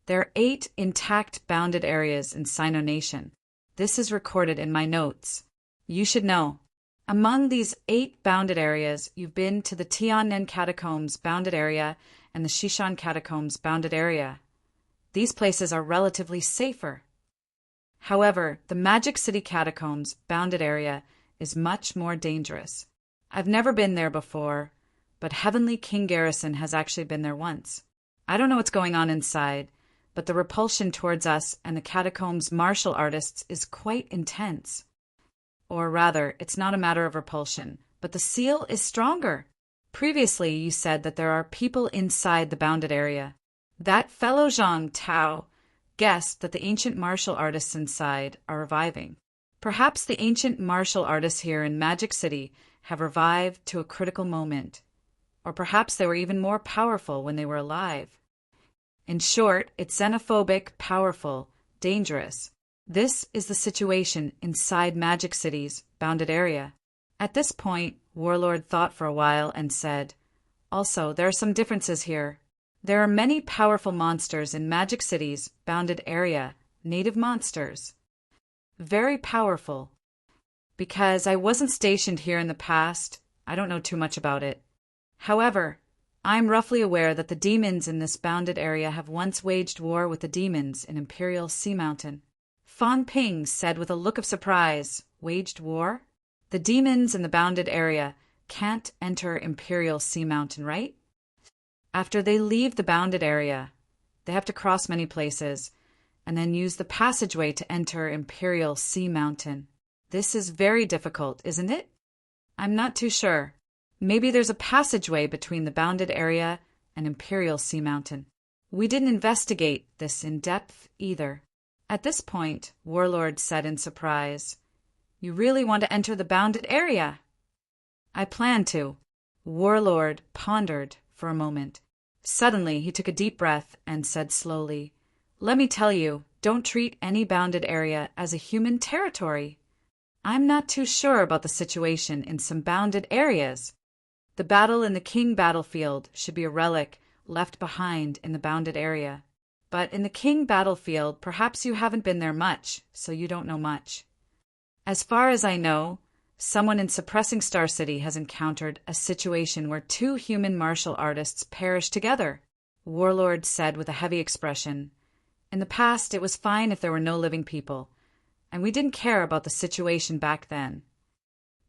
"There are 8 intact bounded areas in Sino Nation. This is recorded in my notes. You should know. Among these 8 bounded areas, you've been to the Tiannan Catacombs bounded area and the Shishan Catacombs bounded area. These places are relatively safer. However, the Magic City Catacombs bounded area is much more dangerous. I've never been there before, but Heavenly King Garrison has actually been there once. I don't know what's going on inside, but the repulsion towards us and the catacombs martial artists is quite intense. Or rather, it's not a matter of repulsion, but the seal is stronger. Previously, you said that there are people inside the bounded area. That fellow Zhang Tao guessed that the ancient martial artists inside are reviving. Perhaps the ancient martial artists here in Magic City have revived to a critical moment. Or perhaps they were even more powerful when they were alive. In short, it's xenophobic, powerful, dangerous. This is the situation inside Magic City's bounded area." At this point, Warlord thought for a while and said, "Also, there are some differences here. There are many powerful monsters in Magic City's bounded area, native monsters. Very powerful. Because I wasn't stationed here in the past, I don't know too much about it. However, I'm roughly aware that the demons in this bounded area have once waged war with the demons in Imperial Sea Mountain." Fang Ping said with a look of surprise, "Waged war? The demons in the bounded area can't enter Imperial Sea Mountain, right? After they leave the bounded area, they have to cross many places and then use the passageway to enter Imperial Sea Mountain. This is very difficult, isn't it?" "I'm not too sure. Maybe there's a passageway between the bounded area and Imperial Sea Mountain. We didn't investigate this in depth either." At this point, Warlord said in surprise, "You really want to enter the bounded area?" "I plan to." Warlord pondered for a moment. Suddenly, he took a deep breath and said slowly, "Let me tell you, don't treat any bounded area as a human territory. I'm not too sure about the situation in some bounded areas. The battle in the King battlefield should be a relic left behind in the bounded area. But in the king battlefield, perhaps you haven't been there much, so you don't know much. As far as I know, someone in Suppressing Star City has encountered a situation where two human martial artists perished together, Warlord said with a heavy expression. In the past, it was fine if there were no living people, and we didn't care about the situation back then.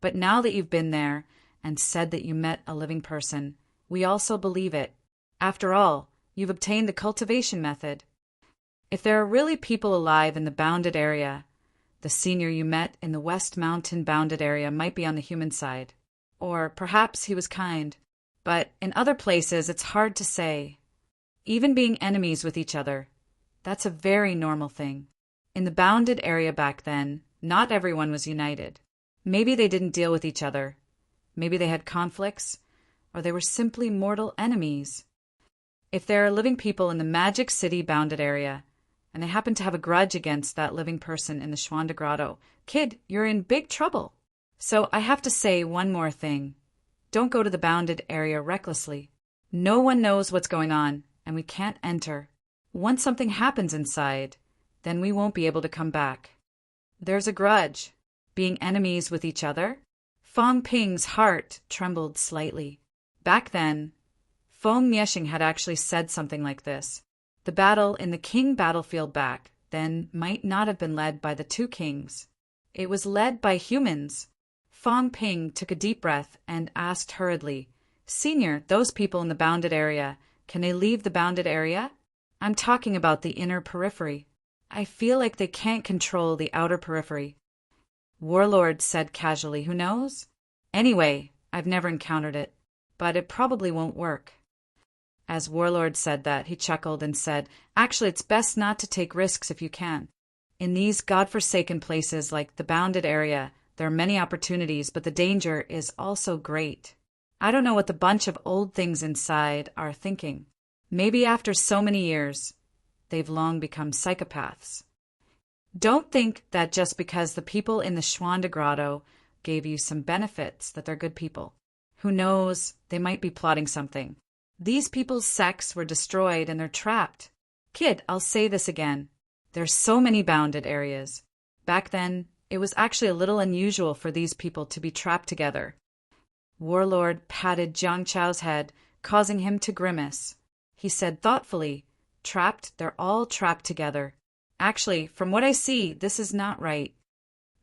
But now that you've been there and said that you met a living person, we also believe it. After all, you've obtained the cultivation method. If there are really people alive in the bounded area, the senior you met in the West Mountain bounded area might be on the human side. Or perhaps he was kind. But in other places, it's hard to say. Even being enemies with each other, that's a very normal thing. In the bounded area back then, not everyone was united. Maybe they didn't deal with each other. Maybe they had conflicts, or they were simply mortal enemies. If there are living people in the Magic City bounded area, and they happen to have a grudge against that living person in the Schwanda Grotto, kid, you're in big trouble. So I have to say one more thing. Don't go to the bounded area recklessly. No one knows what's going on, and we can't enter. Once something happens inside, then we won't be able to come back. There's a grudge. Being enemies with each other? Fong Ping's heart trembled slightly. Back then, Feng Mieshing had actually said something like this. The battle in the king battlefield back then might not have been led by the two kings. It was led by humans. Fong Ping took a deep breath and asked hurriedly, Senior, those people in the bounded area, can they leave the bounded area? I'm talking about the inner periphery. I feel like they can't control the outer periphery. Warlord said casually, who knows? Anyway, I've never encountered it, but it probably won't work. As Warlord said that, he chuckled and said, Actually, it's best not to take risks if you can. In these godforsaken places like the bounded area, there are many opportunities, but the danger is also great. I don't know what the bunch of old things inside are thinking. Maybe after so many years, they've long become psychopaths. Don't think that just because the people in the Schwanda Grotto gave you some benefits that they're good people. Who knows, they might be plotting something. These people's sects were destroyed and they're trapped. Kid, I'll say this again. There's so many bounded areas. Back then, it was actually a little unusual for these people to be trapped together. Warlord patted Jiang Chao's head, causing him to grimace. He said thoughtfully, Trapped, they're all trapped together. Actually, from what I see, this is not right.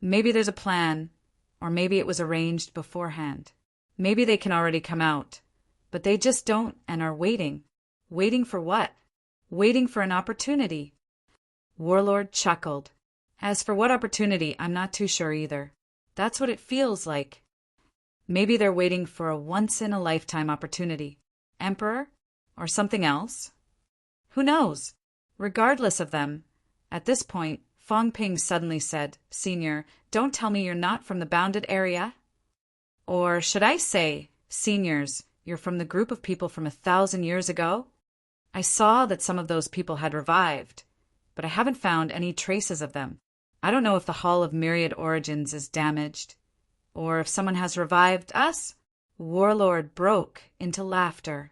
Maybe there's a plan, or maybe it was arranged beforehand. Maybe they can already come out. But they just don't and are waiting. Waiting for what? Waiting for an opportunity. Warlord chuckled. As for what opportunity, I'm not too sure either. That's what it feels like. Maybe they're waiting for a once-in-a-lifetime opportunity. Emperor? Or something else? Who knows? Regardless of them, at this point, Fong Ping suddenly said, Senior, don't tell me you're not from the bounded area. Or should I say, Seniors, you're from the group of people from 1,000 years ago? I saw that some of those people had revived, but I haven't found any traces of them. I don't know if the Hall of Myriad Origins is damaged, or if someone has revived us. Warlord broke into laughter.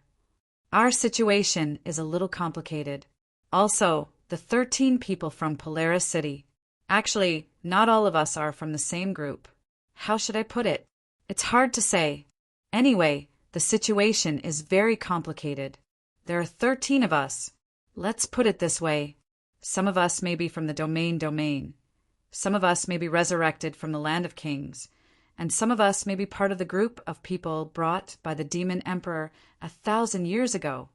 Our situation is a little complicated. Also, the 13 people from Polaris City. Actually, not all of us are from the same group. How should I put it? It's hard to say. Anyway, the situation is very complicated. There are 13 of us. Let's put it this way. Some of us may be from the domain. Some of us may be resurrected from the Land of Kings. And some of us may be part of the group of people brought by the Demon Emperor 1,000 years ago.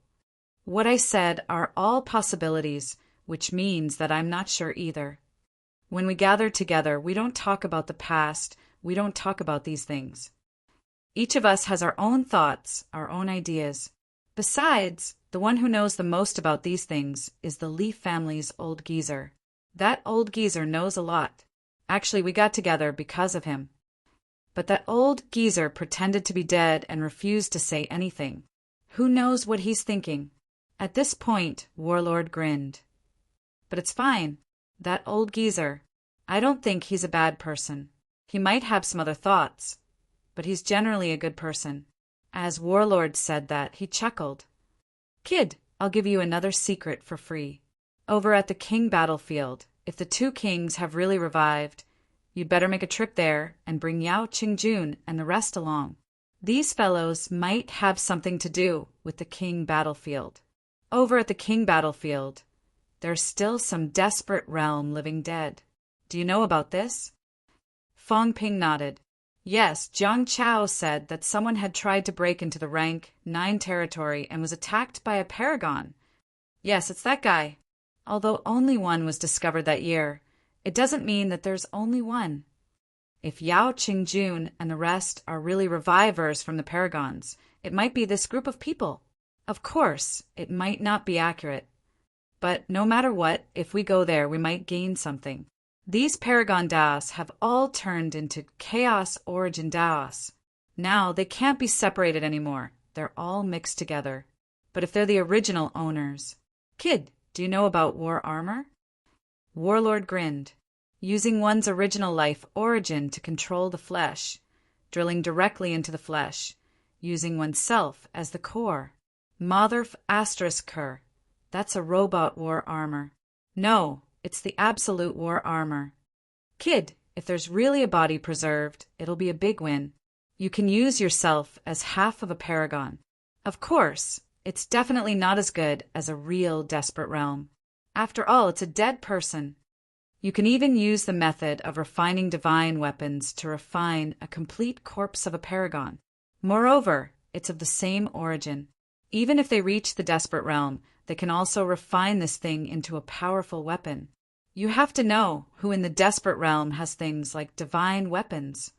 What I said are all possibilities, which means that I'm not sure either. When we gather together, we don't talk about the past. We don't talk about these things. Each of us has our own thoughts, our own ideas. Besides, the one who knows the most about these things is the Li family's old geezer. That old geezer knows a lot. Actually, we got together because of him. But that old geezer pretended to be dead and refused to say anything. Who knows what he's thinking? At this point, Warlord grinned. But it's fine. That old geezer, I don't think he's a bad person. He might have some other thoughts, but he's generally a good person. As Warlord said that, he chuckled. Kid, I'll give you another secret for free. Over at the king battlefield, if the two kings have really revived, you'd better make a trip there and bring Yao Qingjun and the rest along. These fellows might have something to do with the king battlefield. Over at the king battlefield, there's still some desperate realm living dead. Do you know about this? Fong Ping nodded. Yes, Jiang Chao said that someone had tried to break into the rank 9 territory and was attacked by a paragon. Yes, it's that guy. Although only one was discovered that year, it doesn't mean that there's only one. If Yao Qingjun and the rest are really revivers from the paragons, it might be this group of people. Of course, it might not be accurate. But no matter what, if we go there, we might gain something. These Paragon Daos have all turned into Chaos Origin Daos. Now they can't be separated anymore. They're all mixed together. But if they're the original owners... Kid, do you know about war armor? Warlord grinned. Using one's original life origin to control the flesh. Drilling directly into the flesh. Using oneself as the core. Motherf asterisk her. That's a robot war armor. No, it's the absolute war armor. Kid, if there's really a body preserved, it'll be a big win. You can use yourself as half of a paragon. Of course, it's definitely not as good as a real desperate realm. After all, it's a dead person. You can even use the method of refining divine weapons to refine a complete corpse of a paragon. Moreover, it's of the same origin. Even if they reach the desperate realm, they can also refine this thing into a powerful weapon. You have to know who in the desperate realm has things like divine weapons.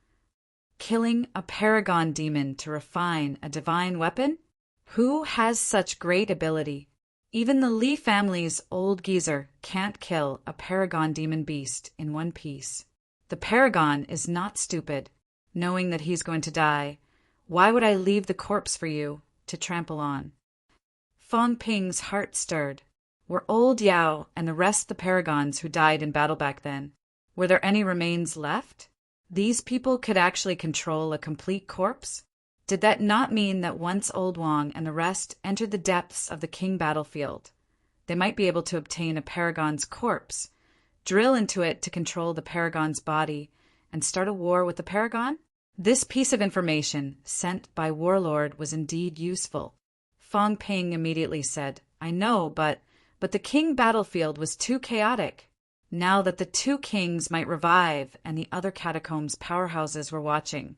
Killing a paragon demon to refine a divine weapon? Who has such great ability? Even the Li family's old geezer can't kill a paragon demon beast in one piece. The paragon is not stupid. Knowing that he's going to die, why would I leave the corpse for you to trample on? Fong Ping's heart stirred. Were old Yao and the rest the paragons who died in battle back then, were there any remains left? These people could actually control a complete corpse? Did that not mean that once old Wang and the rest entered the depths of the king battlefield, they might be able to obtain a paragon's corpse, drill into it to control the paragon's body, and start a war with the paragon? This piece of information, sent by Warlord, was indeed useful. Fong Ping immediately said, I know, but the king battlefield was too chaotic. Now that the two kings might revive and the other catacombs powerhouses were watching,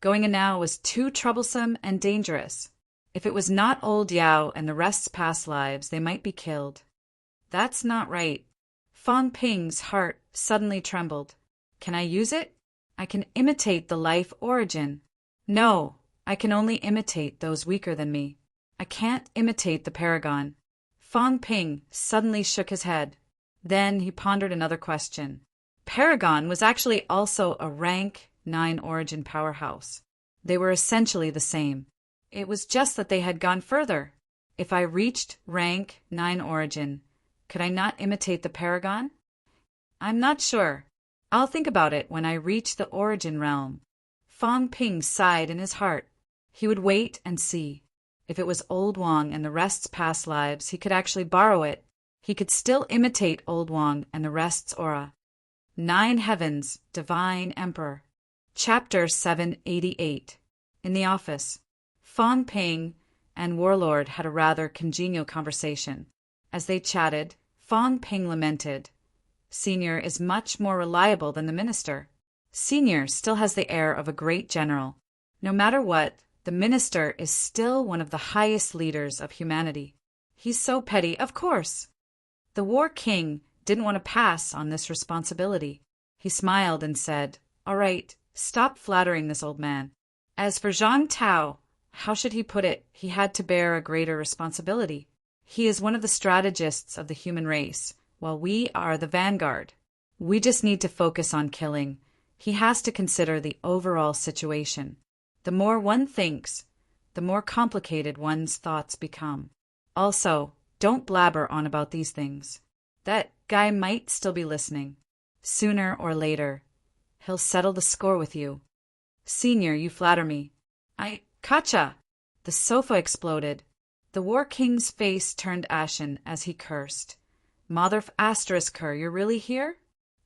going in now was too troublesome and dangerous. If it was not old Yao and the rest's past lives, they might be killed. That's not right. Fong Ping's heart suddenly trembled. Can I use it? I can imitate the life origin. No, I can only imitate those weaker than me. I can't imitate the paragon. Fong Ping suddenly shook his head. Then he pondered another question. Paragon was actually also a rank 9 origin powerhouse. They were essentially the same. It was just that they had gone further. If I reached rank 9 origin, could I not imitate the paragon? I'm not sure. I'll think about it when I reach the origin realm. Fong Ping sighed in his heart. He would wait and see. If it was old Wang and the rest's past lives, he could actually borrow it. He could still imitate old Wang and the rest's aura. 9 Heavens, Divine Emperor. Chapter 788. In the office, Fong Ping and Warlord had a rather congenial conversation. As they chatted, Fong Ping lamented, Senior is much more reliable than the minister. Senior still has the air of a great general. No matter what, the minister is still one of the highest leaders of humanity. He's so petty, of course. The war king didn't want to pass on this responsibility. He smiled and said, All right, stop flattering this old man. As for Zhang Tao, how should he put it? He had to bear a greater responsibility. He is one of the strategists of the human race, while we are the vanguard. We just need to focus on killing. He has to consider the overall situation. The more one thinks, the more complicated one's thoughts become. Also, don't blabber on about these things. That guy might still be listening. Sooner or later, he'll settle the score with you. Senior, you flatter me. Kacha! The sofa exploded. The war king's face turned ashen as he cursed. Mother of asterisk her, you're really here?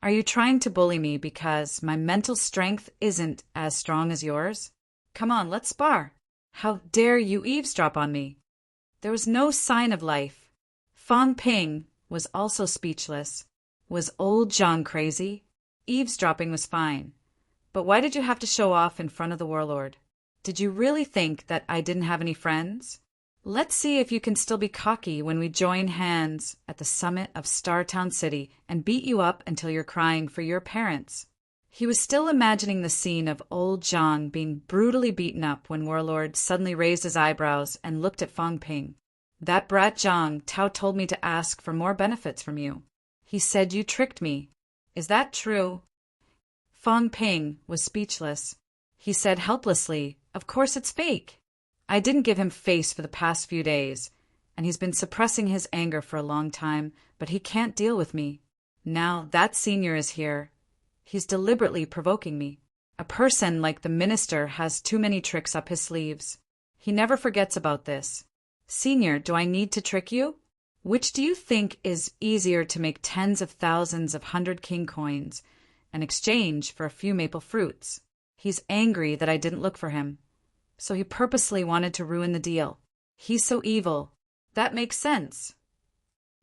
Are you trying to bully me because my mental strength isn't as strong as yours? Come on, let's spar. How dare you eavesdrop on me? There was no sign of life. Fang Ping was also speechless. Was old Zhang crazy? Eavesdropping was fine. But why did you have to show off in front of the warlord? Did you really think that I didn't have any friends? Let's see if you can still be cocky when we join hands at the summit of Startown City and beat you up until you're crying for your parents. He was still imagining the scene of old Zhang being brutally beaten up when Warlord suddenly raised his eyebrows and looked at Fang Ping. That brat Zhang, Tao told me to ask for more benefits from you. He said you tricked me. Is that true? Fang Ping was speechless. He said helplessly, "Of course it's fake. I didn't give him face for the past few days, and he's been suppressing his anger for a long time, but he can't deal with me. Now that senior is here. He's deliberately provoking me. A person like the minister has too many tricks up his sleeves. He never forgets about this. Senior, do I need to trick you? Which do you think is easier to make tens of thousands of 100 king coins in exchange for a few maple fruits? He's angry that I didn't look for him. So he purposely wanted to ruin the deal. He's so evil. That makes sense."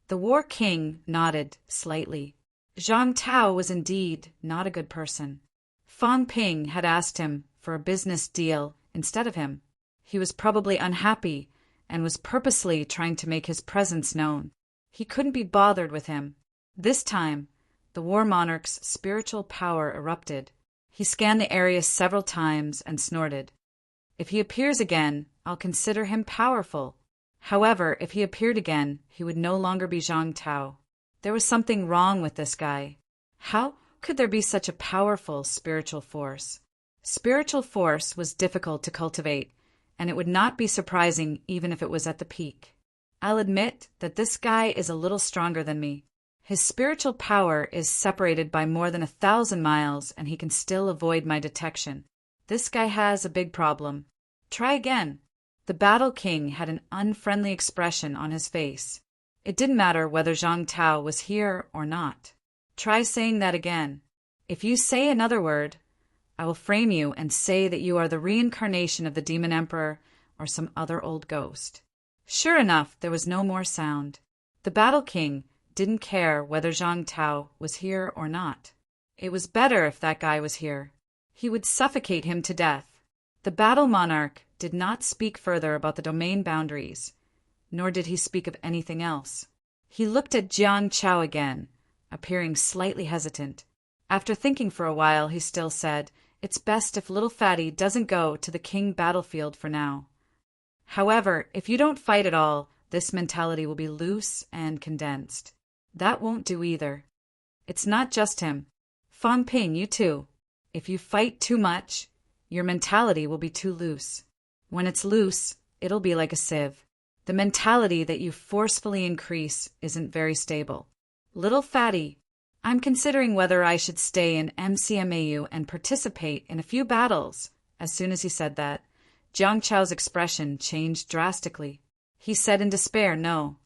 The War King nodded slightly. Zhang Tao was indeed not a good person. Fang Ping had asked him for a business deal instead of him. He was probably unhappy and was purposely trying to make his presence known. He couldn't be bothered with him. This time, the war monarch's spiritual power erupted. He scanned the area several times and snorted. "If he appears again, I'll consider him powerful." However, if he appeared again, he would no longer be Zhang Tao. There was something wrong with this guy. How could there be such a powerful spiritual force? Spiritual force was difficult to cultivate, and it would not be surprising even if it was at the peak. I'll admit that this guy is a little stronger than me. His spiritual power is separated by more than 1,000 miles, and he can still avoid my detection. This guy has a big problem. Try again. The Battle King had an unfriendly expression on his face. It didn't matter whether Zhang Tao was here or not. Try saying that again. If you say another word, I will frame you and say that you are the reincarnation of the Demon Emperor or some other old ghost. Sure enough, there was no more sound. The Battle King didn't care whether Zhang Tao was here or not. It was better if that guy was here. He would suffocate him to death. The Battle Monarch did not speak further about the domain boundaries, nor did he speak of anything else. He looked at Jiang Chao again, appearing slightly hesitant. After thinking for a while, he still said, "It's best if little fatty doesn't go to the king battlefield for now. However, if you don't fight at all, this mentality will be loose and condensed. That won't do either. It's not just him. Fang Ping, you too. If you fight too much, your mentality will be too loose. When it's loose, it'll be like a sieve. The mentality that you forcefully increase isn't very stable. Little fatty, I'm considering whether I should stay in MCMAU and participate in a few battles." As soon as he said that, Jiang Chao's expression changed drastically. He said in despair, "No.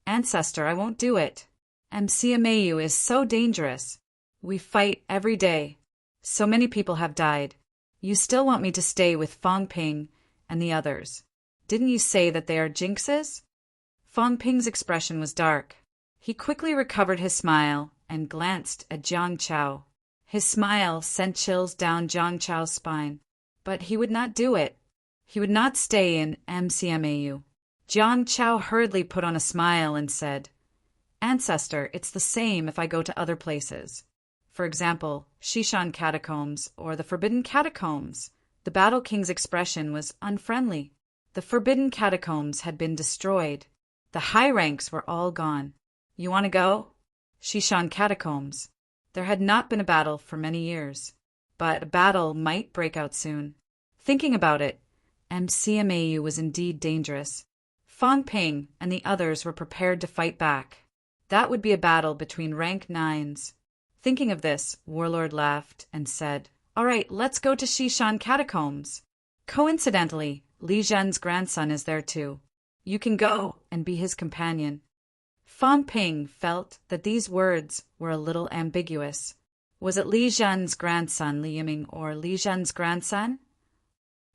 Ancestor, I won't do it. MCMAU is so dangerous. We fight every day. So many people have died. You still want me to stay with Fang Ping and the others. Didn't you say that they are jinxes?" Fang Ping's expression was dark. He quickly recovered his smile and glanced at Jiang Chao. His smile sent chills down Jiang Chao's spine. But he would not do it. He would not stay in MCMAU. Jiang Chao hurriedly put on a smile and said, "Ancestor, it's the same if I go to other places. For example, Shishan Catacombs or the Forbidden Catacombs." The Battle King's expression was unfriendly. The Forbidden Catacombs had been destroyed. The high ranks were all gone. "You want to go?" Shishan Catacombs. There had not been a battle for many years, but a battle might break out soon. Thinking about it, MCMAU was indeed dangerous. Fang Ping and the others were prepared to fight back. That would be a battle between rank 9s. Thinking of this, Warlord laughed and said, "All right, let's go to Shishan Catacombs. Coincidentally, Li Zhen's grandson is there too. You can go and be his companion." Fang Ping felt that these words were a little ambiguous. Was it Li Zhen's grandson, Li Yiming, or Li Zhen's grandson?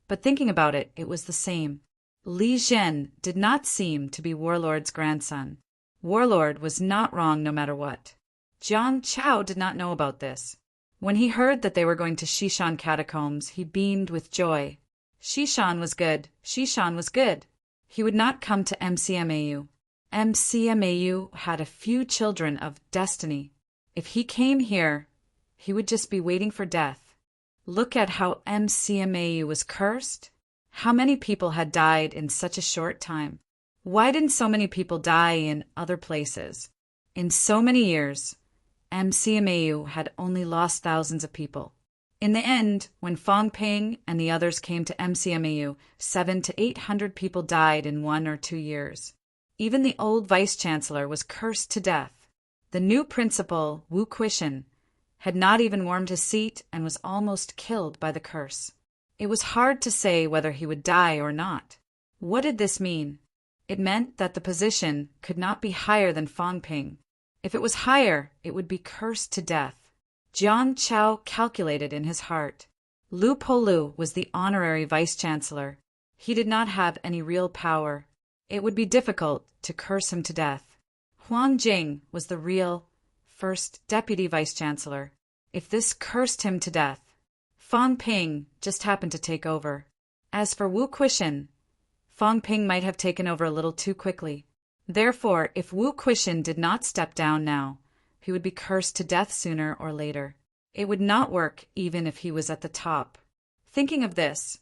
But thinking about it, it was the same. Li Zhen did not seem to be Warlord's grandson. Warlord was not wrong no matter what. Jiang Chao did not know about this. When he heard that they were going to Shishan catacombs, he beamed with joy. Shishan was good. Shishan was good. He would not come to MCMAU. MCMAU had a few children of destiny. If he came here, he would just be waiting for death. Look at how MCMAU was cursed. How many people had died in such a short time? Why didn't so many people die in other places? In so many years, MCMAU had only lost thousands of people. In the end, when Fang Ping and the others came to MCMAU, 700 to 800 people died in 1 or 2 years. Even the old vice-chancellor was cursed to death. The new principal, Wu Quishan, had not even warmed his seat and was almost killed by the curse. It was hard to say whether he would die or not. What did this mean? It meant that the position could not be higher than Fang Ping. If it was higher, it would be cursed to death. Jiang Chao calculated in his heart. Lu Polu was the honorary vice-chancellor. He did not have any real power. It would be difficult to curse him to death. Huang Jing was the real first deputy vice-chancellor. If this cursed him to death, Fang Ping just happened to take over. As for Wu Quishan, Fang Ping might have taken over a little too quickly. Therefore, if Wu Quishan did not step down now, he would be cursed to death sooner or later. It would not work even if he was at the top. Thinking of this,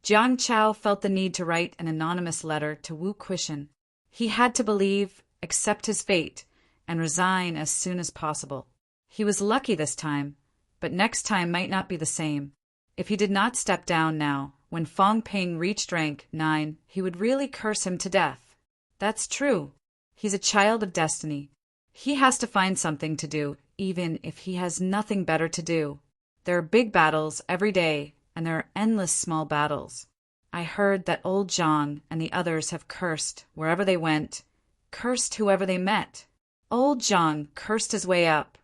Jiang Chao felt the need to write an anonymous letter to Wu Quishan. He had to believe, accept his fate, and resign as soon as possible. He was lucky this time, but next time might not be the same. If he did not step down now, when Fang Ping reached rank 9, he would really curse him to death. That's true. He's a child of destiny. He has to find something to do, even if he has nothing better to do. There are big battles every day, and there are endless small battles. I heard that old Zhang and the others have cursed wherever they went, cursed whoever they met. Old Zhang cursed his way up,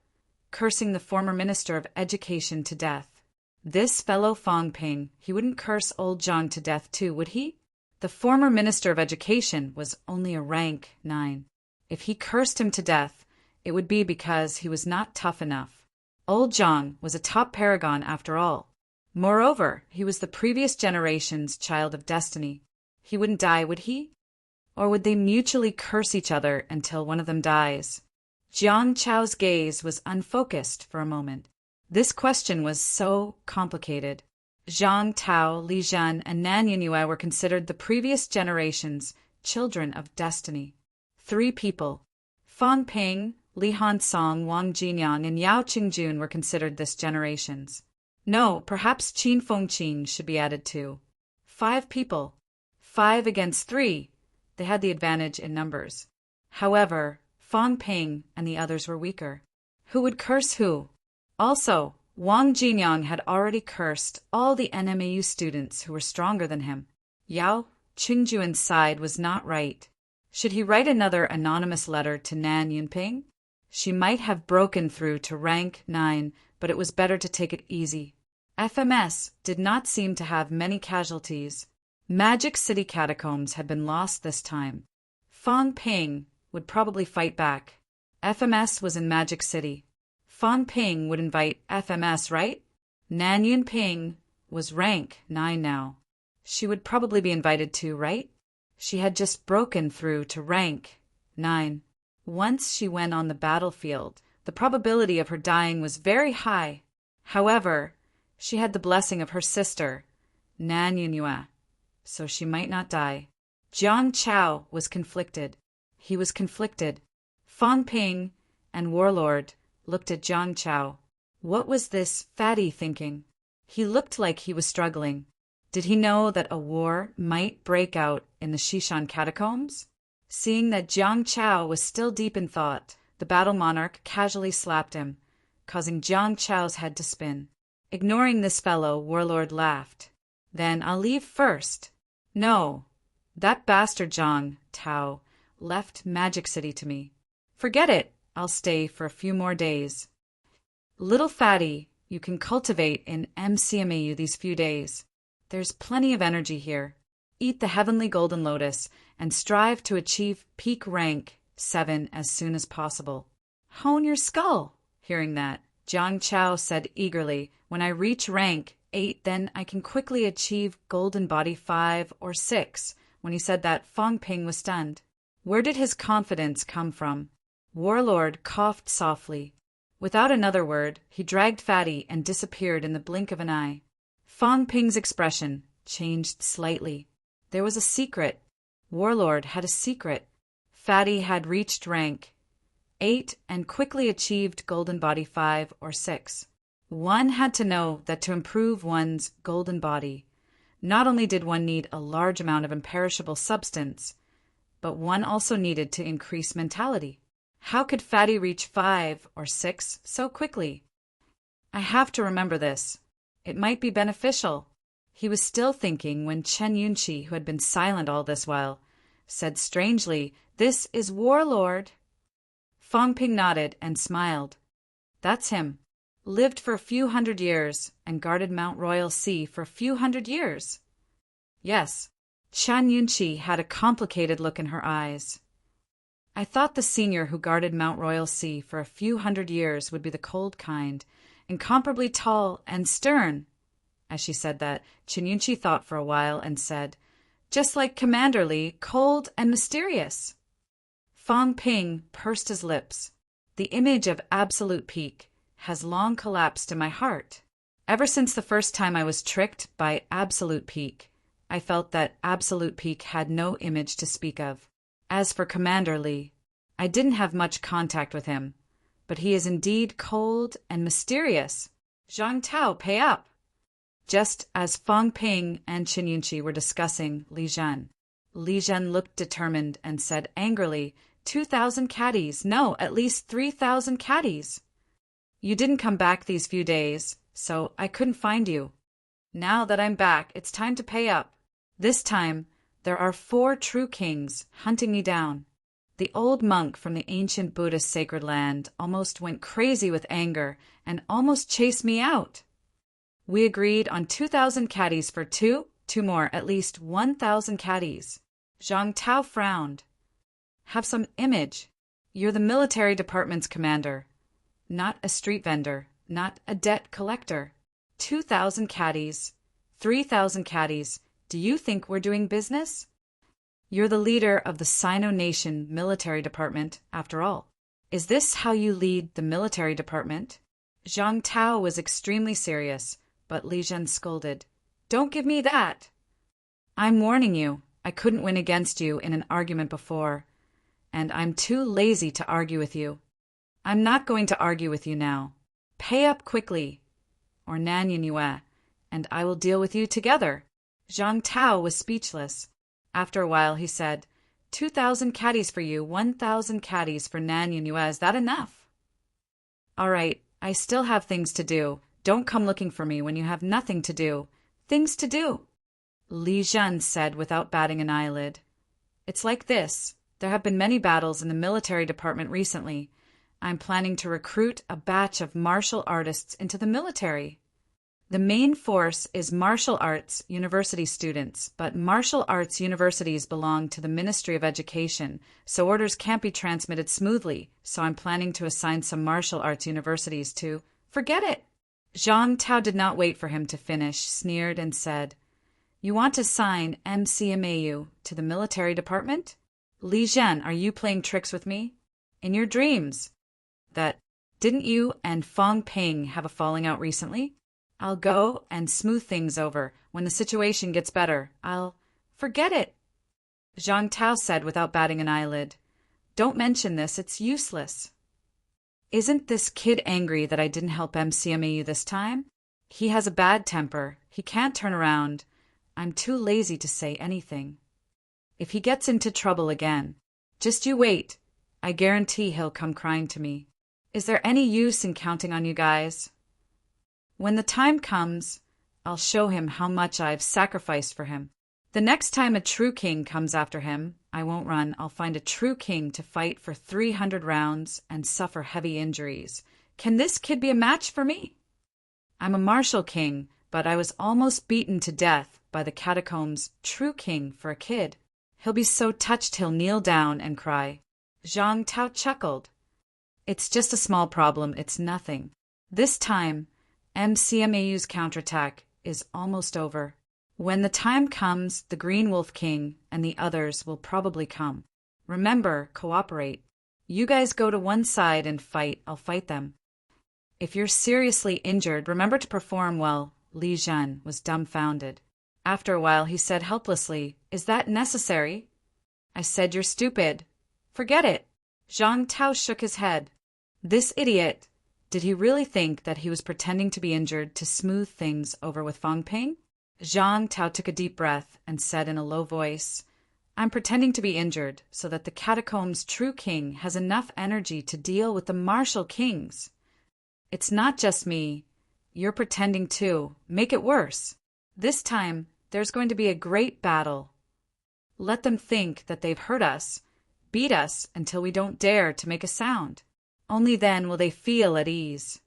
cursing the former Minister of Education to death. This fellow Fang Ping, he wouldn't curse old Zhang to death too, would he? The former Minister of Education was only a rank 9. If he cursed him to death, it would be because he was not tough enough. Old Zhang was a top paragon after all. Moreover, he was the previous generation's child of destiny. He wouldn't die, would he? Or would they mutually curse each other until one of them dies? Jiang Chao's gaze was unfocused for a moment. This question was so complicated. Zhang Tao, Li Zhen, and Nan Yingyue were considered the previous generation's children of destiny. 3 people, Fang Ping, Li Hansong, Wang Jinyang, and Yao Qingjun were considered this generation's. No, perhaps Qin Fengqin should be added too. 5 people. 5 against 3. They had the advantage in numbers. However, Fang Ping and the others were weaker. Who would curse who? Also, Wang Jinyang had already cursed all the NMAU students who were stronger than him. Yao Qingjuan's side was not right. Should he write another anonymous letter to Nan Yunping? She might have broken through to rank 9, but it was better to take it easy. FMS did not seem to have many casualties. Magic City catacombs had been lost this time. Fang Ping would probably fight back. FMS was in Magic City. Fang Ping would invite FMS, right? Nan Yunping was rank 9 now. She would probably be invited too, right? She had just broken through to rank 9. Once she went on the battlefield, the probability of her dying was very high. However, she had the blessing of her sister, Nan Yingyue, so she might not die. Jiang Chao was conflicted. He was conflicted. Fang Ping and Warlord looked at Jiang Chao. What was this fatty thinking? He looked like he was struggling. Did he know that a war might break out in the Shishan catacombs? Seeing that Jiang Chao was still deep in thought, the battle monarch casually slapped him, causing Jiang Chao's head to spin. Ignoring this fellow, Warlord laughed. Then I'll leave first. No, that bastard Zhang Tao left Magic City to me. Forget it, I'll stay for a few more days. Little fatty, you can cultivate in MCMAU these few days. There's plenty of energy here. Eat the heavenly golden lotus and strive to achieve peak rank 7 as soon as possible. Hone your skull. Hearing that, Jiang Chao said eagerly, when I reach rank 8, then I can quickly achieve golden body 5 or 6. When he said that, Fang Ping was stunned. Where did his confidence come from? Warlord coughed softly. Without another word, he dragged Fatty and disappeared in the blink of an eye. Fang Ping's expression changed slightly. There was a secret. Warlord had a secret. Fatty had reached rank 8 and quickly achieved golden body 5 or 6. One had to know that to improve one's golden body, not only did one need a large amount of imperishable substance, but one also needed to increase mentality. How could Fatty reach 5 or 6 so quickly? I have to remember this. It might be beneficial. He was still thinking when Chen Yunqi, who had been silent all this while, said strangely, "This is Warlord." Fang Ping nodded and smiled. That's him. Lived for a few hundred years and guarded Mount Royal Sea for a few hundred years. Yes, Chen Yunqi had a complicated look in her eyes. I thought the senior who guarded Mount Royal Sea for a few hundred years would be the cold kind, incomparably tall and stern. As she said that, Chen Yunqi thought for a while and said, just like Commander Li, cold and mysterious. Fang Ping pursed his lips. The image of absolute peak has long collapsed in my heart. Ever since the first time I was tricked by absolute peak, I felt that absolute peak had no image to speak of. As for Commander Li, I didn't have much contact with him, but he is indeed cold and mysterious. Zhang Tao, pay up! Just as Fang Ping and Chen Yunqi were discussing Li Zhen looked determined and said angrily, 2,000 caddies, no, at least 3,000 caddies. You didn't come back these few days, so I couldn't find you. Now that I'm back, it's time to pay up. This time, there are 4 true kings hunting me down. The old monk from the ancient Buddhist sacred land almost went crazy with anger and almost chased me out. We agreed on 2,000 caddies for 2 more, at least 1,000 caddies. Zhang Tao frowned. Have some image. You're the military department's commander. Not a street vendor, not a debt collector. 2,000 caddies, 3,000 caddies. Do you think we're doing business? You're the leader of the Sino Nation military department, after all. Is this how you lead the military department? Zhang Tao was extremely serious, but Li Zhen scolded. Don't give me that. I'm warning you, I couldn't win against you in an argument before, and I'm too lazy to argue with you. I'm not going to argue with you now. Pay up quickly, or Nan Yin Yue, and I will deal with you together. Zhang Tao was speechless. After a while he said, 2,000 caddies for you, 1,000 caddies for Nan Yin Yue. Is that enough? All right, I still have things to do. Don't come looking for me when you have nothing to do. Things to do. Li Zhen said without batting an eyelid. It's like this. There have been many battles in the military department recently. I'm planning to recruit a batch of martial artists into the military. The main force is martial arts university students, but martial arts universities belong to the Ministry of Education, so orders can't be transmitted smoothly, so I'm planning to assign some martial arts universities to... Forget it! Zhang Tao did not wait for him to finish, sneered and said, You want to assign MCMAU to the military department? Li Zhen, are you playing tricks with me? In your dreams. Didn't you and Fang Ping have a falling out recently? I'll go and smooth things over. When the situation gets better, I'll... Forget it! Zhang Tao said without batting an eyelid. Don't mention this, it's useless. Isn't this kid angry that I didn't help MCMAU this time? He has a bad temper. He can't turn around. I'm too lazy to say anything. If he gets into trouble again, just you wait. I guarantee he'll come crying to me. Is there any use in counting on you guys? When the time comes, I'll show him how much I've sacrificed for him. The next time a true king comes after him, I won't run. I'll find a true king to fight for 300 rounds and suffer heavy injuries. Can this kid be a match for me? I'm a martial king, but I was almost beaten to death by the catacombs' true king for a kid. He'll be so touched he'll kneel down and cry. Zhang Tao chuckled. It's just a small problem, it's nothing. This time, MCMAU's counterattack is almost over. When the time comes, the Green Wolf King and the others will probably come. Remember, cooperate. You guys go to one side and fight, I'll fight them. If you're seriously injured, remember to perform well. Li Zhen was dumbfounded. After a while, he said helplessly, Is that necessary? I said you're stupid. Forget it. Zhang Tao shook his head. This idiot, did he really think that he was pretending to be injured to smooth things over with Fang Ping? Zhang Tao took a deep breath and said in a low voice, I'm pretending to be injured so that the catacombs' true king has enough energy to deal with the martial kings. It's not just me. You're pretending too. Make it worse. This time, there's going to be a great battle. Let them think that they've hurt us, beat us until we don't dare to make a sound. Only then will they feel at ease.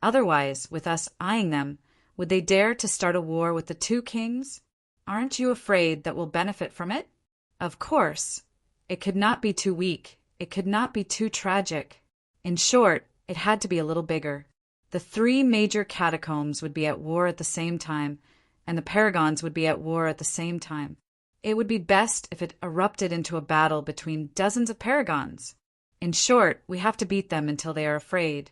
Otherwise, with us eyeing them, would they dare to start a war with the two kings? Aren't you afraid that we'll benefit from it? Of course. It could not be too weak. It could not be too tragic. In short, it had to be a little bigger. The three major catacombs would be at war at the same time, and the paragons would be at war at the same time. It would be best if it erupted into a battle between dozens of paragons. In short, we have to beat them until they are afraid.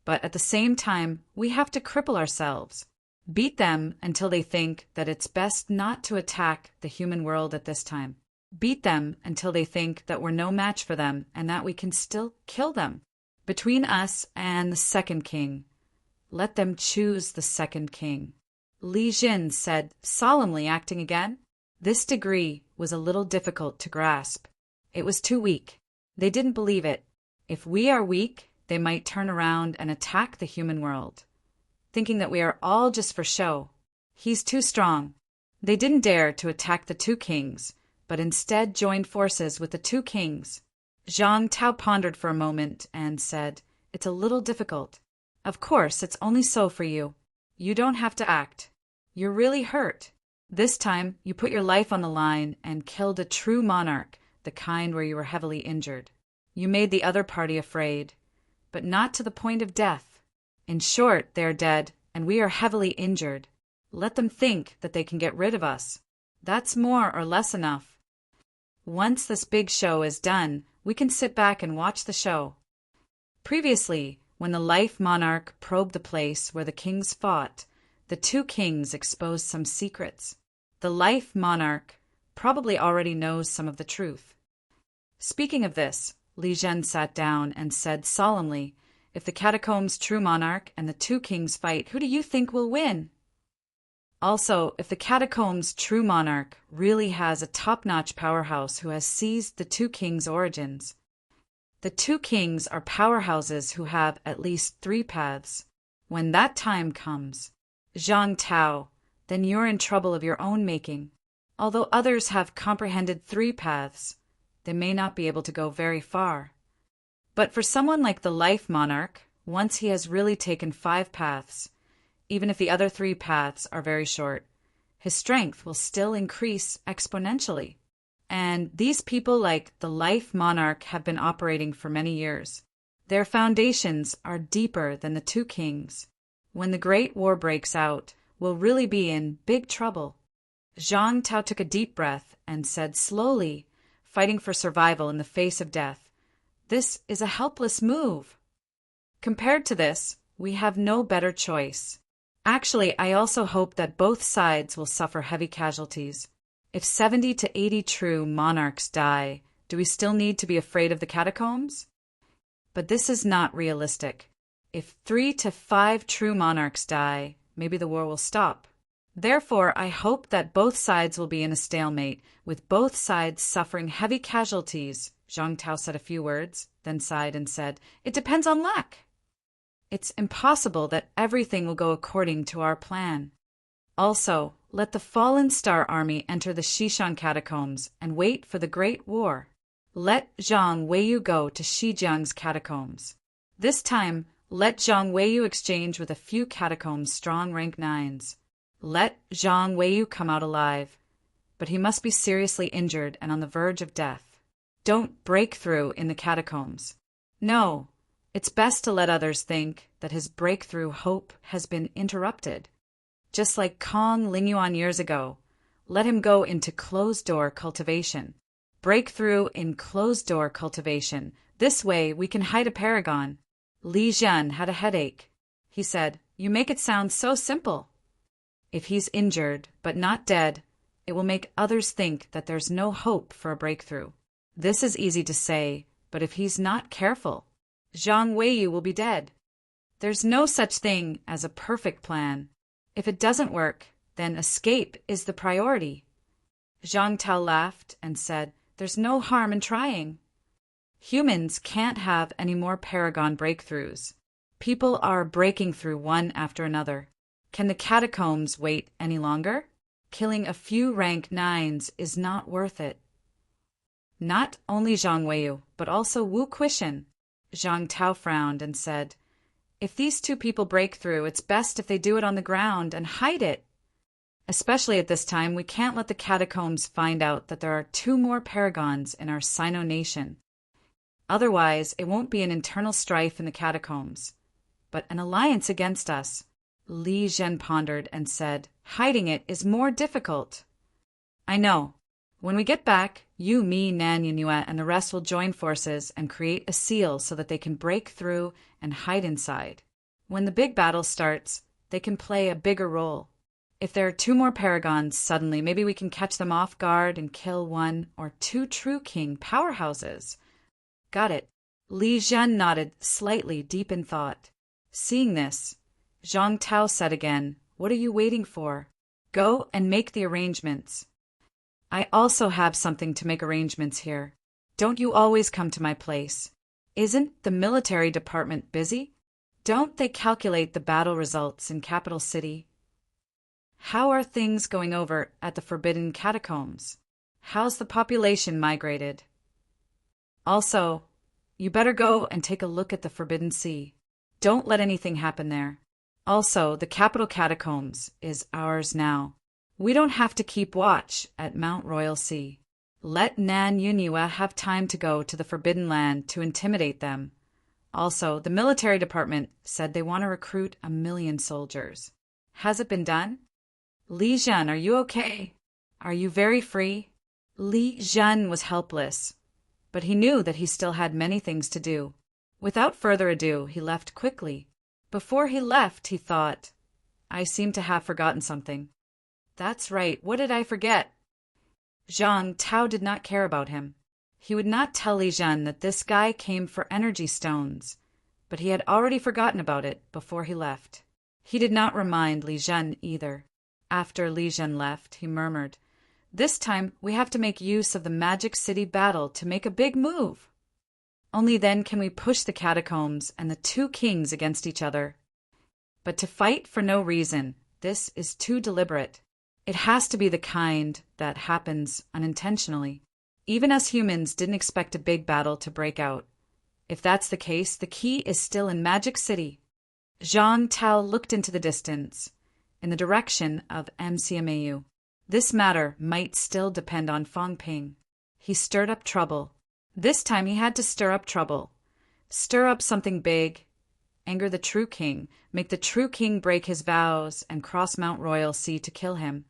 But at the same time, we have to cripple ourselves. Beat them until they think that it's best not to attack the human world at this time. Beat them until they think that we're no match for them and that we can still kill them. Between us and the second king, let them choose the second king. Li Jin said, solemnly acting again. This degree was a little difficult to grasp. It was too weak. They didn't believe it. If we are weak, they might turn around and attack the human world, thinking that we are all just for show. He's too strong. They didn't dare to attack the two kings, but instead joined forces with the two kings. Zhang Tao pondered for a moment and said, It's a little difficult. Of course, it's only so for you. You don't have to act. You're really hurt. This time, you put your life on the line and killed a true monarch, the kind where you were heavily injured. You made the other party afraid, but not to the point of death. In short, they are dead, and we are heavily injured. Let them think that they can get rid of us. That's more or less enough. Once this big show is done, we can sit back and watch the show. Previously, when the Life Monarch probed the place where the kings fought, the two kings exposed some secrets. The Life Monarch probably already knows some of the truth. Speaking of this, Li Zhen sat down and said solemnly, If the catacombs' true monarch and the two kings fight, who do you think will win? Also, if the catacombs' true monarch really has a top-notch powerhouse who has seized the two kings' origins, the two kings are powerhouses who have at least 3 paths. When that time comes, Zhang Tao, then you're in trouble of your own making. Although others have comprehended 3 paths, they may not be able to go very far. But for someone like the Life Monarch, once he has really taken 5 paths, even if the other 3 paths are very short, his strength will still increase exponentially. And these people like the Life Monarch have been operating for many years. Their foundations are deeper than the two kings. When the Great War breaks out, we'll really be in big trouble. Zhang Tao took a deep breath and said slowly, fighting for survival in the face of death, This is a helpless move. Compared to this, we have no better choice. Actually, I also hope that both sides will suffer heavy casualties. If 70 to 80 true monarchs die, do we still need to be afraid of the catacombs? But this is not realistic. If 3 to 5 true monarchs die, maybe the war will stop. Therefore, I hope that both sides will be in a stalemate, with both sides suffering heavy casualties. Zhang Tao said a few words, then sighed and said, It depends on luck. It's impossible that everything will go according to our plan. Also, let the fallen Star Army enter the Xishan catacombs and wait for the Great War. Let Zhang Weiyu go to Shijiang's catacombs. This time, let Zhang Weiyu exchange with a few catacombs strong rank 9s. Let Zhang Weiyu come out alive, but he must be seriously injured and on the verge of death. Don't break through in the catacombs. No, it's best to let others think that his breakthrough hope has been interrupted. Just like Kong Lingyuan years ago, let him go into closed-door cultivation. Breakthrough in closed-door cultivation. This way we can hide a paragon. Li Zhen had a headache. He said, "You make it sound so simple." If he's injured, but not dead, it will make others think that there's no hope for a breakthrough. This is easy to say, but if he's not careful, Zhang Weiyu will be dead. There's no such thing as a perfect plan. If it doesn't work, then escape is the priority. Zhang Tao laughed and said, "There's no harm in trying. Humans can't have any more paragon breakthroughs. People are breaking through one after another. Can the catacombs wait any longer? Killing a few rank 9s is not worth it." Not only Zhang Weiyu, but also Wu Quishan. Zhang Tao frowned and said, "If these two people break through, it's best if they do it on the ground and hide it. Especially at this time, we can't let the catacombs find out that there are 2 more paragons in our Sino nation. Otherwise, it won't be an internal strife in the catacombs, but an alliance against us." Li Zhen pondered and said, "Hiding it is more difficult." "I know. When we get back, you, me, Nan Yunhua, and the rest will join forces and create a seal so that they can break through and hide inside. When the big battle starts, they can play a bigger role. If there are 2 more paragons suddenly, maybe we can catch them off guard and kill 1 or 2 true king powerhouses." "Got it." Li Zhen nodded slightly, deep in thought. Seeing this, Zhang Tao said again, "What are you waiting for? Go and make the arrangements." "I also have something to make arrangements here. Don't you always come to my place? Isn't the military department busy? Don't they calculate the battle results in Capital City? How are things going over at the Forbidden Catacombs? How's the population migrated? Also, you better go and take a look at the Forbidden Sea. Don't let anything happen there. Also, the Capital Catacombs is ours now. We don't have to keep watch at Mount Royal Sea. Let Nan Yunhua have time to go to the Forbidden Land to intimidate them. Also, the military department said they want to recruit 1 million soldiers. Has it been done? Li Zhen, are you okay? Are you very free?" Li Zhen was helpless, but he knew that he still had many things to do. Without further ado, he left quickly. Before he left, he thought, "I seem to have forgotten something. That's right, what did I forget?" Zhang Tao did not care about him. He would not tell Li Zhen that this guy came for energy stones, but he had already forgotten about it before he left. He did not remind Li Zhen either. After Li Zhen left, he murmured, "This time we have to make use of the Magic City battle to make a big move. Only then can we push the catacombs and the 2 kings against each other. But to fight for no reason, this is too deliberate. It has to be the kind that happens unintentionally. Even us humans didn't expect a big battle to break out. If that's the case, the key is still in Magic City." Zhang Tao looked into the distance, in the direction of MCMAU. This matter might still depend on Fang Ping. He stirred up trouble. This time he had to stir up trouble. Stir up something big. Anger the true king. Make the true king break his vows and cross Mount Royal Sea to kill him.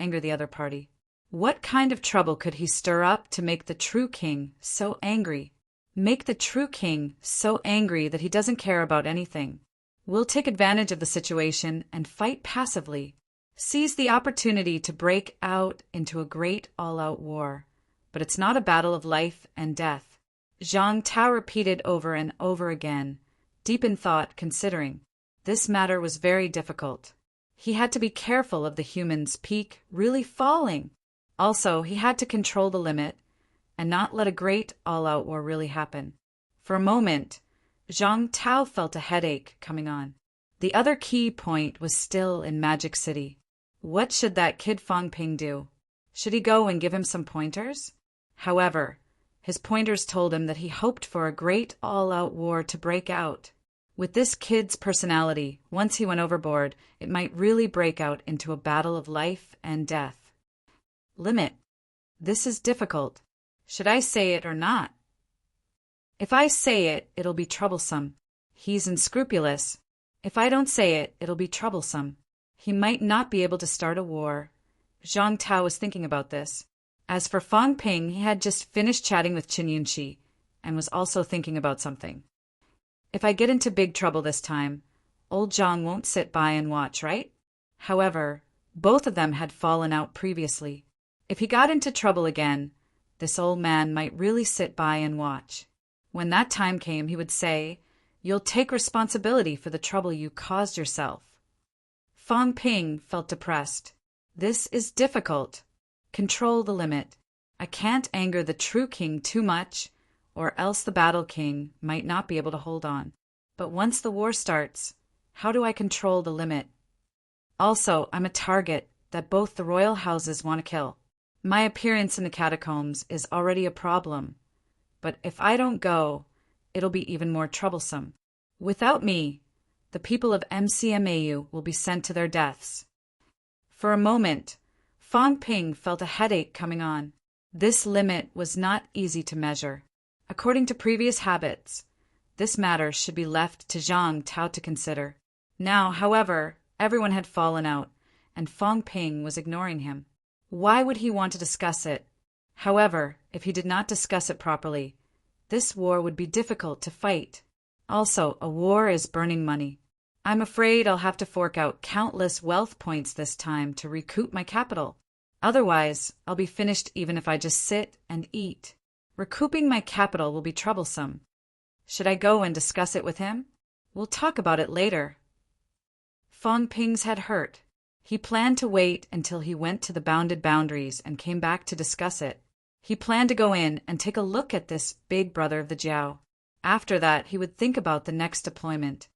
Anger the other party. What kind of trouble could he stir up to make the true king so angry? Make the true king so angry that he doesn't care about anything. We'll take advantage of the situation and fight passively. Seize the opportunity to break out into a great all-out war. But it's not a battle of life and death. Zhang Tao repeated over and over again, deep in thought, considering. This matter was very difficult. He had to be careful of the human's peak really falling. Also, he had to control the limit and not let a great all-out war really happen. For a moment, Zhang Tao felt a headache coming on. The other key point was still in Magic City. What should that kid Fong Ping do? Should he go and give him some pointers? However, his pointers told him that he hoped for a great all-out war to break out. With this kid's personality, once he went overboard, it might really break out into a battle of life and death. Limit. This is difficult. Should I say it or not? If I say it, it'll be troublesome. He's unscrupulous. If I don't say it, it'll be troublesome. He might not be able to start a war. Zhang Tao was thinking about this. As for Fong Ping, he had just finished chatting with Qin Yunqi and was also thinking about something. If I get into big trouble this time, old Zhang won't sit by and watch, right? However, both of them had fallen out previously. If he got into trouble again, this old man might really sit by and watch. When that time came, he would say, "You'll take responsibility for the trouble you caused yourself." Fong Ping felt depressed. This is difficult. Control the limit. I can't anger the true king too much, or else the battle king might not be able to hold on. But once the war starts, how do I control the limit? Also, I'm a target that both the royal houses want to kill. My appearance in the catacombs is already a problem, but if I don't go, it'll be even more troublesome. Without me, the people of MCMAU will be sent to their deaths. For a moment, Fong Ping felt a headache coming on. This limit was not easy to measure. According to previous habits, this matter should be left to Zhang Tao to consider. Now, however, everyone had fallen out, and Fong Ping was ignoring him. Why would he want to discuss it? However, if he did not discuss it properly, this war would be difficult to fight. Also, a war is burning money. I'm afraid I'll have to fork out countless wealth points this time to recoup my capital. Otherwise, I'll be finished even if I just sit and eat. Recouping my capital will be troublesome. Should I go and discuss it with him? We'll talk about it later. Fong Ping's head hurt. He planned to wait until he went to the bounded boundaries and came back to discuss it. He planned to go in and take a look at this big brother of the Jiao. After that, he would think about the next deployment.